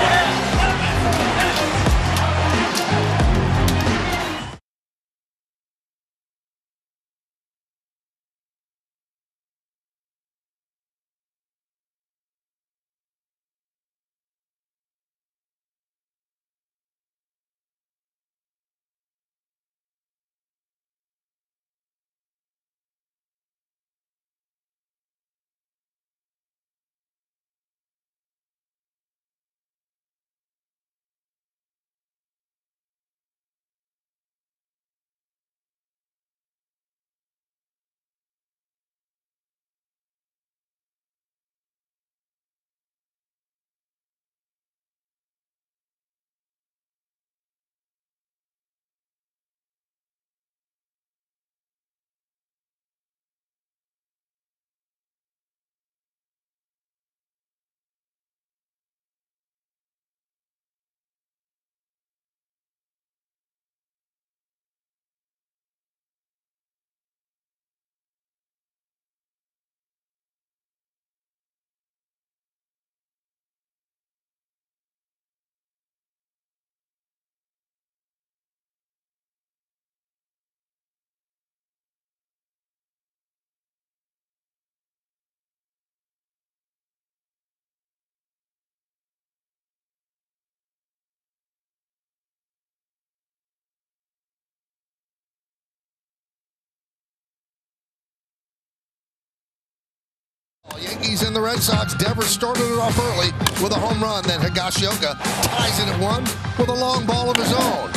Yankees and the Red Sox. Devers started it off early with a home run. Then Higashioka ties it at 1 with a long ball of his own.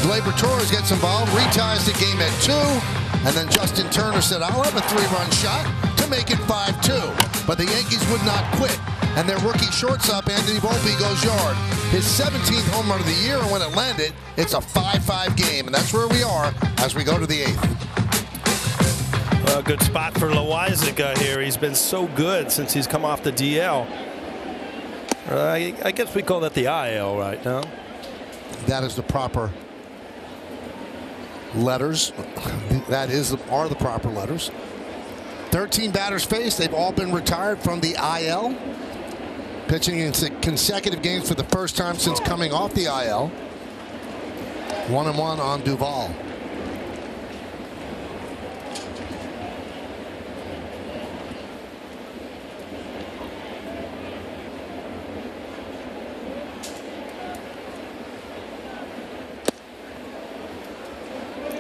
Gleyber Torres gets involved, reties the game at 2. And then Justin Turner said, I'll have a 3-run shot to make it 5-2. But the Yankees would not quit. And their rookie shortstop, Anthony Volpe, goes yard. His 17th home run of the year, and when it landed, it's a 5-5 game. And that's where we are as we go to the 8th. A good spot for Loizaga here. He's been so good since he's come off the DL. I guess we call that the IL right now. That is the proper letters. That are the proper letters. 13 batters faced. They've all been retired from the IL. Pitching in consecutive games for the first time since coming off the IL. 1-1 on Duvall.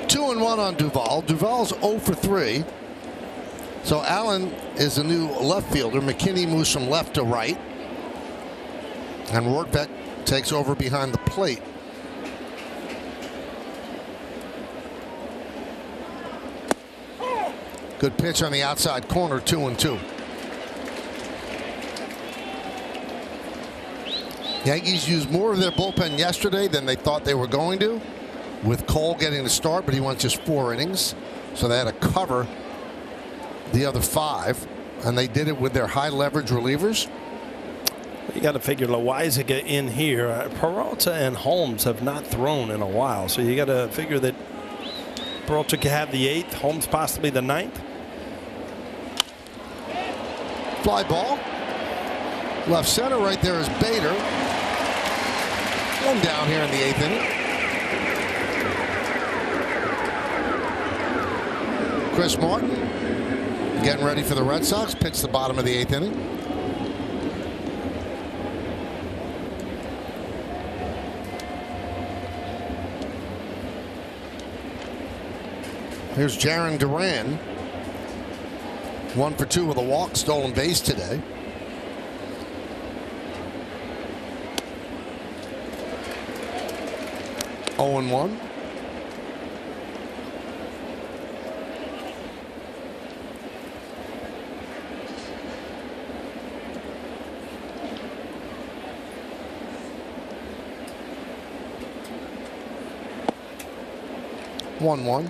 Two and 1 on Duvall. Duvall's 0 for 3. So Allen is the new left fielder. McKinney moves from left to right. And Rortvedt takes over behind the plate. Good pitch on the outside corner, 2-2. Yankees used more of their bullpen yesterday than they thought they were going to, with Cole getting the start, but he went just 4 innings. So they had to cover the other 5, and they did it with their high leverage relievers. You got to figure Loizaga in here. Peralta and Holmes have not thrown in a while, so you got to figure that Peralta could have the 8th, Holmes possibly the 9th. Fly ball. Left center right there is Bader. One down here in the 8th inning. Chris Martin getting ready for the Red Sox. Pitched the bottom of the 8th inning. Here's Jarren Duran. 1 for 2 with a walk, stolen base today. Oh and 1. One.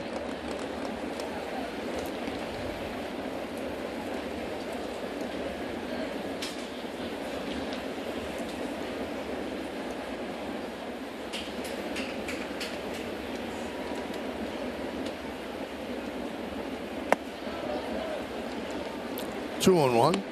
Two on one.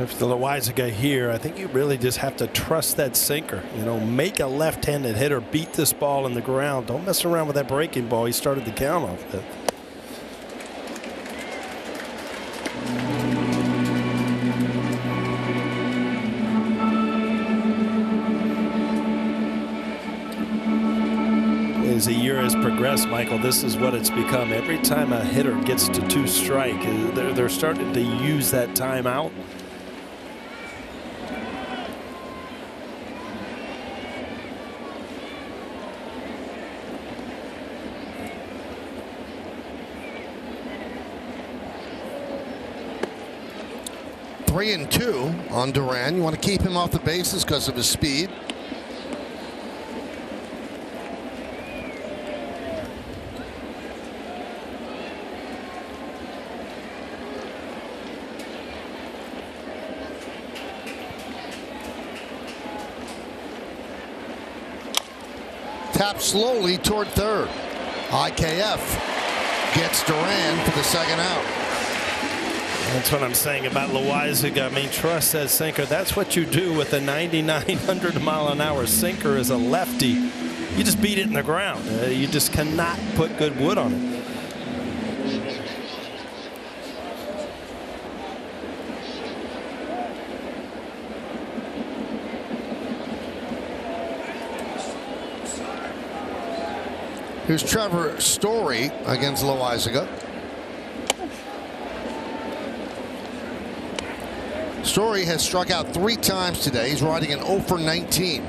If the Loizaga here, I think you really just have to trust that sinker. You know, make a left-handed hitter beat this ball in the ground. Don't mess around with that breaking ball. He started the count off with. As the year has progressed, Michael, this is what it's become. Every time a hitter gets to 2 strike, they're starting to use that timeout. Three and 2 on Duran. You want to keep him off the bases because of his speed. Tap slowly toward third. IKF gets Duran for the second out. That's what I'm saying about Loizaga. I mean, trust that sinker. That's what you do with a 9,900-mile-an-hour sinker as a lefty. You just beat it in the ground. You just cannot put good wood on it. Here's Trevor Story against Loizaga. Story has struck out 3 times today. He's riding an 0 for 19.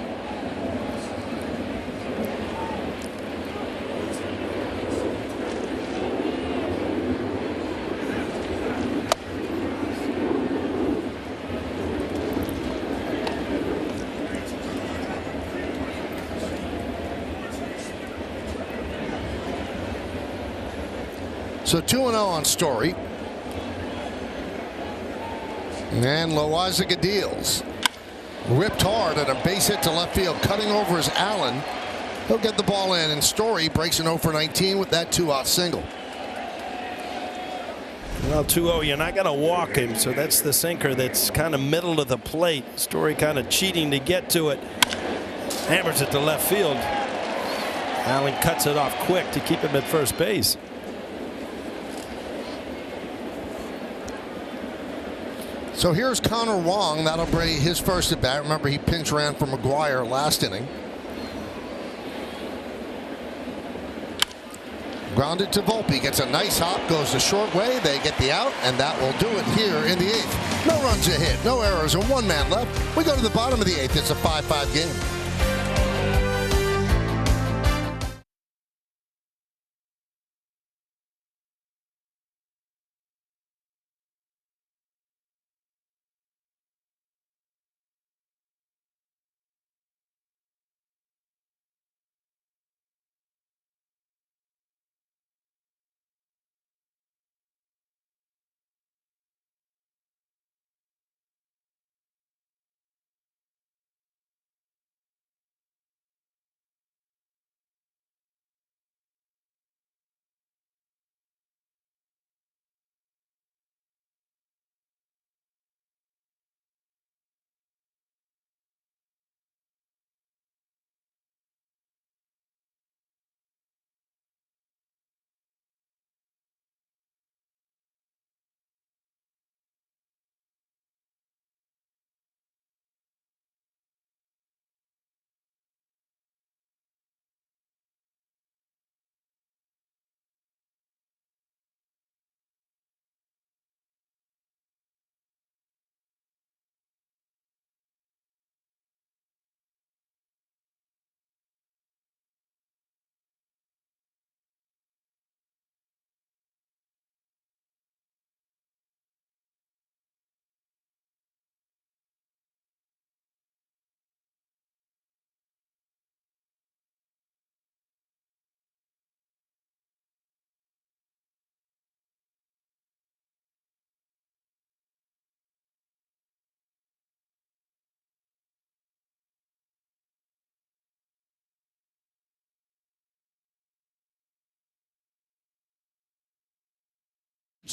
So 2-0 on Story. And Loizaga deals. Ripped hard and a base hit to left field. Cutting over is Allen. He'll get the ball in, and Story breaks an 0 for 19 with that 2-out single. Well, 2-0, you're not going to walk him, so that's the sinker that's kind of middle of the plate. Story kind of cheating to get to it. Hammers it to left field. Allen cuts it off quick to keep him at first base. So here's Connor Wong. That'll be his first at bat. Remember, he pinch ran for McGuire last inning. Grounded to Volpe. Gets a nice hop. Goes the short way. They get the out, and that will do it here in the 8th. No runs a hit. No errors. And 1 man left. We go to the bottom of the 8th. It's a 5-5 game.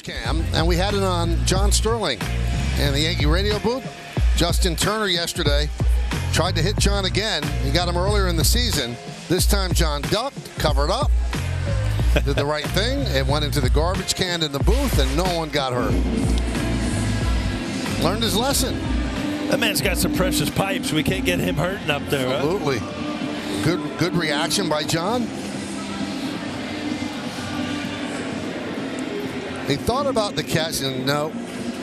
Cam, and we had it on John Sterling and the Yankee radio booth. Justin Turner yesterday tried to hit John again. He got him earlier in the season. This time John ducked, covered up, did the right thing. It went into the garbage can in the booth, and no one got hurt. Learned his lesson. That man's got some precious pipes. We can't get him hurting up there. Absolutely. Huh? Good reaction by John. He thought about the catch and no,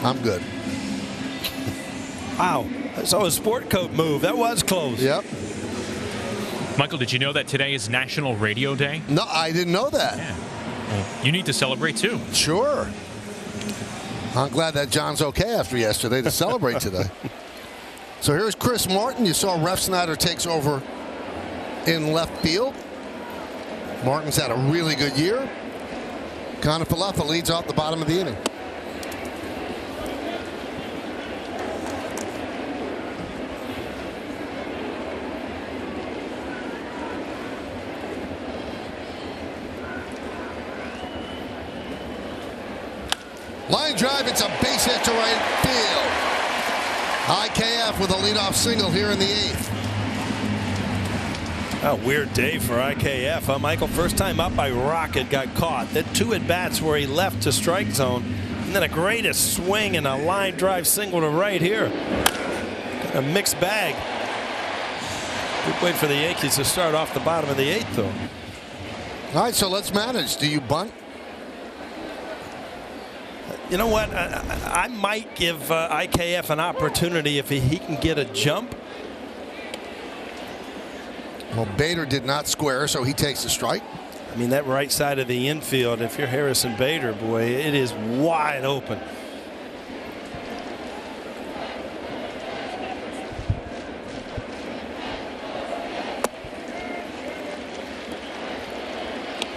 I'm good. Wow. I saw a sport coat move. That was close. Yep. Michael, did you know that today is National Radio Day? No, I didn't know that. Yeah. Well, you need to celebrate too. Sure. I'm glad that John's okay after yesterday to celebrate today. So here's Chris Martin. You saw Ref Snyder takes over in left field. Martin's had a really good year. Connor Falefa leads off the bottom of the inning. Line drive, it's a base hit to right field. IKF with a leadoff single here in the 8th. A weird day for IKF. Michael, first time up by Rocket, got caught. Then 2 at-bats where he left to strike zone. And then a greatest swing and a line drive single to right here. Kind of mixed bag. Good way for the Yankees to start off the bottom of the 8th, though. All right, so let's manage. Do you bunt? You know what? I might give IKF an opportunity if he can get a jump. Well, Bader did not square, so he takes the strike. I mean, that right side of the infield, if you're Harrison Bader, boy, it is wide open.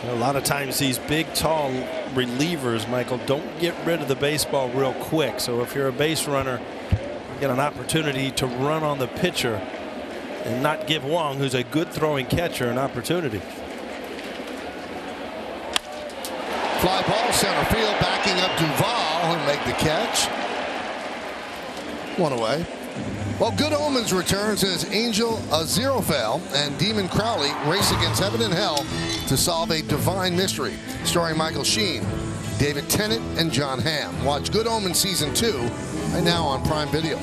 A lot of times these big, tall relievers, Michael, don't get rid of the baseball real quick. So if you're a base runner, you get an opportunity to run on the pitcher and not give Wong, who's a good throwing catcher, an opportunity. Fly ball center field, backing up Duvall and make the catch. One away. Well, Good Omens returns as Angel Aziraphale and Demon Crowley race against heaven and hell to solve a divine mystery. Starring Michael Sheen, David Tennant, and John Hamm. Watch Good Omens Season 2 right now on Prime Video.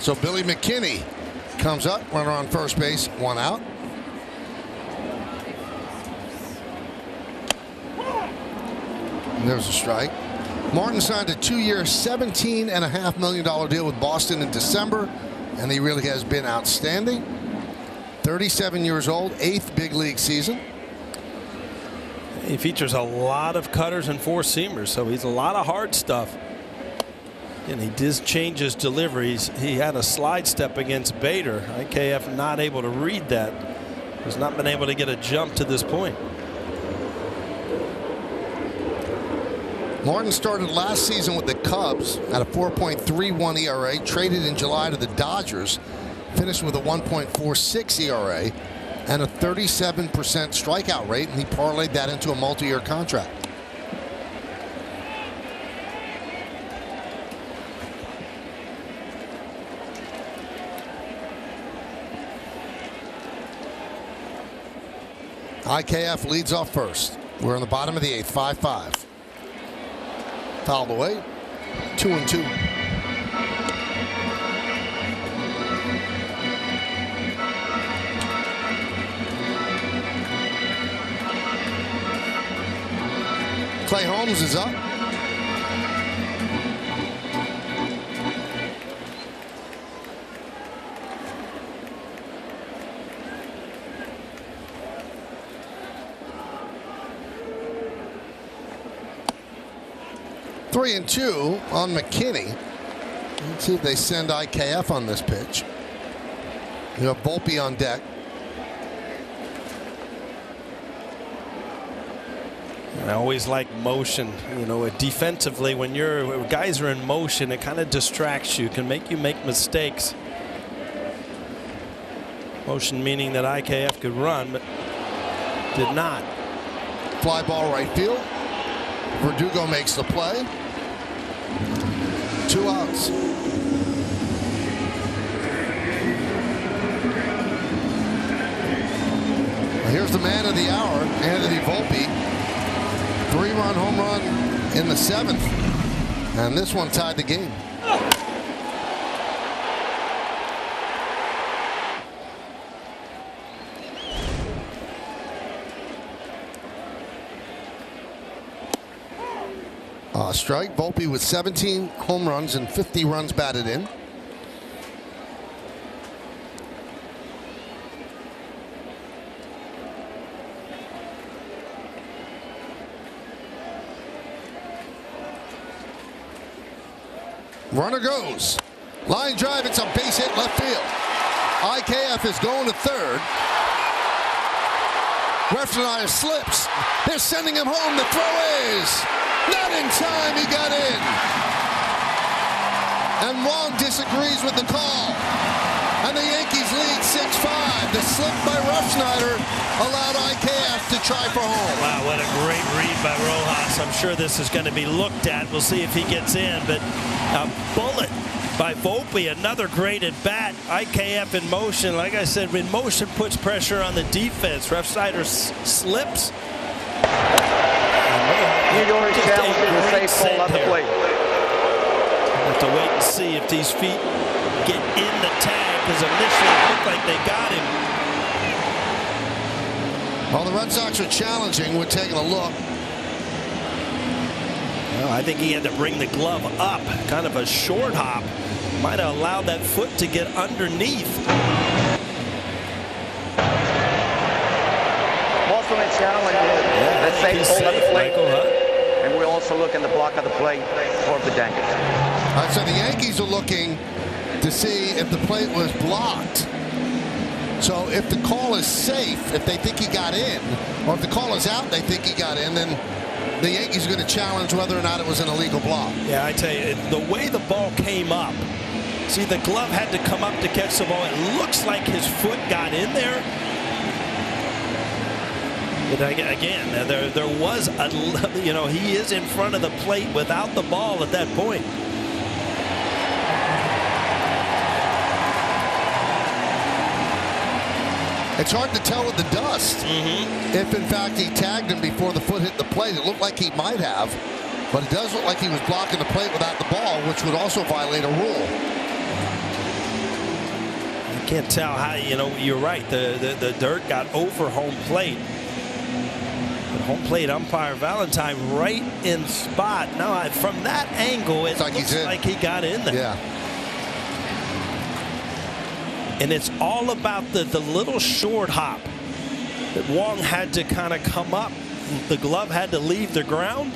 So Billy McKinney comes up, runner on first base, 1 out. And there's a strike. Martin signed a 2-year, $17.5 million deal with Boston in December, and he really has been outstanding. 37 years old, 8th big league season. He features a lot of cutters and 4-seamers, so he's a lot of hard stuff. And he does change his deliveries. He had a slide step against Bader. IKF not able to read that. Has not been able to get a jump to this point. Martin started last season with the Cubs at a 4.31 ERA, traded in July to the Dodgers, finished with a 1.46 ERA and a 37% strikeout rate, and he parlayed that into a multi-year contract. IKF leads off first. We're in the bottom of the 8th, 5-5. Fouled away, 2-2. Clay Holmes is up. Three and 2 on McKinney. Let's see if they send IKF on this pitch. You have Volpe on deck. I always like motion. You know, defensively, when guys are in motion, it kind of distracts you, can make you make mistakes. Motion meaning that IKF could run, but did not. Fly ball right field. Verdugo makes the play. 2 outs. Here's the man of the hour, Anthony Volpe. 3-run home run in the 7th. And this one tied the game. Strike. Volpe with 17 home runs and 50 runs batted in. Runner goes. Line drive. It's a base hit left field. IKF is going to third. Refsnyder slips. They're sending him home. The throw is not in time. He got in. And Wong disagrees with the call. And the Yankees lead 6-5. The slip by Refsnyder allowed IKF to try for home. Wow, what a great read by Rojas. I'm sure this is going to be looked at. We'll see if he gets in. But a bullet by Volpe, another great at bat. IKF in motion. Like I said, when motion puts pressure on the defense, Refsnyder slips. New York challenging the safe ball at the plate. We'll have to wait and see if these feet get in the tag, because initially it looked like they got him. Well, the Red Sox are challenging. We're taking a look. Well, I think he had to bring the glove up, kind of a short hop. Might have allowed that foot to get underneath. Also in challenge, the safe ball at the plate. And we'll also look in the block of the plate for the Yankees. All right, so the Yankees are looking to see if the plate was blocked. So if the call is safe, if they think he got in, or if the call is out, they think he got in, then the Yankees are going to challenge whether or not it was an illegal block. Yeah, I tell you, the way the ball came up, see, the glove had to come up to catch the ball. It looks like his foot got in there. But again, there was a, he is in front of the plate without the ball at that point. It's hard to tell with the dust if, in fact, he tagged him before the foot hit the plate. It looked like he might have, but it does look like he was blocking the plate without the ball, which would also violate a rule. I can't tell how, you're right. The dirt got over home plate. But home plate umpire Valentine right in spot. Now, from that angle, it looks like he got in there. Yeah. And it's all about the little short hop that Wong had to kind of come up. The glove had to leave the ground.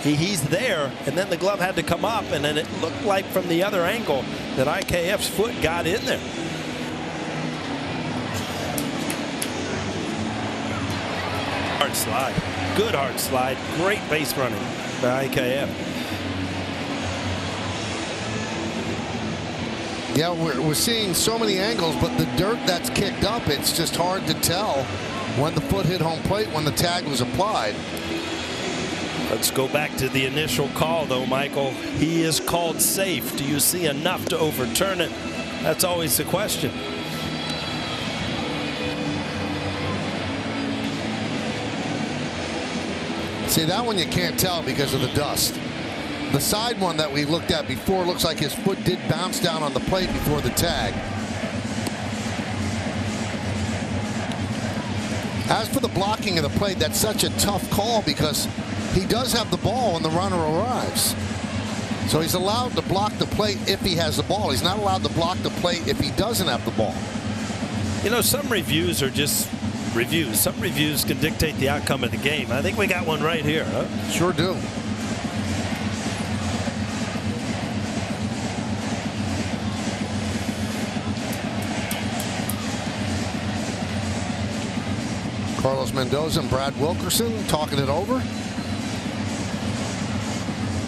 He's there, and then the glove had to come up, and then it looked like from the other angle that IKF's foot got in there. Hard slide. Good hard slide. Great base running by IKF. Yeah, we're seeing so many angles, but the dirt that's kicked up, it's just hard to tell when the foot hit home plate, when the tag was applied. Let's go back to the initial call, though, Michael. He is called safe. Do you see enough to overturn it? That's always the question. See, that one you can't tell because of the dust. The side one that we looked at before looks like his foot did bounce down on the plate before the tag. As for the blocking of the plate, that's such a tough call because he does have the ball when the runner arrives. So he's allowed to block the plate if he has the ball. He's not allowed to block the plate if he doesn't have the ball. Some reviews are just reviews. Some reviews can dictate the outcome of the game. I think we got one right here, huh? Sure do. Carlos Mendoza and Brad Wilkerson talking it over.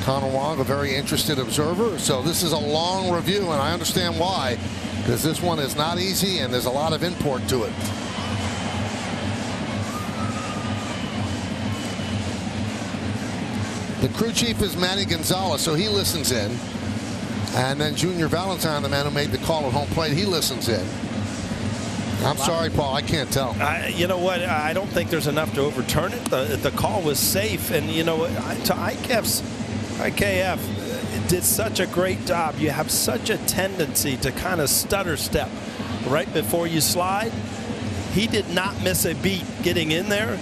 Connor Wong, a very interested observer. So this is a long review, and I understand why. because this one is not easy and there's a lot of import to it. The crew chief is Manny Gonzalez, so he listens in. And then Junior Valentine, the man who made the call at home plate, he listens in. I'm sorry, Paul, I can't tell. You know what? I don't think there's enough to overturn it. The call was safe, and you know what? To IKF did such a great job. You have such a tendency to kind of stutter step right before you slide. He did not miss a beat getting in there.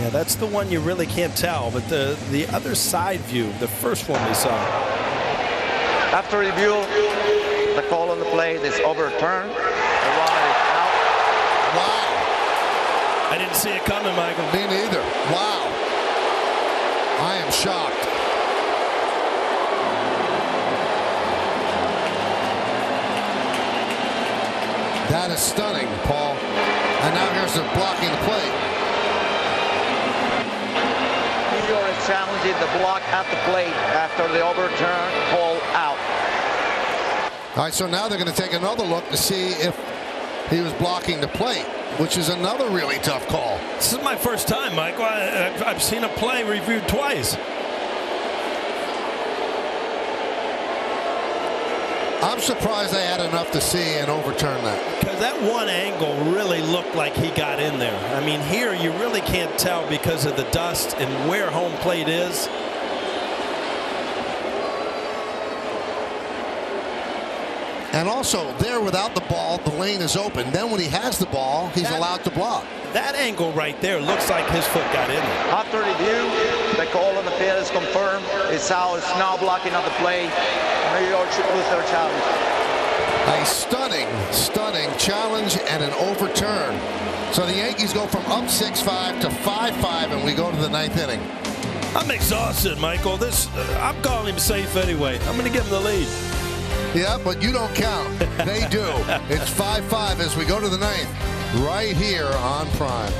Yeah, that's the one you really can't tell, but the other side view, the first one we saw. After review, the call on the plate is overturned. The runner is out. Wow. I didn't see it coming, Michael. Me neither. Wow. I am shocked. That is stunning, Paul. And now here's the blocking the plate. Is challenging the block at the plate after the overturn call out. All right, so now they're going to take another look to see if he was blocking the plate, which is another really tough call. This is my first time, Michael. I've seen a play reviewed twice. I'm surprised they had enough to see and overturn that. Because that one angle really looked like he got in there. I mean, here you really can't tell because of the dust and where home plate is. And also, there without the ball, the lane is open. Then when he has the ball, he's allowed to block. That angle right there looks like his foot got in there. After review, the call on the field is confirmed. It's out. It's now blocking on the plate. New York should lose their challenge. A stunning challenge and an overturn. So the Yankees go from up 6-5 to 5-5, and we go to the ninth inning. I'm exhausted, Michael. I'm calling him safe anyway. I'm going to give him the lead. Yeah, but you don't count. They do. It's 5-5 as we go to the ninth, right here on Prime.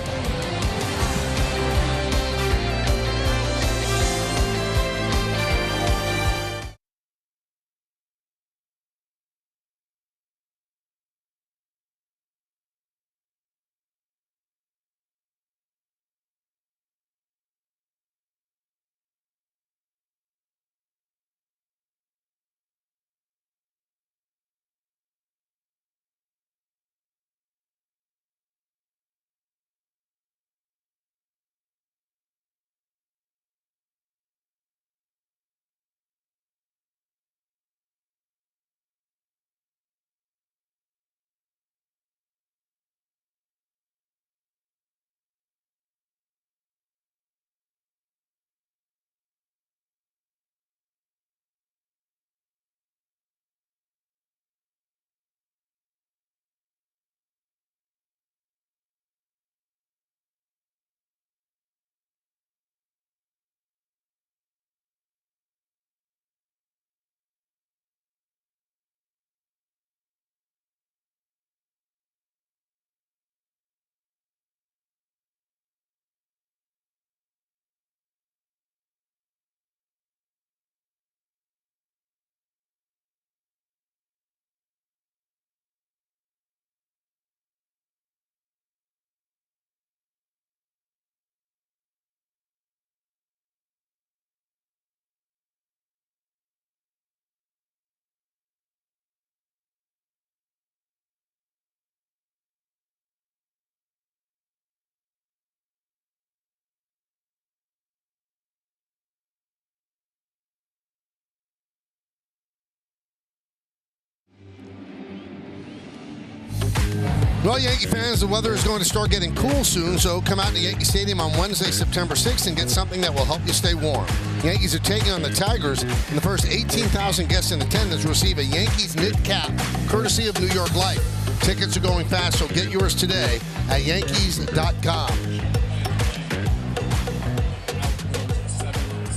Well, Yankee fans, the weather is going to start getting cool soon, so come out to Yankee Stadium on Wednesday, September 6th and get something that will help you stay warm. Yankees are taking on the Tigers, and the first 18,000 guests in attendance receive a Yankees knit cap, courtesy of New York Life. Tickets are going fast, so get yours today at Yankees.com.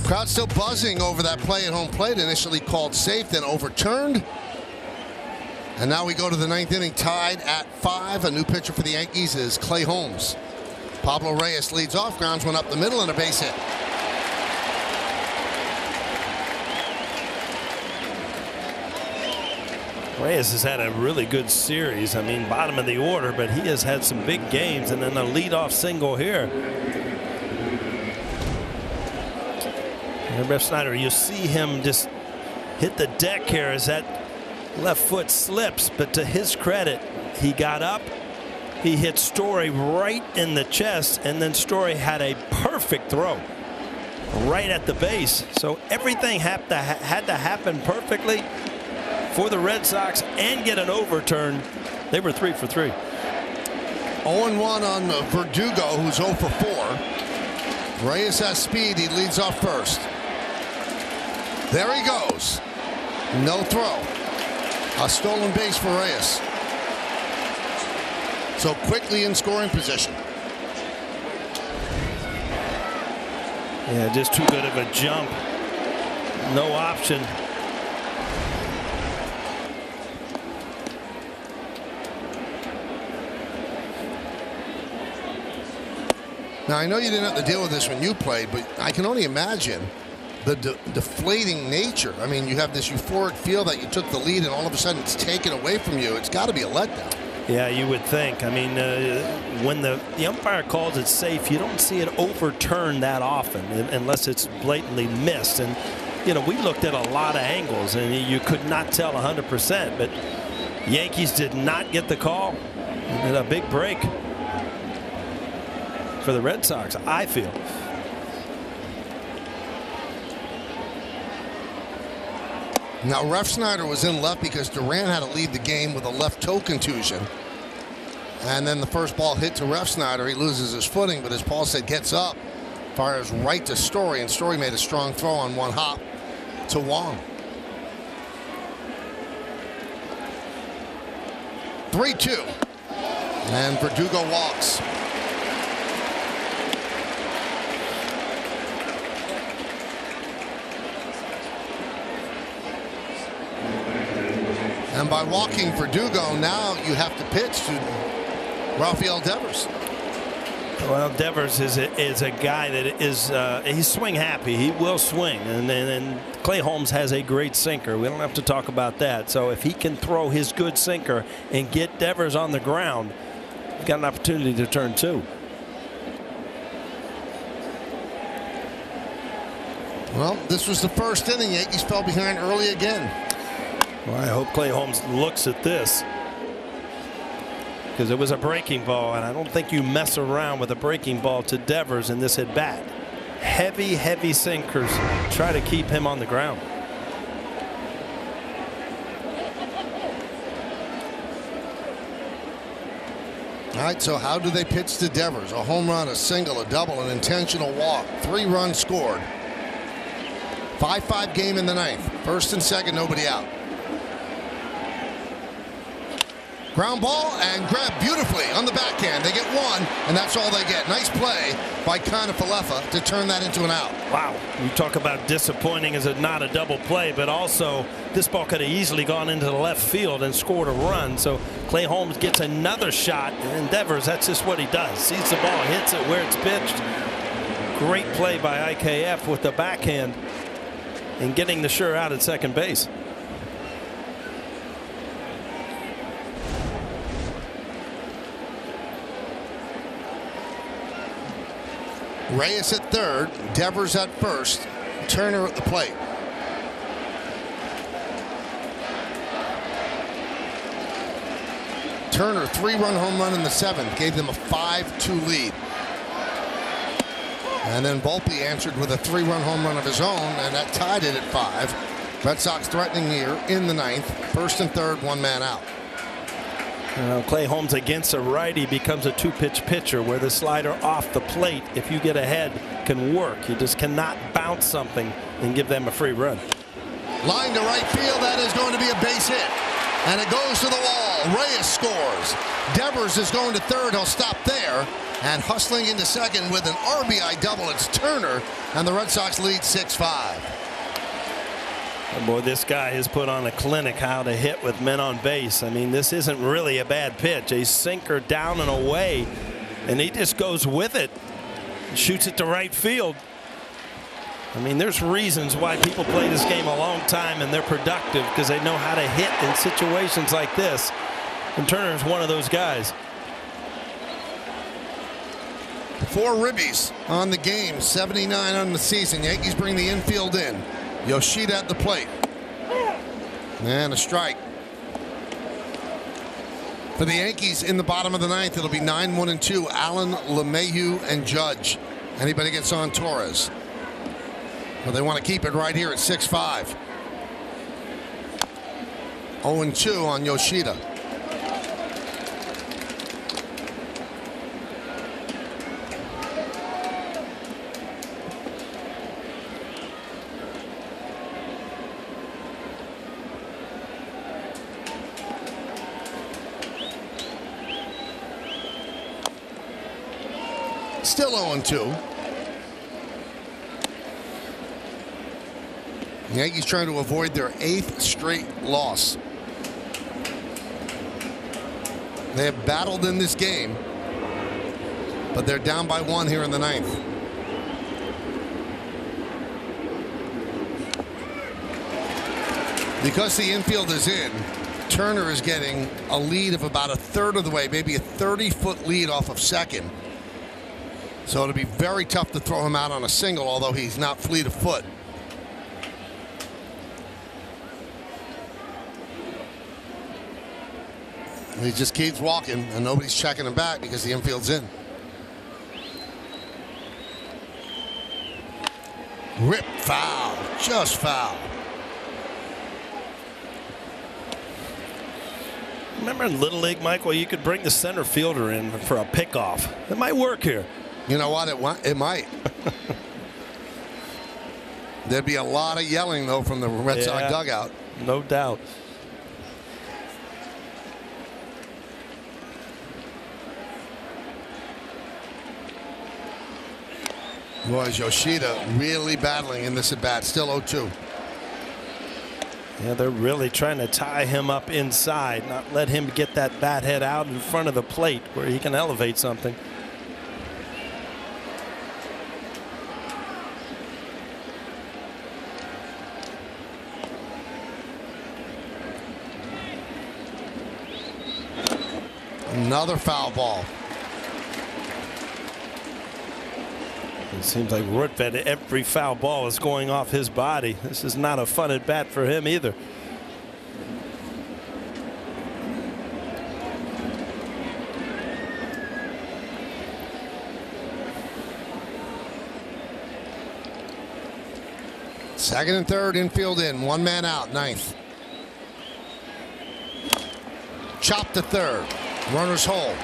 Crowd still buzzing over that play at home plate, initially called safe, then overturned. And now we go to the ninth inning, tied at 5. A new pitcher for the Yankees is Clay Holmes. Pablo Reyes leads off, grounds one up the middle, and a base hit. Reyes has had a really good series. I mean, bottom of the order, but he has had some big games, and then a leadoff single here. And Refsnyder, you see him just hit the deck here as that left foot slips, but to his credit, he got up, he hit Story right in the chest, and then Story had a perfect throw right at the base. So everything had to happen perfectly for the Red Sox and get an overturn. They were 3 for 3. 0-1 on Verdugo, who's 0 for 4. Reyes has speed. He leads off first. There he goes. No throw. A stolen base for Reyes. So quickly in scoring position. Yeah, just too good of a jump. No option. Now, I know you didn't have to deal with this when you played, but I can only imagine the deflating nature. I mean, you have this euphoric feel that you took the lead and all of a sudden it's taken away from you. It's got to be a letdown. Yeah, you would think. I mean, when the umpire calls it safe, you don't see it overturned that often unless it's blatantly missed. And, you know, we looked at a lot of angles and you could not tell 100%. But Yankees did not get the call. And a big break for the Red Sox, I feel. Now, Refsnyder was in left because Duran had to leave the game with a left toe contusion. And then the first ball hit to Refsnyder. He loses his footing, but as Paul said, gets up, fires right to Story, and Story made a strong throw on one hop to Wong. 3-2. And Verdugo walks. And by walking Verdugo, now you have to pitch to Rafael Devers. Well, Devers is a guy that is he's swing happy. He will swing, and Clay Holmes has a great sinker. We don't have to talk about that. So if he can throw his good sinker and get Devers on the ground, he's got an opportunity to turn 2. Well, this was the first inning. Yankees fell behind early again. Well, I hope Clay Holmes looks at this, because it was a breaking ball, and I don't think you mess around with a breaking ball to Devers in this at bat. Heavy sinkers try to keep him on the ground. All right, so how do they pitch to Devers? A home run, a single, a double, an intentional walk. 3 runs scored. 5-5 game in the 9th. First and second, nobody out. Ground ball and grabbed beautifully on the backhand. They get 1, and that's all they get. Nice play by Kiner-Falefa to turn that into an out. Wow. You talk about disappointing as not a double play, but also this ball could have easily gone into the left field and scored a run. So Clay Holmes gets another shot, and Devers, that's just what he does. Sees the ball, hits it where it's pitched. Great play by IKF with the backhand and getting the sure out at second base. Reyes at third, Devers at first, Turner at the plate. Turner, 3-run home run in the 7th, gave them a 5-2 lead. And then Volpe answered with a 3-run home run of his own, and that tied it at 5. Red Sox threatening here in the 9th. First and third, 1 man out. Clay Holmes against a righty becomes a 2-pitch pitcher where the slider off the plate, if you get ahead, can work. You just cannot bounce something and give them a free run. Line to right field, that is going to be a base hit. And it goes to the wall. Reyes scores. Devers is going to third. He'll stop there. And hustling into second with an RBI double, it's Turner. And the Red Sox lead 6-5. Boy, this guy has put on a clinic how to hit with men on base. I mean, this isn't really a bad pitch. A sinker down and away, and he just goes with it. Shoots it to right field. I mean, there's reasons why people play this game a long time and they're productive because they know how to hit in situations like this. And Turner's one of those guys. 4 ribbies on the game, 79 on the season. Yankees bring the infield in. Yoshida at the plate. And a strike. For the Yankees in the bottom of the 9th, it'll be 9-1-2. Allen, LeMahieu, and Judge. Anybody gets on Torres. Well, they want to keep it right here at 6-5. 0-2 on Yoshida. Still 0-2. The Yankees trying to avoid their 8th straight loss. They have battled in this game, but they're down by 1 here in the 9th. Because the infield is in, Turner is getting a lead of about 1/3 of the way, maybe a 30-foot lead off of second. So it'll be very tough to throw him out on a single, although he's not fleet of foot. He just keeps walking, and nobody's checking him back because the infield's in. Rip foul, just foul. Remember in Little League, Michael, you could bring the center fielder in for a pickoff. It might work here. You know what? It might. There'd be a lot of yelling, though, from the Red Sox dugout. No doubt. Boys, Yoshida really battling in this at-bat. Still 0-2. Yeah, they're really trying to tie him up inside, not let him get that bat head out in front of the plate where he can elevate something. Another foul ball. It seems like Rutvet, every foul ball is going off his body. This is not a fun at bat for him either. Second and third, infield in. 1 man out, 9th. Chop to third. Runners hold.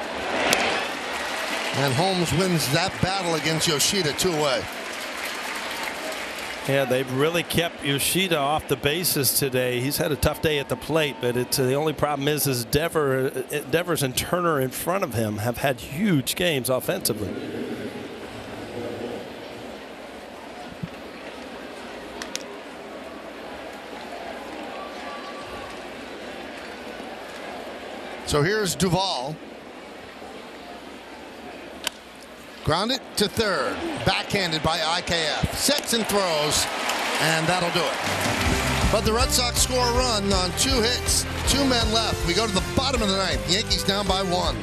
And Holmes wins that battle against Yoshida 2-away. Yeah, they've really kept Yoshida off the bases today. He's had a tough day at the plate, but the only problem is Devers and Turner in front of him have had huge games offensively. So here's Duvall. Grounded to third. Backhanded by IKF. Sets and throws. And that'll do it. But the Red Sox score a run on 2 hits. 2 men left. We go to the bottom of the 9th. Yankees down by 1.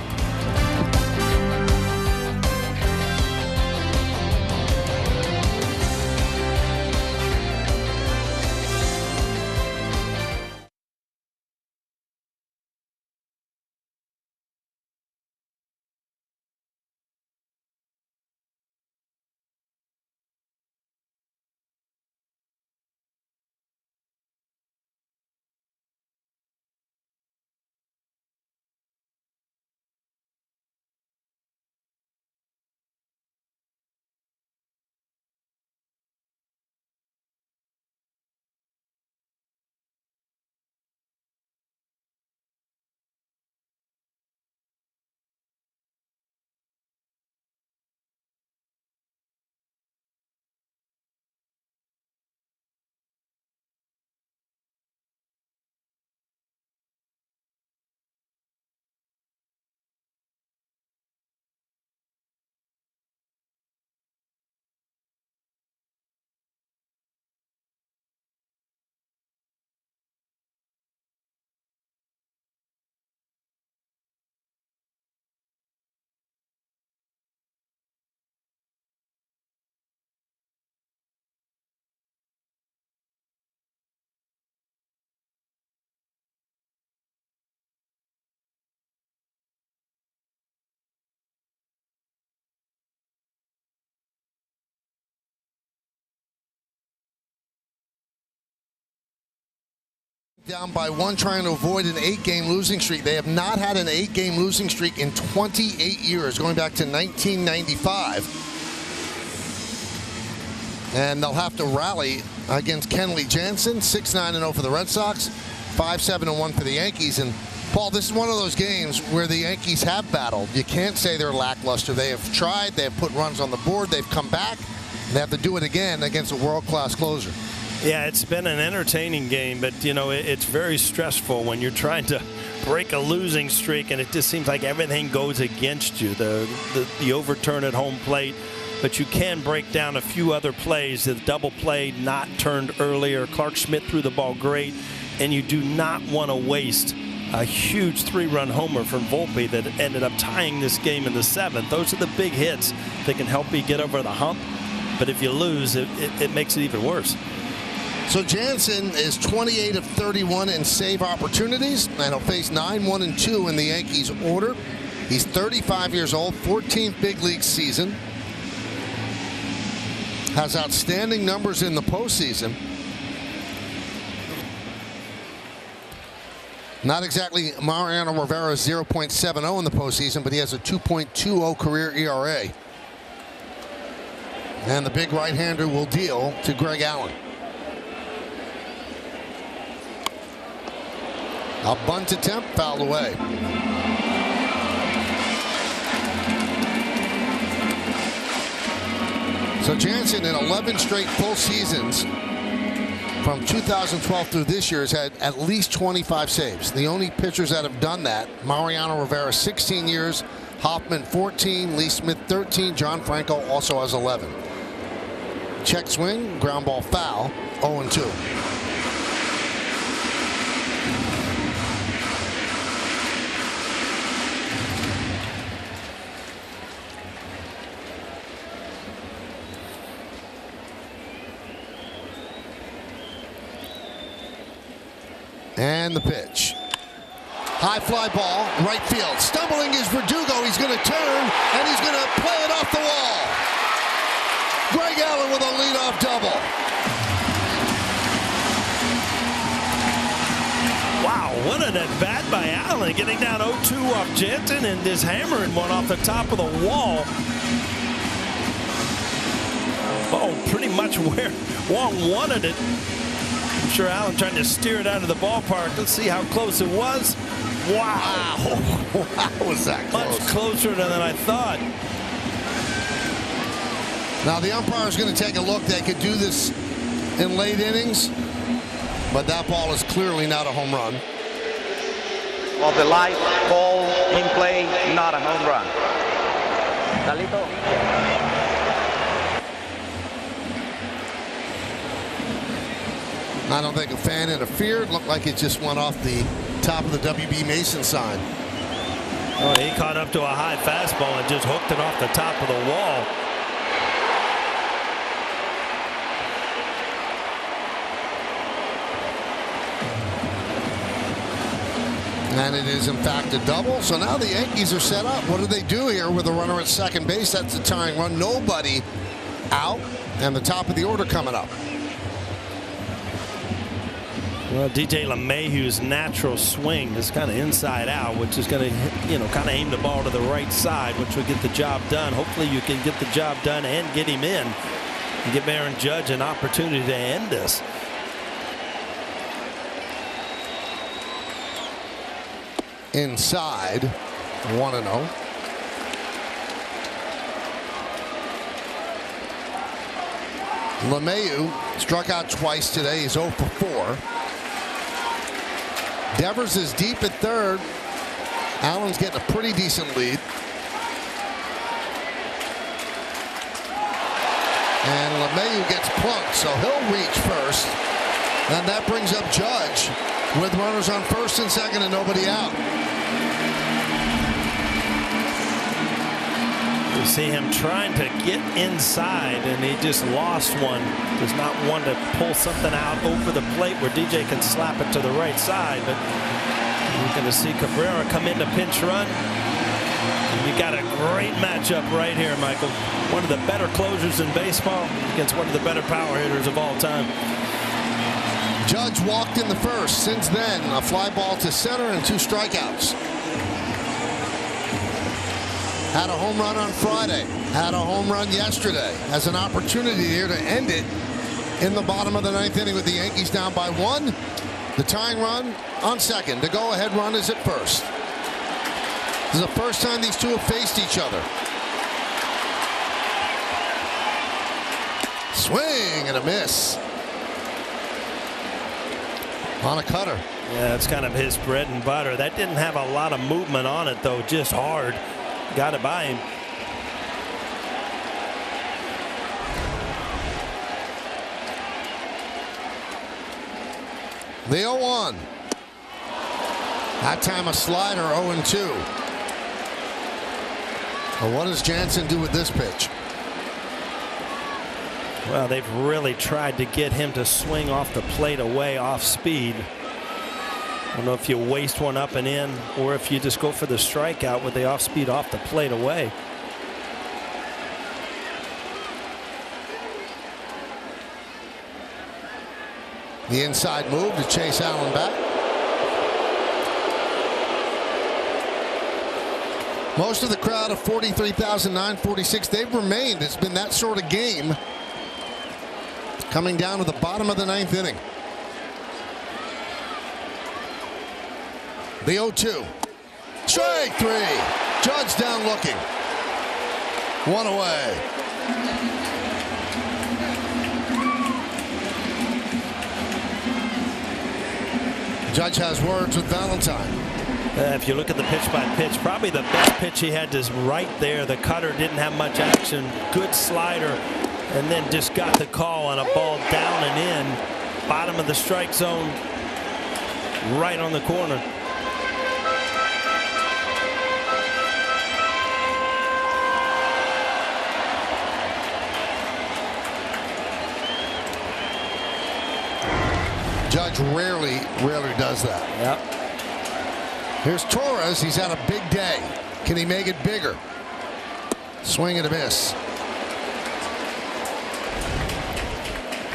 down by 1, trying to avoid an 8-game losing streak. They have not had an 8-game losing streak in 28 years, going back to 1995. And they'll have to rally against Kenley Jansen, 6-9-0 for the Red Sox, 5-7-1 for the Yankees. And Paul, this is one of those games where the Yankees have battled. You can't say they're lackluster. They have tried. They have put runs on the board. They've come back. They have to do it again against a world-class closer. Yeah, it's been an entertaining game, but, you know, it's very stressful when you're trying to break a losing streak, and it just seems like everything goes against you. The overturn at home plate, but you can break down a few other plays. The double play not turned earlier. Clark Schmidt threw the ball great, and you do not want to waste a huge 3-run homer from Volpe that ended up tying this game in the 7th. Those are the big hits that can help you get over the hump, but if you lose, it makes it even worse. So Jansen is 28 of 31 in save opportunities, and he'll face 9-1-2 in the Yankees order. He's 35 years old, 14th big league season. Has outstanding numbers in the postseason. Not exactly Mariano Rivera's 0.70 in the postseason, but he has a 2.20 career ERA. And the big right-hander will deal to Greg Allen. A bunt attempt fouled away. So Jansen, in 11 straight full seasons from 2012 through this year, has had at least 25 saves. The only pitchers that have done that: Mariano Rivera 16 years, Hoffman 14, Lee Smith 13, John Franco also has 11. Check swing, ground ball foul, 0-2. And the pitch. High fly ball, right field. Stumbling is Verdugo. He's going to turn, and he's going to play it off the wall. Greg Allen with a leadoff double. Wow, what an at-bat by Allen, getting down 0-2 off Jansen and just hammering one off the top of the wall. Oh, pretty much where Wong wanted it. I'm sure Allen trying to steer it out of the ballpark. Let's see how close it was. Wow. Wow, was that close? Much closer than I thought. Now the umpire is going to take a look. They could do this in late innings, but that ball is clearly not a home run. Of the live ball in play, not a home run. Dalito. I don't think a fan interfered. Looked like it just went off the top of the WB Mason sign. Oh, he caught up to a high fastball and just hooked it off the top of the wall. And it is, in fact, a double. So now the Yankees are set up. What do they do here with a runner at second base? That's a tying run. Nobody out. And the top of the order coming up. Well, DJ LeMahieu's natural swing is kind of inside out, which is going to, you know, kind of aim the ball to the right side, which will get the job done. Hopefully you can get the job done and get him in and give Aaron Judge an opportunity to end this. Inside, 1-0. LeMahieu struck out twice today. He's 0 for 4. Devers is deep at third. Allen's getting a pretty decent lead. And LeMahieu gets plunked, so he'll reach first. And that brings up Judge with runners on first and second and nobody out. You see him trying to get inside, and he just lost one. Does not want to pull something out over the plate where DJ can slap it to the right side. But you're going to see Cabrera come in to pinch run. You got a great matchup right here, Michael. One of the better closers in baseball against one of the better power hitters of all time. Judge walked in the first. Since then, a fly ball to center and 2 strikeouts. Had a home run on Friday. Had a home run yesterday. Has an opportunity here to end it in the bottom of the 9th inning with the Yankees down by 1. The tying run on second. The go-ahead run is at first. This is the first time these two have faced each other. Swing and a miss. On a cutter. Yeah, it's kind of his bread and butter. That didn't have a lot of movement on it, though, just hard. Got it by him. The 0-1. That time a slider, 0-2. Well, what does Jansen do with this pitch? Well, they've really tried to get him to swing off the plate away off speed. I don't know if you waste one up and in or if you just go for the strikeout with the off speed off the plate away. The inside move to chase Allen back. Most of the crowd of 43,946, they've remained. It's been that sort of game. Coming down to the bottom of the 9th inning. The 0-2. Strike 3. Judge down looking. 1 away. Judge has words with Valentine. If you look at the pitch by pitch, probably the best pitch he had is right there. The cutter didn't have much action. Good slider. And then just got the call on a ball down and in. Bottom of the strike zone. Right on the corner. Judge rarely does that. Yep. Here's Torres. He's had a big day. Can he make it bigger? Swing and a miss.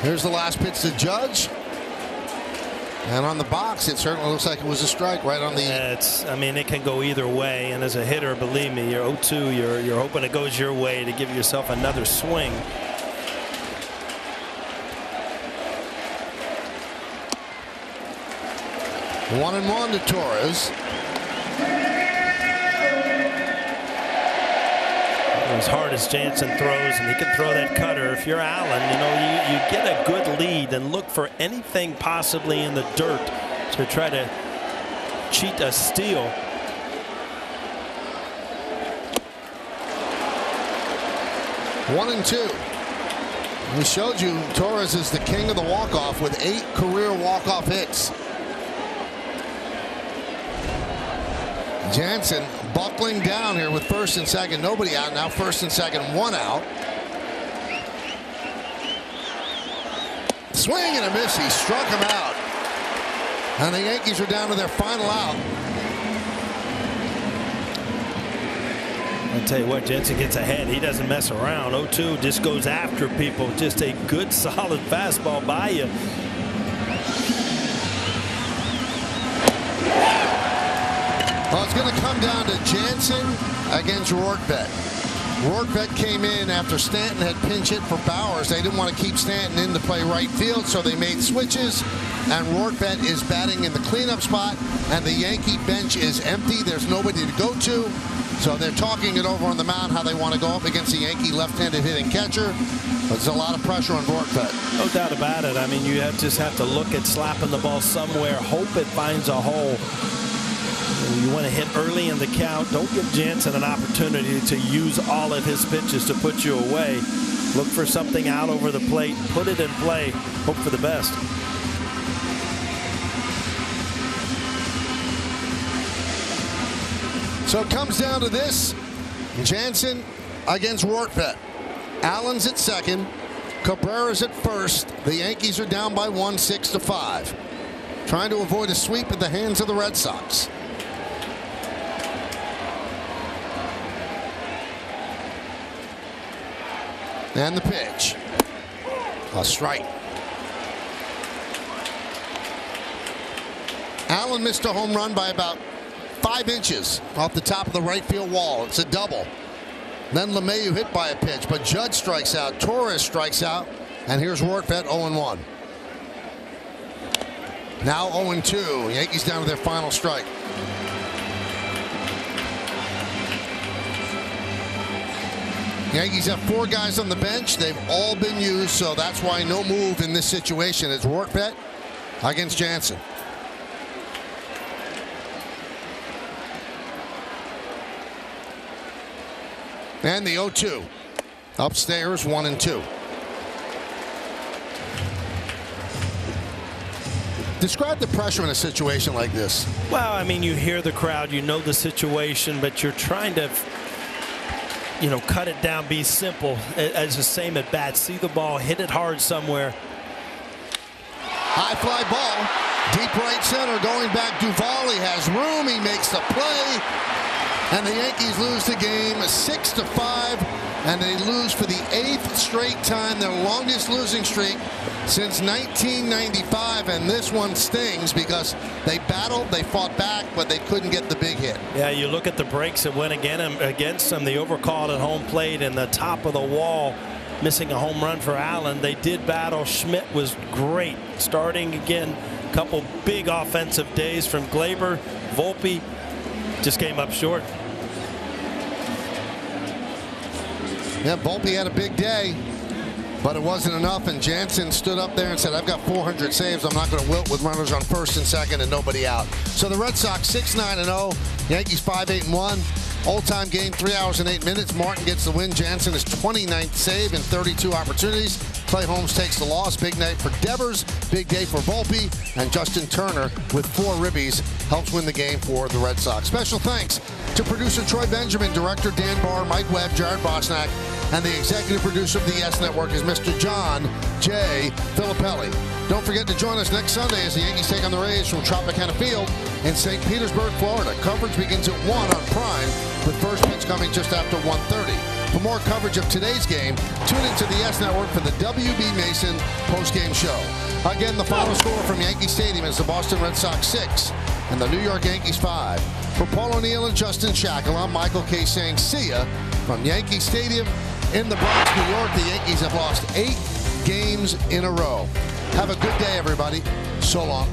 Here's the last pitch to Judge. And on the box, it certainly looks like it was a strike right on the. Yeah, I mean, it can go either way. And as a hitter, believe me, you're 0-2. You're hoping it goes your way to give yourself another swing. One and one to Torres. As hard as Jansen throws, and he can throw that cutter. If you're Allen, you know, you get a good lead and look for anything possibly in the dirt to try to cheat a steal. One and two. We showed you Torres is the king of the walk-off with 8 career walk-off hits. Jansen buckling down here with first and second. Nobody out now. First and second, 1 out. Swing and a miss. He struck him out. And the Yankees are down to their final out. I'll tell you what, Jansen gets ahead. He doesn't mess around. 0-2 just goes after people. Just a good, solid fastball by you. Well, it's going to come down to Jansen against Rortvedt. Rortvedt came in after Stanton had pinch hit for Bowers. They didn't want to keep Stanton in to play right field, so they made switches. And Rortvedt is batting in the cleanup spot, and the Yankee bench is empty. There's nobody to go to. So they're talking it over on the mound how they want to go up against the Yankee left-handed hitting catcher. But there's a lot of pressure on Rortvedt. No doubt about it. I mean, you just have to look at slapping the ball somewhere, hope it finds a hole. You want to hit early in the count. Don't give Jansen an opportunity to use all of his pitches to put you away. Look for something out over the plate. Put it in play. Hope for the best. So it comes down to this. Jansen against Rortvedt. Allen's at second. Cabrera's at first. The Yankees are down by 1, 6-5. Trying to avoid a sweep at the hands of the Red Sox. And the pitch. A strike. Allen missed a home run by about 5 inches off the top of the right field wall. It's a double. Then LeMahieu hit by a pitch, but Judge strikes out. Torres strikes out. And here's Rortvedt 0-1. Now 0-2. Yankees down to their final strike. Yankees have 4 guys on the bench. They've all been used, so that's why no move in this situation. It's Rortvedt against Jansen. And the 0-2. Upstairs, 1-2. Describe the pressure in a situation like this. Well, I mean, you hear the crowd, you know the situation, but you're trying to, cut it down, be simple. As the same at bat, see the ball, hit it hard somewhere. High fly ball, deep right center, going back. Duvall, he has room, he makes the play, and the Yankees lose the game 6-5, and they lose for the 8th straight time, their longest losing streak since 1995, and this one stings because they battled, they fought back, but they couldn't get the big hit. Yeah, you look at the breaks that went against them. The overcall at home plate and the top of the wall, missing a home run for Allen. They did battle. Schmidt was great. Starting again, a couple big offensive days from Glaber. Volpe just came up short. Yeah, Volpe had a big day, but it wasn't enough, and Jansen stood up there and said, I've got 400 saves. I'm not going to wilt with runners on first and second and nobody out. So the Red Sox 6-9-0, Yankees 5-8-1. All-time game, 3 hours and 8 minutes. Martin gets the win. Jansen his 29th save in 32 opportunities. Clay Holmes takes the loss. Big night for Devers. Big day for Volpe. And Justin Turner with 4 ribbies helps win the game for the Red Sox. Special thanks to producer Troy Benjamin, director Dan Barr, Mike Webb, Jared Bosnack, and the executive producer of the Yes Network is Mr. John J. Filippelli. Don't forget to join us next Sunday as the Yankees take on the Rays from Tropicana Field in St. Petersburg, Florida. Coverage begins at 1 on Prime, with first pitch coming just after 1:30. For more coverage of today's game, tune into the Yes Network for the W.B. Mason postgame show. Again, the final score from Yankee Stadium is the Boston Red Sox 6 and the New York Yankees 5. For Paul O'Neill and Justin Shackle, I'm Michael K. saying see ya from Yankee Stadium in the Bronx, New York. The Yankees have lost 8 games in a row. Have a good day, everybody. So long.